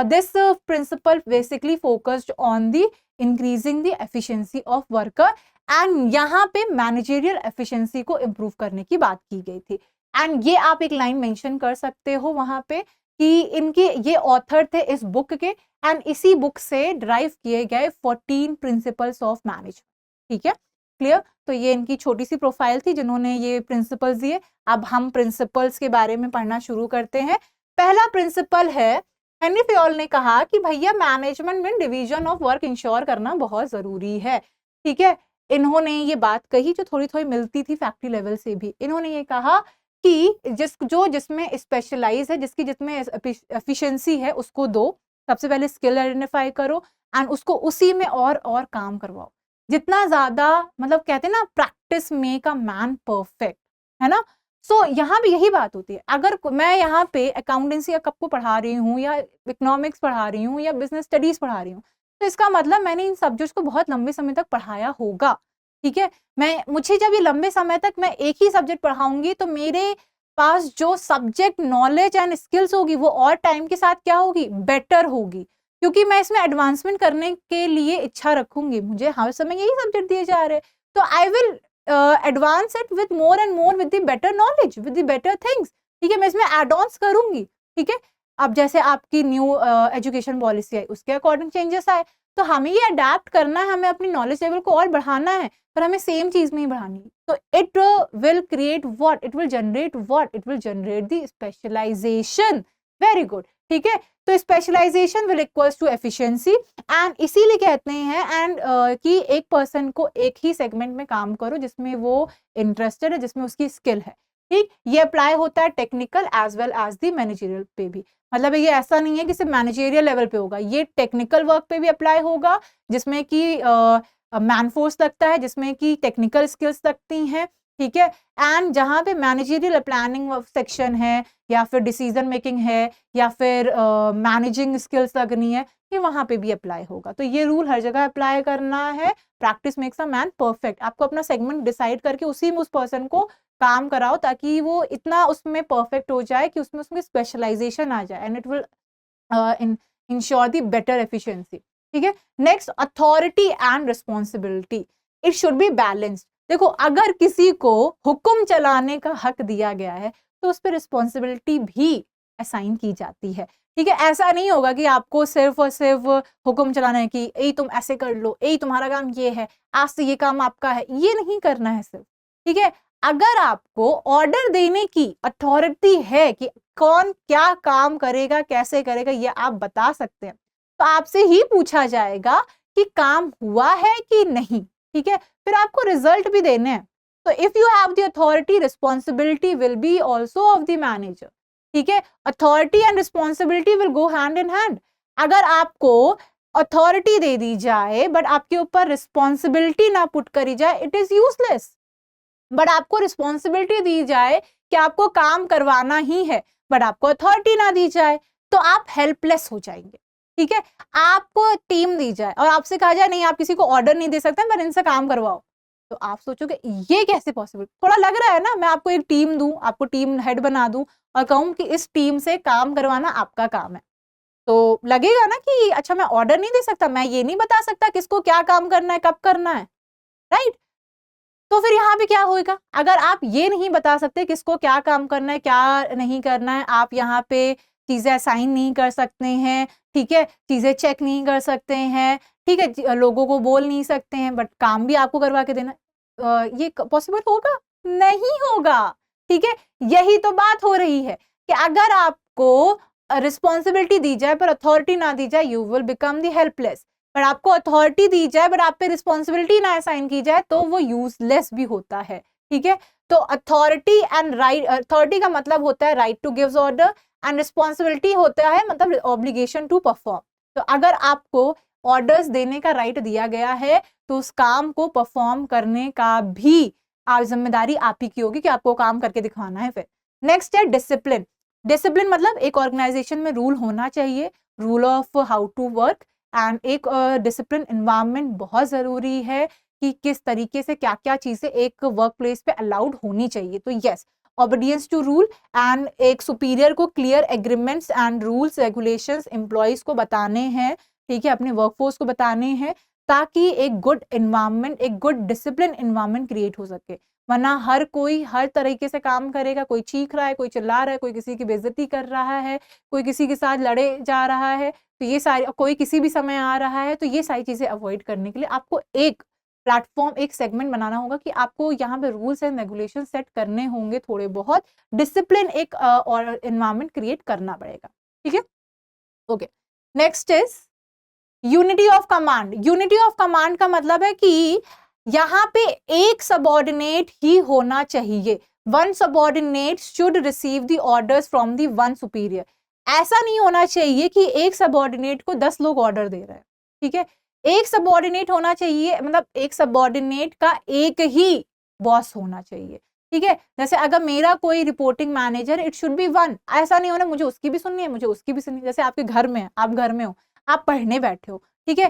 this principle basically focused on the increasing the efficiency of worker, and यहाँ पे मैनेजरियल एफिशिएंसी को इम्प्रूव करने की बात की गई थी। एंड ये आप एक लाइन मेंशन कर सकते हो वहां पे कि इनके ये ऑथर थे इस बुक के, एंड इसी बुक से ड्राइव किए गए 14 प्रिंसिपल्स ऑफ मैनेजमेंट, ठीक है, क्लियर। तो ये इनकी छोटी सी प्रोफाइल थी जिन्होंने ये प्रिंसिपल्स दिए। अब हम प्रिंसिपल्स के बारे में पढ़ना शुरू करते हैं। पहला प्रिंसिपल है, हेनरी फयोल ने कहा कि भैया मैनेजमेंट में डिवीजन ऑफ वर्क इंश्योर करना बहुत जरूरी है। ठीक है, इन्होंने ये बात कही जो थोड़ी थोड़ी मिलती थी फैक्ट्री लेवल से भी। इन्होंने ये कहा कि जिसमें स्पेशलाइज है, जिसमें एफिशिएंसी है, उसको दो। सबसे पहले स्किल आइडेंटिफाई करो एंड उसको उसी में और काम करवाओ। जितना ज्यादा, मतलब कहते हैं ना, practice make a man perfect, है ना। सो यहाँ भी यही बात होती है। अगर मैं यहाँ पे अकाउंटेंसी या कब को पढ़ा रही हूँ या इकोनॉमिक्स पढ़ा रही हूँ या बिजनेस स्टडीज पढ़ा रही हूँ, तो इसका मतलब मैंने इन सब्जेक्ट्स को बहुत लंबे समय तक पढ़ाया होगा। ठीक है, मुझे जब ये लंबे समय तक मैं एक ही सब्जेक्ट पढ़ाऊंगी तो मेरे पास जो सब्जेक्ट नॉलेज एंड स्किल्स होगी वो और टाइम के साथ क्या होगी, बेटर होगी, क्योंकि मैं इसमें एडवांसमेंट करने के लिए इच्छा रखूंगी। मुझे हर समय यही सब्जेक्ट दिए जा रहे हैं, तो I will advance it with more and more with the better knowledge, with the better things. ठीक है, मैं इसमें एड ऑन्स करूंगी। ठीक है, अब जैसे आपकी न्यू एजुकेशन पॉलिसी आई, उसके अकॉर्डिंग चेंजेस आए, तो हमें ये अडेप्ट करना है, हमें अपनी नॉलेज लेवल को और बढ़ाना है, पर हमें सेम चीज में ही बढ़ानी है। तो it will create what, it will generate what, it will generate the specialisation. Very good. ठीक है, तो specialisation will equals to efficiency, and इसीलिए कहते हैं एंड कि एक पर्सन को एक ही सेगमेंट में काम करो जिसमें वो इंटरेस्टेड है, जिसमें उसकी स्किल है। ठीक, ये अप्लाई होता है technical as well as the managerial पे भी। मतलब ये ऐसा नहीं है कि सिर्फ मैनेजरियल लेवल पे होगा, ये टेक्निकल वर्क पे भी अप्लाई होगा, जिसमें कि मैन फोर्स लगता है, जिसमें कि टेक्निकल स्किल्स लगती हैं। ठीक है, एंड जहाँ पे मैनेजरियल प्लानिंग सेक्शन है या फिर डिसीजन मेकिंग है या फिर मैनेजिंग स्किल्स लगनी है, ये वहाँ पे भी अप्लाई होगा। तो ये रूल हर जगह अप्लाई करना है। Practice makes a man perfect. आपको अपना सेगमेंट डिसाइड करके उसी में उस पर्सन को काम कराओ, ताकि वो इतना उसमें परफेक्ट हो जाए कि उसमें स्पेशलाइजेशन आ जाए, and it will ensure the better efficiency. ठीक है, next, authority and responsibility, it should be balanced. देखो, अगर किसी को हुक्म चलाने का हक दिया गया है तो उस पर रिस्पॉन्सिबिलिटी भी असाइन की जाती है। ठीक है, ऐसा नहीं होगा कि आपको सिर्फ और सिर्फ हुक्म चलाना है कि यही तुम ऐसे कर लो, यही तुम्हारा काम ये है, आज से ये काम आपका है, ये नहीं करना है सिर्फ। ठीक है, अगर आपको ऑर्डर देने की अथॉरिटी है कि कौन क्या काम करेगा, कैसे करेगा, ये आप बता सकते हैं, तो आपसे ही पूछा जाएगा कि काम हुआ है कि नहीं। ठीक है, फिर आपको रिजल्ट भी देने हैं। तो if you have the authority, responsibility will be also of the manager. ठीक है, authority and responsibility will go hand in hand. अगर आपको अथॉरिटी दे दी जाए बट आपके ऊपर रिस्पॉन्सिबिलिटी ना पुट करी जाए, इट इज यूजलेस। बट आपको रिस्पॉन्सिबिलिटी दी जाए कि आपको काम करवाना ही है, बट आपको अथॉरिटी ना दी जाए, तो आप हेल्पलेस हो जाएंगे। ठीक है, आपको टीम दी जाए और आपसे कहा जाए नहीं, आप किसी को ऑर्डर नहीं दे सकते, पर इनसे काम करवाओ, तो आप सोचोगे ये कैसे पॉसिबल। थोड़ा लग रहा है ना, मैं आपको एक टीम दूं, आपको टीम हेड बना दूं और कहूं कि इस टीम से काम करवाना आपका काम है, तो लगेगा ना कि अच्छा, मैं ऑर्डर नहीं दे सकता, मैं ये नहीं बता सकता किसको क्या काम करना है, कब करना है, राइट। तो फिर यहाँ पे क्या होगा, अगर आप ये नहीं बता सकते किसको क्या काम करना है, क्या नहीं करना है, आप यहाँ पे चीजें असाइन नहीं कर सकते हैं। ठीक है, चीजें चेक नहीं कर सकते हैं। ठीक है, लोगों को बोल नहीं सकते हैं, बट काम भी आपको करवा के देना, ये पॉसिबल होगा? नहीं होगा। ठीक है, यही तो बात हो रही है कि अगर आपको रिस्पॉन्सिबिलिटी दी जाए पर अथॉरिटी ना दी जाए, you will become the helpless. पर आपको अथॉरिटी दी जाए बट आप पे रिस्पॉन्सिबिलिटी ना असाइन की जाए, तो वो यूजलेस भी होता है। ठीक है, तो अथॉरिटी एंड राइट, अथॉरिटी का मतलब होता है right to give order, and responsibility होता है मतलब ऑब्लिगेशन टू परफॉर्म। तो अगर आपको ऑर्डर्स देने का राइट दिया गया है, तो उस काम को परफॉर्म करने का भी जिम्मेदारी आप ही की होगी कि आपको काम करके दिखाना है। फिर नेक्स्ट है डिसिप्लिन। डिसिप्लिन मतलब एक ऑर्गेनाइजेशन में रूल होना चाहिए, rule of how to work, and एक डिसिप्लिन एनवायरनमेंट बहुत जरूरी है कि किस तरीके से क्या क्या चीजें एक वर्क प्लेस पे अलाउड होनी चाहिए। तो यस, ऑबिडियंस टू रूल, एंड एक सुपीरियर को clear agreements and rules regulations employees को बताने हैं। ठीक है, अपने वर्कफोर्स को बताने हैं, ताकि एक गुड एनवायरनमेंट, एक गुड डिसिप्लिन एनवायरनमेंट क्रिएट हो सके। वरना हर कोई हर तरीके से काम करेगा, कोई चीख रहा है, कोई चिल्ला रहा है, कोई किसी की बेइज्जती कर रहा है, कोई किसी के साथ लड़े जा रहा है, तो ये सारी, कोई किसी भी समय आ रहा है, तो ये सारी चीजें अवॉइड करने के लिए आपको एक प्लेटफॉर्म, एक सेगमेंट बनाना होगा कि आपको यहाँ पे रूल्स एंड रेगुलेशन सेट करने होंगे, थोड़े बहुत डिसिप्लिन एक और एनवायरनमेंट क्रिएट करना पड़ेगा, ठीक है। Okay, next is unity of command. Unity of command का मतलब है कि यहाँ पे एक सबऑर्डिनेट ही होना चाहिए। One subordinate should receive the orders from the one superior. ऐसा नहीं होना चाहिए कि एक सबऑर्डिनेट को 10 लोग ऑर्डर दे रहे हैं, ठीक है। एक सबऑर्डिनेट होना चाहिए, मतलब एक सबऑर्डिनेट का एक ही बॉस होना चाहिए, ठीक है। जैसे अगर मेरा कोई reporting manager, it should B one. ऐसा नहीं होना मुझे उसकी भी सुननी है, मुझे उसकी भी सुननी है। जैसे आपके घर में, आप घर में हो, आप पढ़ने बैठे हो, ठीक है,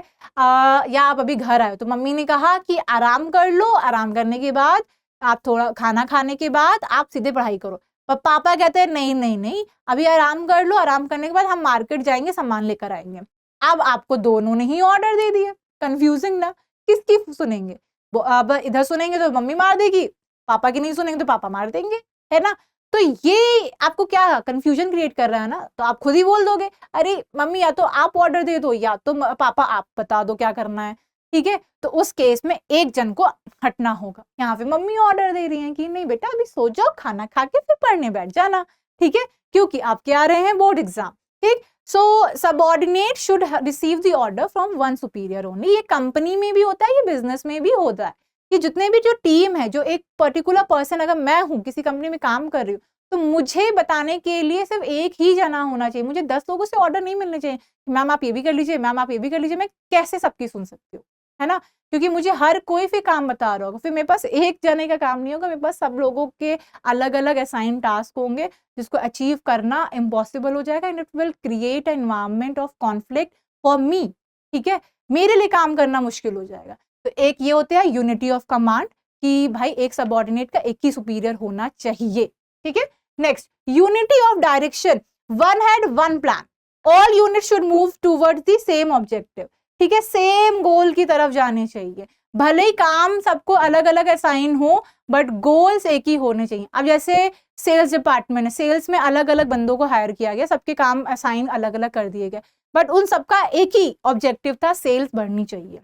या आप अभी घर आए तो मम्मी ने कहा कि आराम कर लो, आराम करने के बाद आप थोड़ा खाना खाने के बाद आप सीधे पढ़ाई करो। पर पापा कहते हैं नहीं नहीं नहीं, अभी आराम कर लो, आराम करने के बाद हम मार्केट जाएंगे, सामान लेकर आएंगे। अब आपको दोनों ने ही ऑर्डर दे दिया, कंफ्यूजिंग ना, किसकी सुनेंगे? अब इधर सुनेंगे तो मम्मी मार देगी, पापा की नहीं सुनेंगे तो पापा मार देंगे, है ना। तो ये आपको क्या कंफ्यूजन क्रिएट कर रहा है ना, तो आप खुद ही बोल दोगे अरे मम्मी या तो आप ऑर्डर दे दो या तो पापा आप बता दो क्या करना है, ठीक है। तो उस केस में एक जन को हटना होगा। यहाँ पे मम्मी ऑर्डर दे रही हैं कि नहीं बेटा अभी सो जाओ, खाना खा के फिर पढ़ने बैठ जाना, ठीक है, क्योंकि आपके आ रहे हैं बोर्ड एग्जाम, ठीक। So subordinate should receive the order from one superior only. ये कंपनी में भी होता है, ये बिजनेस में भी होता है कि जितने भी जो टीम है, जो एक पर्टिकुलर पर्सन, अगर मैं हूँ किसी कंपनी में काम कर रही हूँ तो मुझे बताने के लिए सिर्फ एक ही जना होना चाहिए। मुझे 10 लोगों से ऑर्डर नहीं मिलने चाहिए, मैम आप ये भी कर लीजिए, मैम आप ये भी कर लीजिए। मैं कैसे सबकी सुन सकती हूँ, है ना, क्योंकि मुझे हर कोई फिर काम बता रहा होगा, फिर मेरे पास एक जने का काम नहीं होगा, मेरे पास सब लोगों के अलग अलग असाइन टास्क होंगे जिसको अचीव करना इम्पॉसिबल हो जाएगा and it will create environment of conflict for me, ठीक है, मेरे लिए काम करना मुश्किल हो जाएगा। तो एक ये होता है यूनिटी ऑफ कमांड कि भाई एक सबऑर्डिनेट का एक ही सुपीरियर होना चाहिए, ठीक है। Next, unity of direction, one head one plan, all unit should move towards the same objective, ठीक है, सेम गोल की तरफ जाने चाहिए। भले ही काम सबको अलग अलग असाइन हो बट गोल्स एक ही होने चाहिए। अब जैसे सेल्स डिपार्टमेंट है, सेल्स में अलग अलग बंदों को हायर किया गया, सबके काम असाइन अलग अलग कर दिए गए, बट उन सबका एक ही ऑब्जेक्टिव था, सेल्स बढ़नी चाहिए,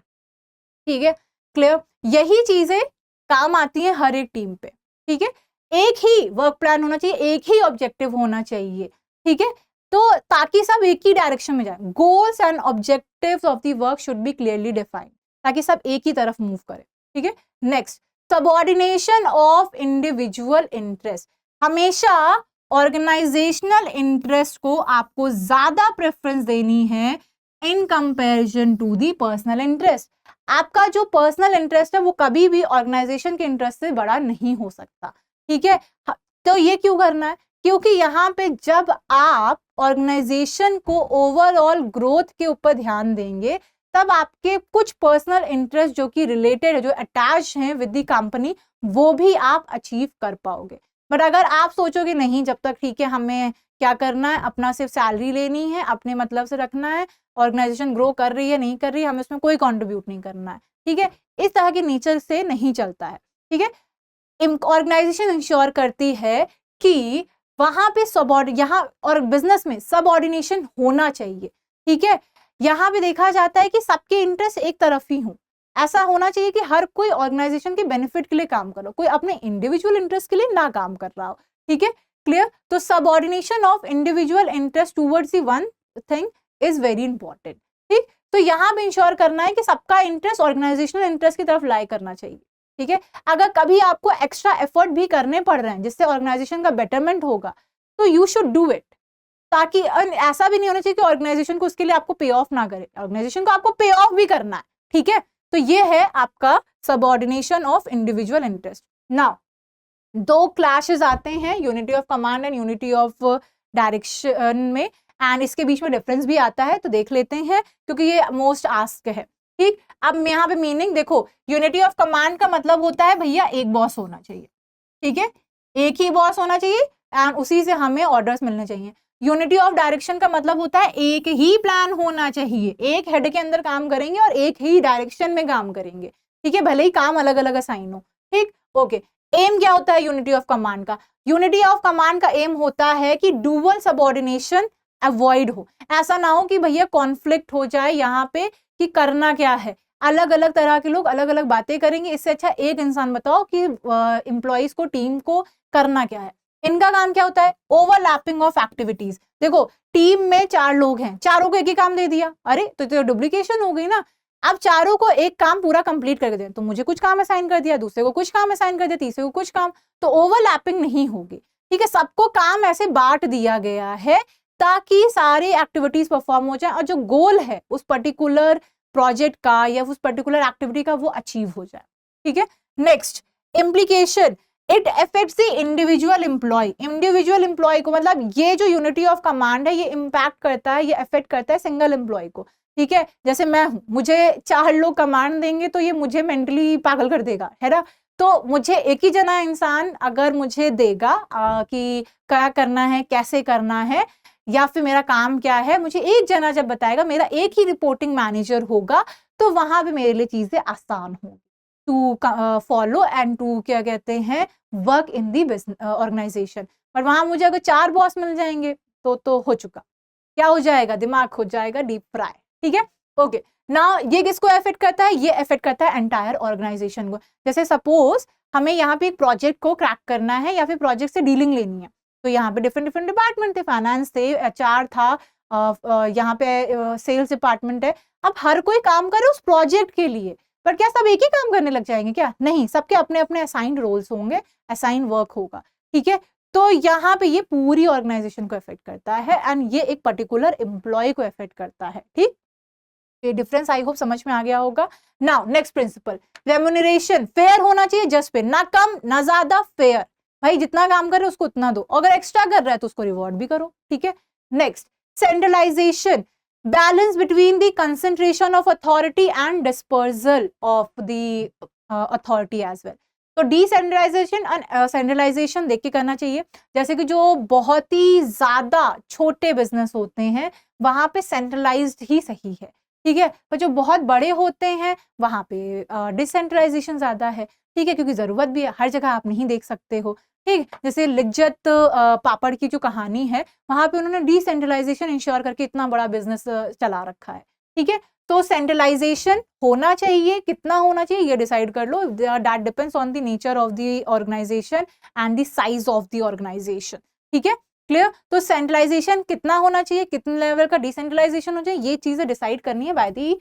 ठीक है, क्लियर। यही चीजें काम आती हैं हर एक टीम पे, ठीक है। एक ही वर्क प्लान होना चाहिए, एक ही ऑब्जेक्टिव होना चाहिए, ठीक है, तो ताकि सब एक ही डायरेक्शन में जाए। Goals and objectives of the work should be clearly defined, ताकि सब एक ही तरफ मूव करें, ठीक है। Next, subordination of individual interest. हमेशा ऑर्गेनाइजेशनल इंटरेस्ट को आपको ज्यादा प्रेफरेंस देनी है in comparison to the personal interest. आपका जो पर्सनल इंटरेस्ट है वो कभी भी ऑर्गेनाइजेशन के इंटरेस्ट से बड़ा नहीं हो सकता, ठीक है। तो ये क्यों करना है? क्योंकि यहाँ पे जब आप ऑर्गेनाइजेशन को ओवरऑल ग्रोथ के ऊपर ध्यान देंगे तब आपके कुछ पर्सनल इंटरेस्ट जो कि रिलेटेड है, जो अटैच हैं विद द कंपनी, वो भी आप अचीव कर पाओगे। बट अगर आप सोचोगे नहीं जब तक ठीक है हमें क्या करना है, अपना सिर्फ सैलरी लेनी है, अपने मतलब से रखना है, ऑर्गेनाइजेशन ग्रो कर रही है नहीं कर रही है, हमें उसमें कोई कंट्रीब्यूट नहीं करना है, ठीक है, इस तरह के नेचर से नहीं चलता है, ठीक है। ऑर्गेनाइजेशन इंश्योर करती है कि वहां पे यहाँ और बिजनेस में सबऑर्डिनेशन होना चाहिए, ठीक है। यहाँ पे देखा जाता है कि सबके इंटरेस्ट एक तरफ ही हो, ऐसा होना चाहिए कि हर कोई ऑर्गेनाइजेशन के बेनिफिट के लिए काम कर रहा हो, कोई अपने इंडिविजुअल इंटरेस्ट के लिए ना काम कर रहा हो, ठीक है, क्लियर। तो subordination of individual interest towards the one thing is very important, ठीक। तो यहाँ पे इंश्योर करना है कि सबका इंटरेस्ट ऑर्गेनाइजेशनल इंटरेस्ट की तरफ लाई करना चाहिए, ठीक है। अगर कभी आपको एक्स्ट्रा एफर्ट भी करने पड़ रहे हैं जिससे ऑर्गेनाइजेशन का बेटरमेंट होगा तो यू शुड डू इट, ताकि ऐसा भी नहीं होना चाहिए कि ऑर्गेनाइजेशन को उसके लिए आपको पे ऑफ ना करे, ऑर्गेनाइजेशन को आपको पे ऑफ भी करना है, ठीक है। तो ये है आपका subordination of individual interest. Now दो क्लैशेस आते हैं unity of command and unity of direction में, एंड इसके बीच में डिफरेंस भी आता है, तो देख लेते हैं क्योंकि ये मोस्ट आस्क है, ठीक। अब यहाँ पे मीनिंग देखो, यूनिटी ऑफ कमांड का मतलब होता है भैया एक बॉस होना चाहिए, ठीक है, एक ही बॉस होना चाहिए एंड उसी से हमें ऑर्डर्स मिलने चाहिए। यूनिटी ऑफ डायरेक्शन का मतलब होता है एक ही प्लान होना चाहिए, एक हेड के अंदर काम करेंगे और एक ही डायरेक्शन में काम करेंगे, ठीक है, भले ही काम अलग अलग असाइन हो, ठीक, ओके। एम क्या होता है यूनिटी ऑफ कमांड का? यूनिटी ऑफ कमांड का एम होता है कि डुअल सबऑर्डिनेशन अवॉइड हो, ऐसा ना हो कि भैया कॉन्फ्लिक्ट हो जाए यहाँ पे कि करना क्या है, अलग अलग तरह के लोग अलग अलग बातें करेंगे, इससे अच्छा एक इंसान बताओ कि एम्प्लॉइज को, टीम को करना क्या है। इनका काम क्या होता है, ओवरलैपिंग ऑफ एक्टिविटीज। देखो टीम में 4 लोग हैं, चारों को एक ही काम दे दिया, अरे तो डुप्लीकेशन हो गई ना। अब चारों को एक काम पूरा कंप्लीट कर दें, तो मुझे कुछ काम असाइन कर दिया, दूसरे को कुछ काम असाइन कर दिया, तीसरे को कुछ काम, तो ओवरलैपिंग नहीं होगी। ठीक है, सबको काम ऐसे बांट दिया गया है ताकि सारी एक्टिविटीज परफॉर्म हो जाए और जो गोल है उस पर्टिकुलर प्रोजेक्ट का या उस पर्टिकुलर एक्टिविटी का वो अचीव हो जाए। ठीक है, next implication, it affects the individual employ. Individual employ को, मतलब ये जो यूनिटी ऑफ कमांड है ये इम्पैक्ट करता है, ये अफेक्ट करता है सिंगल एम्प्लॉय को। ठीक है, जैसे मैं हूं, मुझे 4 लोग कमांड देंगे तो ये मुझे मेंटली पागल कर देगा, है ना। तो मुझे एक ही जना इंसान अगर मुझे देगा कि क्या करना है, कैसे करना है, या फिर मेरा काम क्या है, मुझे एक जना जब बताएगा, मेरा एक ही रिपोर्टिंग मैनेजर होगा, तो वहां पे मेरे लिए चीजें आसान होंगी टू फॉलो एंड टू क्या कहते हैं वर्क इन दी ऑर्गेनाइजेशन। पर वहां मुझे अगर 4 बॉस मिल जाएंगे तो हो चुका, क्या हो जाएगा, दिमाग हो जाएगा डीप फ्राई। ठीक है, ओके। नाउ ये किसको अफेक्ट करता है, ये अफेक्ट करता है एंटायर ऑर्गेनाइजेशन को। जैसे सपोज हमें यहाँ पे एक प्रोजेक्ट को क्रैक करना है या फिर प्रोजेक्ट से डीलिंग लेनी है, तो यहाँ पे डिफरेंट डिफरेंट डिपार्टमेंट थे, फाइनेंस थे, एचआर था, यहाँ पे सेल्स डिपार्टमेंट है। अब हर कोई काम करे उस प्रोजेक्ट के लिए, पर क्या सब एक ही काम करने लग जाएंगे क्या, नहीं, सबके अपने अपने असाइंड रोल्स होंगे, असाइन वर्क होगा। ठीक है, तो यहाँ पे ये पूरी ऑर्गेनाइजेशन को इफेक्ट करता है एंड ये एक पर्टिकुलर एम्प्लॉय को इफेक्ट करता है। ठीक, ये डिफरेंस आई होप समझ में आ गया होगा। Now next principle, remuneration fair होना चाहिए, जस्ट पे, ना कम ना ज्यादा, फेयर। भाई जितना काम करे उसको उतना दो, अगर एक्स्ट्रा कर रहा है तो उसको रिवॉर्ड भी करो। ठीक है, next centralisation, balance between the concentration of authority and dispersal of the authority as well. तो डिसेंट्रलाइजेशन एंड सेंट्रलाइजेशन देख के करना चाहिए। जैसे कि जो बहुत ही ज्यादा छोटे बिजनेस होते हैं वहां पे सेंट्रलाइज्ड ही सही है। ठीक है, पर जो बहुत बड़े होते हैं वहां पे डिसेंट्रलाइजेशन ज्यादा है। ठीक है, क्योंकि जरूरत भी है, हर जगह आप नहीं देख सकते हो। ठीक, जैसे लिज्जत पापड़ की जो कहानी है, वहां पे उन्होंने डिसेंट्रलाइजेशन इंश्योर करके इतना बड़ा बिजनेस चला रखा है। ठीक है, तो सेंट्रलाइजेशन होना चाहिए, कितना होना चाहिए ये डिसाइड कर लो, that depends on the nature of the organisation and the size of the organisation. ठीक है, क्लियर। तो सेंट्रलाइजेशन कितना होना चाहिए, कितने लेवल का डिसेंट्रलाइजेशन हो जाए, ये चीजें डिसाइड करनी है by the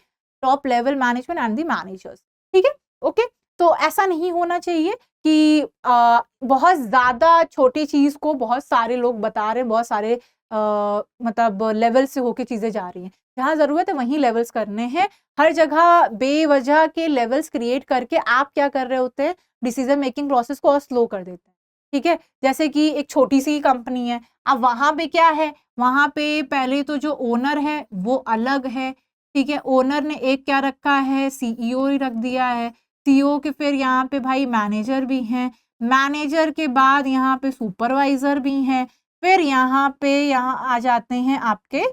top level management and the managers. ठीक है, ओके। तो ऐसा नहीं होना चाहिए कि बहुत ज्यादा छोटी चीज को बहुत सारे लोग बता रहे हैं, बहुत सारे मतलब लेवल से होके चीजें जा रही हैं। जहां जरूरत है वहीं लेवल्स करने हैं। हर जगह बेवजह के लेवल्स क्रिएट करके आप क्या कर रहे होते हैं, डिसीजन मेकिंग प्रोसेस को और स्लो कर देते हैं। ठीक है, जैसे कि एक छोटी सी कंपनी है, अब वहां पे क्या है, वहां पे पहले तो जो ओनर है वो अलग है। ठीक है, ओनर ने एक क्या रखा है, सीईओ ही रख दिया है। सीईओ के फिर यहाँ पे भाई मैनेजर भी हैं, मैनेजर के बाद यहाँ पे सुपरवाइजर भी हैं, फिर यहाँ आ जाते हैं आपके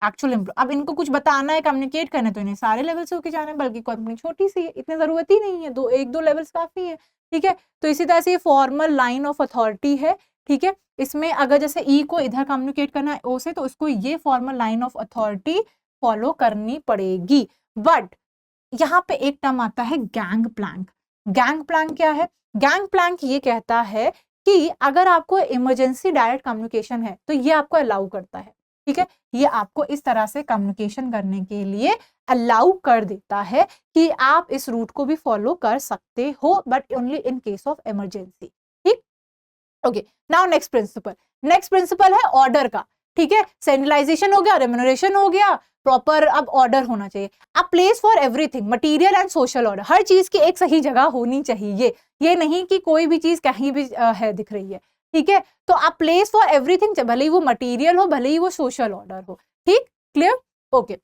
एक्चुअल एम्प्लॉय। अब इनको कुछ बताना है, कम्युनिकेट करना है, तो इन्हें सारे लेवल से होके जाना है, बल्कि कंपनी छोटी सी है, इतनी जरूरत ही नहीं है, एक दो लेवल्स काफी है। ठीक है, तो इसी तरह से ये फॉर्मल लाइन ऑफ अथॉरिटी है। ठीक है, इसमें अगर जैसे ई को इधर कम्युनिकेट करना है ओ से, तो इसको ये formal line of authority follow करनी पड़ेगी। बट यहाँ पे एक टर्म आता है गैंग प्लैंक। गैंग प्लैंक क्या है, गैंग प्लैंक ये कहता है कि अगर आपको इमरजेंसी डायरेक्ट कम्युनिकेशन है तो ये आपको अलाउ करता है। ठीक है, ये आपको इस तरह से कम्युनिकेशन करने के लिए अलाउ कर देता है कि आप इस रूट को भी फॉलो कर सकते हो, but only in case of emergency. ठीक, ओके। नाउ नेक्स्ट प्रिंसिपल है ऑर्डर का। ठीक है, सेंट्रलाइजेशन हो गया, रेम्यूनरेशन हो गया, प्रॉपर अब ऑर्डर होना चाहिए। अब place for everything, material and social order, हर चीज की एक सही जगह होनी चाहिए, ये नहीं कि कोई भी चीज कहीं भी है दिख रही है। ठीक है, तो आप प्लेस फॉर एवरीथिंग, भले ही वो मटेरियल हो, भले ही वो सोशल ऑर्डर हो। ठीक, क्लियर, ओके।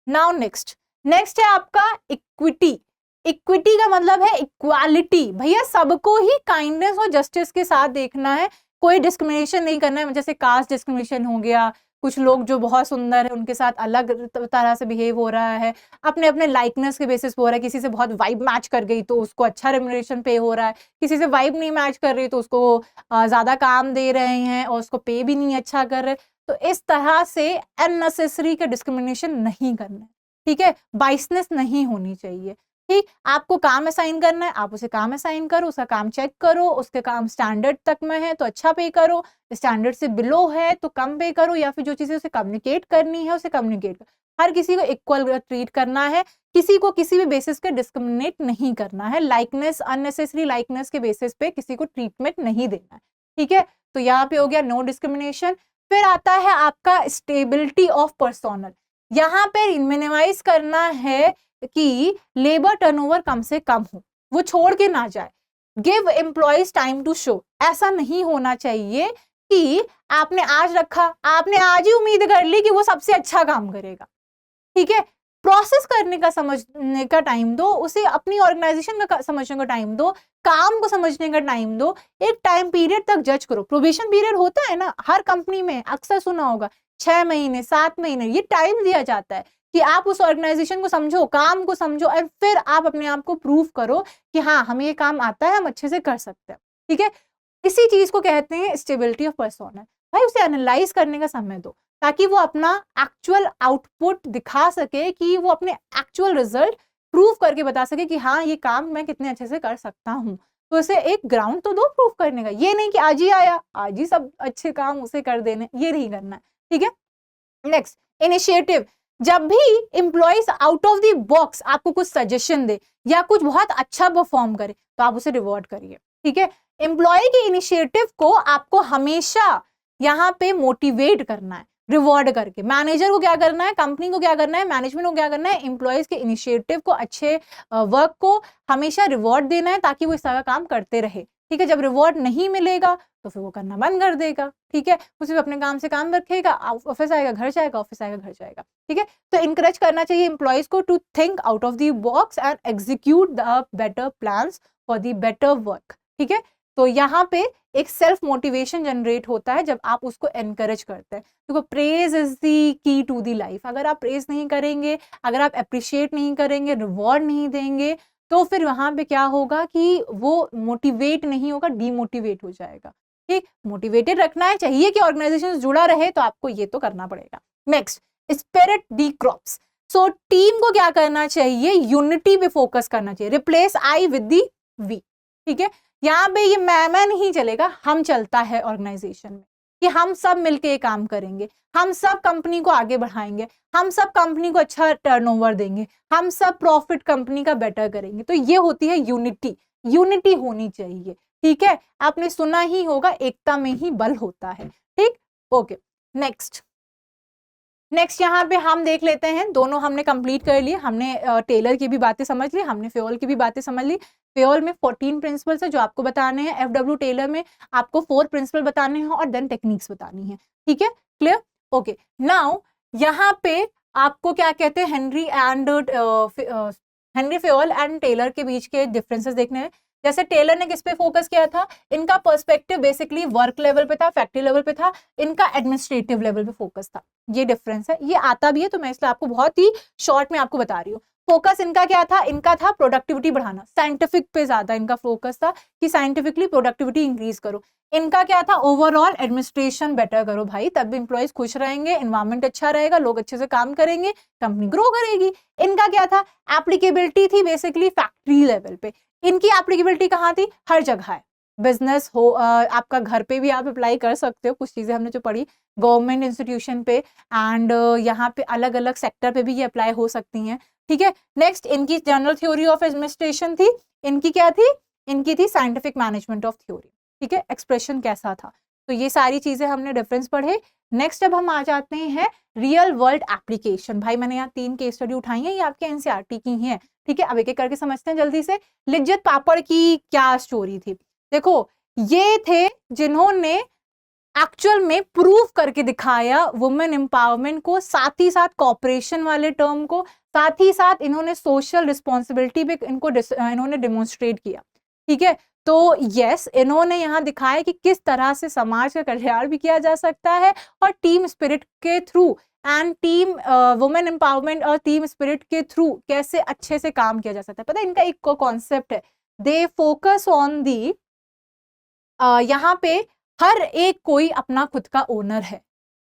नाउ नेक्स्ट है आपका इक्विटी। इक्विटी का मतलब है इक्वालिटी, भैया सबको ही काइंडनेस और जस्टिस के साथ देखना है, कोई डिस्क्रिमिनेशन नहीं करना है। जैसे कास्ट डिस्क्रिमिनेशन हो गया, कुछ लोग जो बहुत सुंदर है उनके साथ अलग तरह से बिहेव हो रहा है, अपने अपने लाइकनेस के बेसिस पे हो रहा है, किसी से बहुत वाइब मैच कर गई तो उसको अच्छा रेम्यूनरेशन पे हो रहा है, किसी से वाइब नहीं मैच कर रही तो उसको ज्यादा काम दे रहे हैं और उसको पे भी नहीं अच्छा कर रहे। तो इस तरह से अननेसेसरी का डिस्क्रिमिनेशन नहीं करना है। ठीक है, बाइसनेस नहीं होनी चाहिए। ठीक, आपको काम असाइन करना है, आप उसे काम असाइन करो, उसका काम चेक करो, उसके काम स्टैंडर्ड तक में है तो अच्छा पे करो, स्टैंडर्ड से बिलो है तो कम पे करो, या फिर जो चीजें उसे कम्युनिकेट करनी है उसे कम्युनिकेट करो। हर किसी को इक्वल ट्रीट करना है, किसी को किसी भी बेसिस पे डिस्क्रिमिनेट नहीं करना है, लाइकनेस अननेसेसरी लाइकनेस के बेसिस पे किसी को ट्रीटमेंट नहीं देना है। ठीक है, तो यहाँ पे हो गया नो डिस्क्रिमिनेशन। फिर आता है आपका स्टेबिलिटी ऑफ पर्सोनल। यहाँ पे मिनिमाइज करना है कि लेबर टर्नओवर कम से कम हो, वो छोड़ के ना जाए। Give employees time to show. ऐसा नहीं होना चाहिए कि आपने आज रखा, आपने आज ही उम्मीद कर ली कि वो सबसे अच्छा काम करेगा। ठीक है, प्रोसेस करने का समझने का टाइम दो, उसे अपनी ऑर्गेनाइजेशन का समझने का टाइम दो, काम को समझने का टाइम दो, एक टाइम पीरियड तक जज करो। प्रोबेशन पीरियड होता है ना हर कंपनी में, अक्सर सुना होगा 6 महीने 7 महीने, ये टाइम दिया जाता है कि आप उस ऑर्गेनाइजेशन को समझो, काम को समझो, और फिर आप अपने आप को प्रूव करो कि हाँ हमें ये काम आता है, हम अच्छे से कर सकते हैं। ठीक है, इसी चीज को कहते हैं स्टेबिलिटी ऑफ पर्सोनल। भाई उसे एनालाइज करने का समय दो ताकि वो अपना एक्चुअल आउटपुट दिखा सके, कि वो अपने एक्चुअल रिजल्ट प्रूव करके बता सके कि हाँ ये काम मैं कितने अच्छे से कर सकता हूँ। तो उसे एक ग्राउंड तो दो प्रूव करने का, ये नहीं कि आज ही आया आज ही सब अच्छे काम उसे कर देने, ये नहीं करना है। ठीक है, नेक्स्ट इनिशिएटिव। जब भी employees out of the box आपको कुछ सजेशन दे या कुछ बहुत अच्छा परफॉर्म करे तो आप उसे रिवॉर्ड करिए। ठीक है, एम्प्लॉय के इनिशिएटिव को आपको हमेशा यहाँ पे मोटिवेट करना है रिवॉर्ड करके। मैनेजर को क्या करना है, कंपनी को क्या करना है, मैनेजमेंट को क्या करना है, एम्प्लॉयज के इनिशिएटिव को, अच्छे वर्क को हमेशा रिवॉर्ड देना है ताकि वो इस तरह का काम करते रहे। ठीक है, जब रिवॉर्ड नहीं मिलेगा तो फिर वो करना बंद कर देगा। ठीक है, वो सिर्फ अपने काम से काम रखेगा, ऑफिस आएगा घर जाएगा, ऑफिस आएगा घर जाएगा। ठीक है, तो इनकरेज करना चाहिए एम्प्लॉयज को to think out of the box and execute the better plans for the better work. ठीक है, तो यहाँ पे एक सेल्फ मोटिवेशन जनरेट होता है जब आप उसको एनकरेज करते हैं। देखो प्रेज इज दी की टू दी लाइफ। अगर आप प्रेज नहीं करेंगे, अगर आप अप्रिशिएट नहीं करेंगे, रिवॉर्ड नहीं देंगे, तो फिर वहां पे क्या होगा कि वो मोटिवेट नहीं होगा, डीमोटिवेट हो जाएगा। ठीक, मोटिवेटेड रखना है, चाहिए कि ऑर्गेनाइजेशन जुड़ा रहे तो आपको ये तो करना पड़ेगा। Next, spirit de corps. So team को क्या करना चाहिए, यूनिटी पे फोकस करना चाहिए। Replace I with the we. ठीक है, यहाँ पे ये मैं नहीं चलेगा, हम चलता है ऑर्गेनाइजेशन में कि हम सब मिलके ये काम करेंगे, हम सब कंपनी को आगे बढ़ाएंगे, हम सब कंपनी को अच्छा टर्नओवर देंगे, हम सब प्रॉफिट कंपनी का बेटर करेंगे। तो ये होती है यूनिटी, यूनिटी होनी चाहिए। ठीक है, आपने सुना ही होगा एकता में ही बल होता है। ठीक, ओके, नेक्स्ट यहाँ पे हम देख लेते हैं, दोनों हमने कंप्लीट कर लिए। हमने टेलर की भी बातें समझ ली, हमने फेयोल की भी बातें समझ ली। फेयोल में 14 प्रिंसिपल्स है जो आपको बताने हैं, एफडब्ल्यू टेलर में आपको 4 प्रिंसिपल बताने हैं और देन टेक्निक्स बतानी है। ठीक है, क्लियर, ओके। नाउ यहाँ पे आपको क्या कहते हैं, हेनरी फेयोल एंड टेलर के बीच के डिफरेंसेस देखने हैं। जैसे टेलर ने किस पे फोकस किया था, इनका पर्सपेक्टिव बेसिकली वर्क लेवल पे था, फैक्ट्री लेवल पे था, इनका एडमिनिस्ट्रेटिव लेवल पे फोकस था। ये डिफरेंस है, ये आता भी है तो मैं इसलिए आपको बहुत ही शॉर्ट में आपको बता रही हूँ। फोकस इनका क्या था, इनका था प्रोडक्टिविटी बढ़ाना, साइंटिफिक पे ज्यादा इनका फोकस था कि साइंटिफिकली प्रोडक्टिविटी इंक्रीज करो। इनका क्या था, ओवरऑल एडमिनिस्ट्रेशन बेटर करो भाई, तब भी एम्प्लॉइज खुश रहेंगे, एनवायरमेंट अच्छा रहेगा, लोग अच्छे से काम करेंगे, कंपनी ग्रो करेगी। इनका क्या था, एप्लीकेबिलिटी थी बेसिकली फैक्ट्री लेवल पे। इनकी एप्लीकेबिलिटी कहाँ थी, हर जगह है। बिजनेस हो, आपका घर पे भी आप अप्लाई कर सकते हो, कुछ चीजें हमने जो पढ़ी गवर्नमेंट इंस्टीट्यूशन पे, एंड यहाँ पे अलग अलग सेक्टर पे भी ये अप्लाई हो सकती हैं। ठीक है, नेक्स्ट इनकी जनरल थ्योरी ऑफ एडमिनिस्ट्रेशन थी, इनकी क्या थी, इनकी थी साइंटिफिक मैनेजमेंट ऑफ थ्योरी। ठीक है, एक्सप्रेशन कैसा था, तो ये सारी चीजें हमने डिफरेंस पढ़े। नेक्स्ट अब हम आ जाते हैं रियल वर्ल्ड एप्लीकेशन। भाई मैंने यहाँ 3 केस स्टडी उठाई है, ये आपके एनसीईआरटी की हैं। ठीक है, अब एक एक करके समझते हैं जल्दी से। लिज्जत पापड़ की क्या स्टोरी थी, देखो ये थे जिन्होंने एक्चुअल में प्रूव करके दिखाया वुमेन एम्पावरमेंट को, साथ ही साथ कॉपरेशन वाले टर्म को, साथ ही साथ इन्होंने सोशल रिस्पॉन्सिबिलिटी पे इन्होंने डेमोन्स्ट्रेट किया। ठीक है, तो यस इन्होंने यहाँ दिखाया कि किस तरह से समाज का कल्याण भी किया जा सकता है और टीम स्पिरिट के through and team women empowerment और टीम स्पिरिट के थ्रू कैसे अच्छे से काम किया जा सकता है। पता है इनका एक कॉन्सेप्ट है, दे फोकस ऑन दी, यहाँ पे हर एक कोई अपना खुद का ओनर है,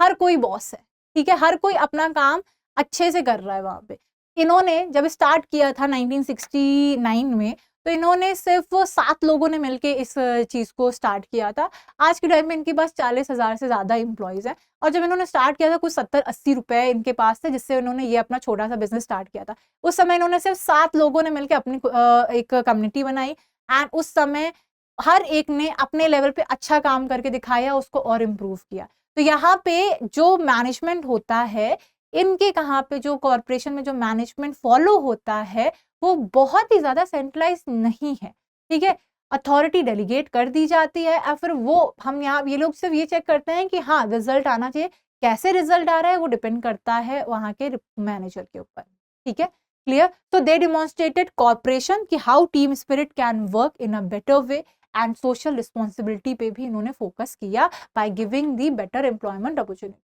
हर कोई बॉस है। ठीक है, हर कोई अपना काम अच्छे से कर रहा है वहां पे। इन्होंने जब स्टार्ट किया था 1969 में, तो इन्होंने सिर्फ 7 लोगों ने मिलके इस चीज़ को स्टार्ट किया था। आज के टाइम में इनके पास 40,000 से ज़्यादा एम्प्लॉइज़ हैं और जब इन्होंने स्टार्ट किया था कुछ 70-80 रुपए इनके पास थे, जिससे उन्होंने ये अपना छोटा-सा बिज़नेस स्टार्ट किया था। उस समय इन्होंने सिर्फ 7 लोगों ने मिलके अपनी एक कम्युनिटी बनाई एंड उस समय हर एक ने अपने लेवल पे अच्छा काम करके दिखाया, उसको और इम्प्रूव किया। तो यहाँ पे जो मैनेजमेंट होता है, इनके कहाँ पे जो कॉर्पोरेशन में जो मैनेजमेंट फॉलो होता है, वो बहुत ही ज़्यादा सेंट्रलाइज़ नहीं है, ठीक है? अथॉरिटी डेलीगेट कर दी जाती है और फिर वो हम यहाँ ये लोग सिर्फ ये चेक करते हैं कि हाँ, रिज़ल्ट आना चाहिए। कैसे रिज़ल्ट आ रहा है, वो डिपेंड करता है वहाँ के मैनेजर के ऊपर, ठीक है? क्लियर? तो दे डेमोंस्ट्रेटेड कॉर्पोरेशन कि how team spirit can work in a better way and social responsibility पे भी इन्होंने फोकस किया by giving the better employment opportunity.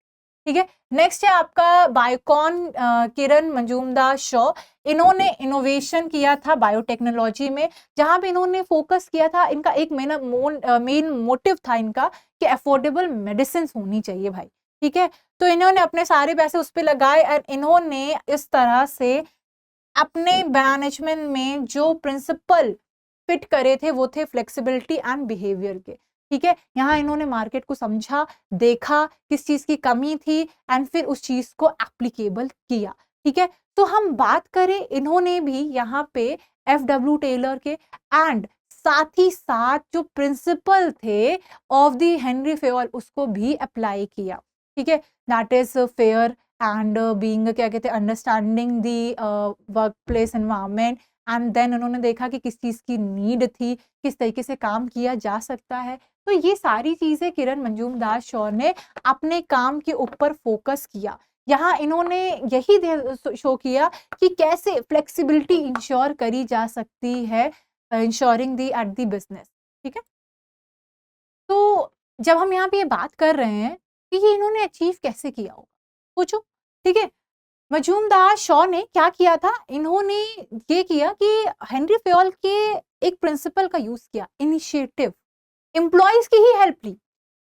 ठीक है, नेक्स्ट है आपका बायोकॉन किरण मजूमदार शॉ। इन्होंने इनोवेशन किया था बायोटेक्नोलॉजी में, जहां पे इन्होंने फोकस किया था, इनका एक मेन मोटिव था इनका कि अफोर्डेबल मेडिसिन होनी चाहिए भाई। ठीक है, तो इन्होंने अपने सारे पैसे उस पर लगाए और इन्होंने इस तरह से अपने मैनेजमेंट में जो प्रिंसिपल फिट करे थे वो थे फ्लेक्सिबिलिटी एंड बिहेवियर के। ठीक है, यहाँ इन्होंने मार्केट को समझा, देखा किस चीज की कमी थी एंड फिर उस चीज को एप्लीकेबल किया। ठीक है, तो हम बात करें, इन्होंने भी यहाँ पे FW टेलर के एंड साथ ही साथ जो प्रिंसिपल थे ऑफ द हेनरी फेयल उसको भी अप्लाई किया। ठीक है, that is fair and being क्या कहते हैं understanding the work place environment and then उन्होंने देखा कि किस चीज़ की नीड थी, किस तरीके से काम किया जा सकता है। तो ये सारी चीज़ें किरण मजूमदार शॉ ने अपने काम के ऊपर फोकस किया। यहाँ इन्होंने यही शो किया कि कैसे फ्लेक्सिबिलिटी इंश्योर करी जा सकती है, ensuring the at the business. ठीक है, तो जब हम यहाँ पे ये बात कर रहे हैं कि ये इन्होंने अचीव कैसे किया होगा, पूछो। ठीक है, मजूमदार शॉ ने क्या किया था, इन्होंने ये किया कि हेनरी फेयल के एक प्रिंसिपल का यूज किया, इनिशिएटिव, एम्प्लॉयज की ही हेल्प ली,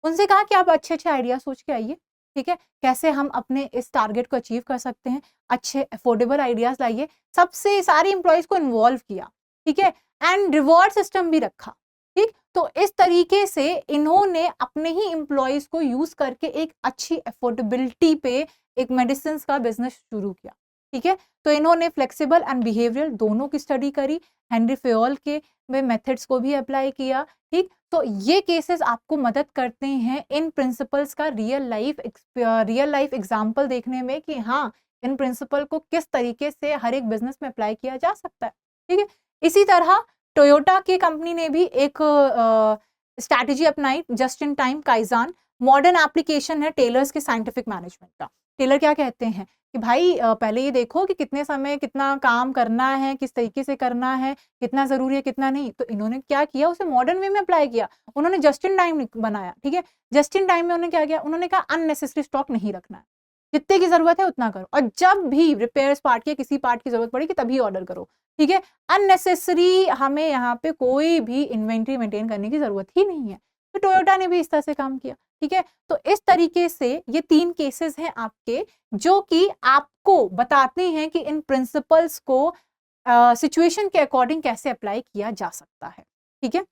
उनसे कहा कि आप अच्छे अच्छे आइडिया सोच के आइए। ठीक है, कैसे हम अपने इस टारगेट को अचीव कर सकते हैं, अच्छे अफोर्डेबल आइडियाज लाइए, सबसे सारे एम्प्लॉयज को इन्वॉल्व किया। ठीक है, एंड रिवॉर्ड सिस्टम भी रखा। ठीक, तो इस तरीके से इन्होंने अपने ही एम्प्लॉयज को यूज करके एक अच्छी अफोर्डेबिलिटी पे एक मेडिसिन का बिजनेस शुरू किया। ठीक है, तो इन्होंने फ्लेक्सिबल एंड बिहेवियरल दोनों की स्टडी करी, हेनरी फेयल के में मेथड्स को भी अप्लाई किया। ठीक, तो ये केसेस आपको मदद करते हैं इन प्रिंसिपल्स का रियल लाइफ एग्जांपल देखने में कि हाँ, इन प्रिंसिपल को किस तरीके से हर एक बिजनेस में अप्लाई किया जा सकता है। ठीक है, इसी तरह टोयोटा की कंपनी ने भी एक स्ट्रैटेजी अपनाई, just in time kaizen, modern application है टेलर्स के साइंटिफिक मैनेजमेंट का। टेलर क्या कहते हैं कि भाई पहले ये देखो कि कितने समय कितना काम करना है, किस तरीके से करना है, कितना जरूरी है कितना नहीं। तो इन्होंने क्या किया, उसे मॉडर्न वे में अप्लाई किया। उन्होंने जस्ट इन टाइम बनाया। ठीक है, जस्ट इन टाइम में उन्होंने क्या किया, उन्होंने कहा अननेसेसरी स्टॉक नहीं रखना है, जितने की जरूरत है उतना करो, और जब भी रिपेयर्स पार्ट की किसी पार्ट की जरूरत पड़ेगी तभी ऑर्डर करो। ठीक है, अननेसेसरी हमें यहाँ पे कोई भी इन्वेंट्री मेंटेन करने की जरूरत ही नहीं है। तो टोयोटा ने भी इस तरह से काम किया। ठीक है, तो इस तरीके से ये 3 केसेस हैं आपके, जो कि आपको बताते हैं कि इन प्रिंसिपल्स को सिचुएशन के अकॉर्डिंग कैसे अप्लाई किया जा सकता है। ठीक है,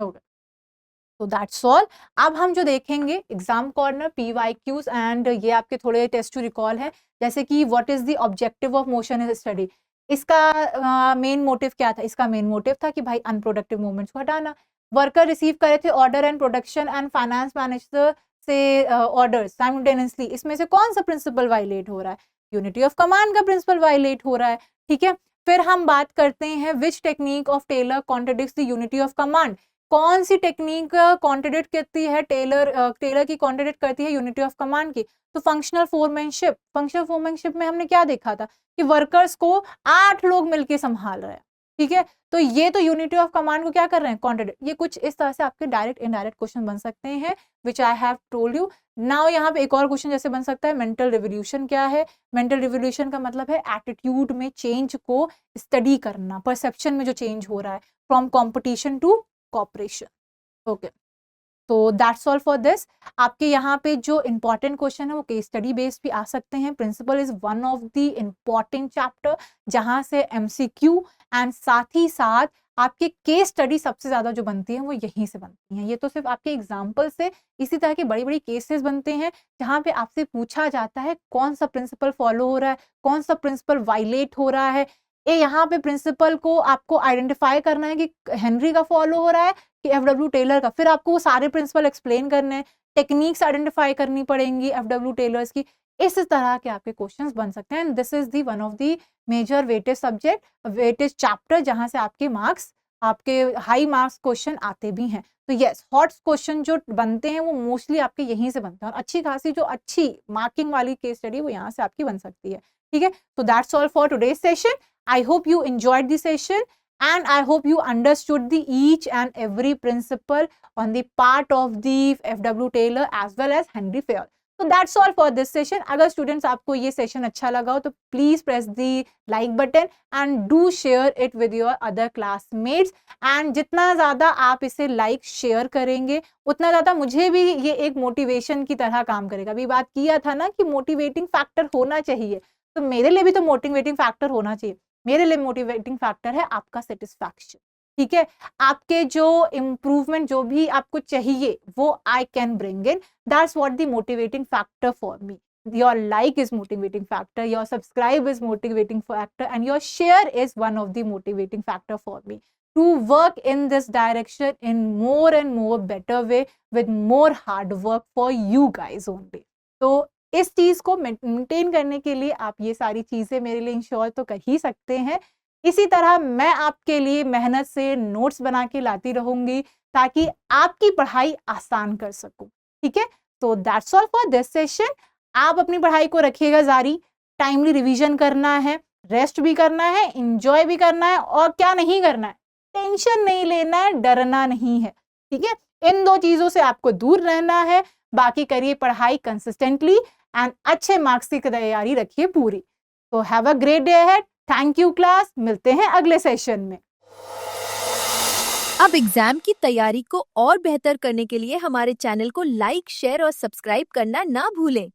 तो दैट्स ऑल। अब हम जो देखेंगे एग्जाम कॉर्नर, PYQs एंड ये आपके थोड़े टेस्ट टू रिकॉल है, जैसे कि what is the objective of motion study. इसका मेन मोटिव क्या था, इसका मेन मोटिव था कि भाई अनप्रोडक्टिव मूवमेंट्स को हटाना। वर्कर रिसीव करे थे order and production and finance manager से ऑर्डर साइमल्टेनियसली, इसमें से कौन सा प्रिंसिपल वायलेट हो रहा है, यूनिटी ऑफ कमांड का प्रिंसिपल वायलेट हो रहा है। ठीक है, फिर हम बात करते हैं which technique of Taylor contradicts the unity of command, कौन सी टेक्निक कॉन्ट्रडिक्ट करती है टेलर की कॉन्ट्रडिक्ट करती है यूनिटी ऑफ कमांड की। तो फंक्शनल फोरमैनशिप में हमने क्या देखा था कि वर्कर्स को 8 लोग मिलके संभाल रहे हैं। ठीक है, तो ये तो यूनिटी ऑफ कमांड को क्या कर रहे हैं, कॉन्ट्रडिक्ट। ये कुछ इस तरह से आपके डायरेक्ट इनडायरेक्ट क्वेश्चन बन सकते हैं, which I have told you. Now यहाँ पे एक और क्वेश्चन जैसे बन सकता है, मेंटल रिवोल्यूशन क्या है। मेंटल रिवोल्यूशन का मतलब है एटीट्यूड में चेंज को स्टडी करना, परसेप्शन में जो चेंज हो रहा है from competition to cooperation. Okay, तो दैट्स ऑल फॉर दिस। आपके यहाँ पे जो इंपॉर्टेंट क्वेश्चन है वो केस स्टडी बेस्ड भी आ सकते हैं। Principle is one of the important chapter जहाँ से एमसीक्यू एंड साथ ही साथ आपके केस स्टडी सबसे ज्यादा जो बनती है वो यहीं से बनती हैं। ये तो सिर्फ आपके एग्जाम्पल से, इसी तरह के बड़ी बड़ी केसेस बनते हैं जहाँ पे आपसे पूछा जाता है कौन सा प्रिंसिपल फॉलो हो रहा है, कौन सा प्रिंसिपल वायलेट हो रहा है। यहाँ पे प्रिंसिपल को आपको आइडेंटिफाई करना है कि हेनरी का फॉलो हो रहा है कि एफडब्ल्यू टेलर का। फिर आपको वो सारे प्रिंसिपल एक्सप्लेन करने हैं, टेक्निक्स आइडेंटिफाई करनी पड़ेंगी एफडब्ल्यू टेलर्स की। इस तरह के आपके क्वेश्चंस बन सकते हैं। This is the one of the major weightage subject, weightage chapter, जहां से आपके मार्क्स, आपके हाई मार्क्स क्वेश्चन आते भी हैं। तो यस, हॉट क्वेश्चन जो बनते हैं वो मोस्टली आपके यहीं से बनते हैं, और अच्छी खासी जो अच्छी मार्किंग वाली केस स्टडी वो यहाँ से आपकी बन सकती है। ठीक है, तो that's all for today's session. I hope you enjoyed the session and I hope you understood the each and every principle on the part of the FW Taylor as well as Henry Fayol. So that's all for this session. अगर students आपको ये session अच्छा लगा हो तो please press the like button and do share it with your other classmates. And जितना ज़्यादा आप इसे like share करेंगे उतना ज़्यादा मुझे भी ये एक motivation की तरह काम करेगा। अभी बात किया था ना कि motivating factor होना चाहिए, तो मेरे लिए भी तो motivating factor होना चाहिए। मेरे लिए मोटिवेटिंग फैक्टर है आपका सेटिस्फैक्शन। ठीक है, आपके जो इम्प्रूवमेंट जो भी आपको चाहिए वो I can bring in, that's what the motivating factor for me. Your like is motivating factor, your subscribe is motivating factor, and your share is one of the motivating factor for me to work in this direction in more and more better way with more hard work for you guys only. तो इस चीज को मेंटेन करने के लिए आप ये सारी चीजें मेरे लिए इंश्योर तो कर ही सकते हैं। इसी तरह मैं आपके लिए मेहनत से नोट्स बना के लाती रहूंगी ताकि आपकी पढ़ाई आसान कर सकूं। ठीक है, तो that's all for this session. आप अपनी पढ़ाई को रखिएगा जारी, टाइमली रिवीजन करना है, रेस्ट भी करना है, एंजॉय भी करना है, और क्या नहीं करना है, टेंशन नहीं लेना है, डरना नहीं है। ठीक है, इन दो चीजों से आपको दूर रहना है। बाकी करिए पढ़ाई कंसिस्टेंटली एंड अच्छे मार्क्स की तैयारी रखिए पूरी। तो have a great day ahead. Thank you class, मिलते हैं अगले सेशन में। अब एग्जाम की तैयारी को और बेहतर करने के लिए हमारे चैनल को लाइक, शेयर और सब्सक्राइब करना ना भूलें।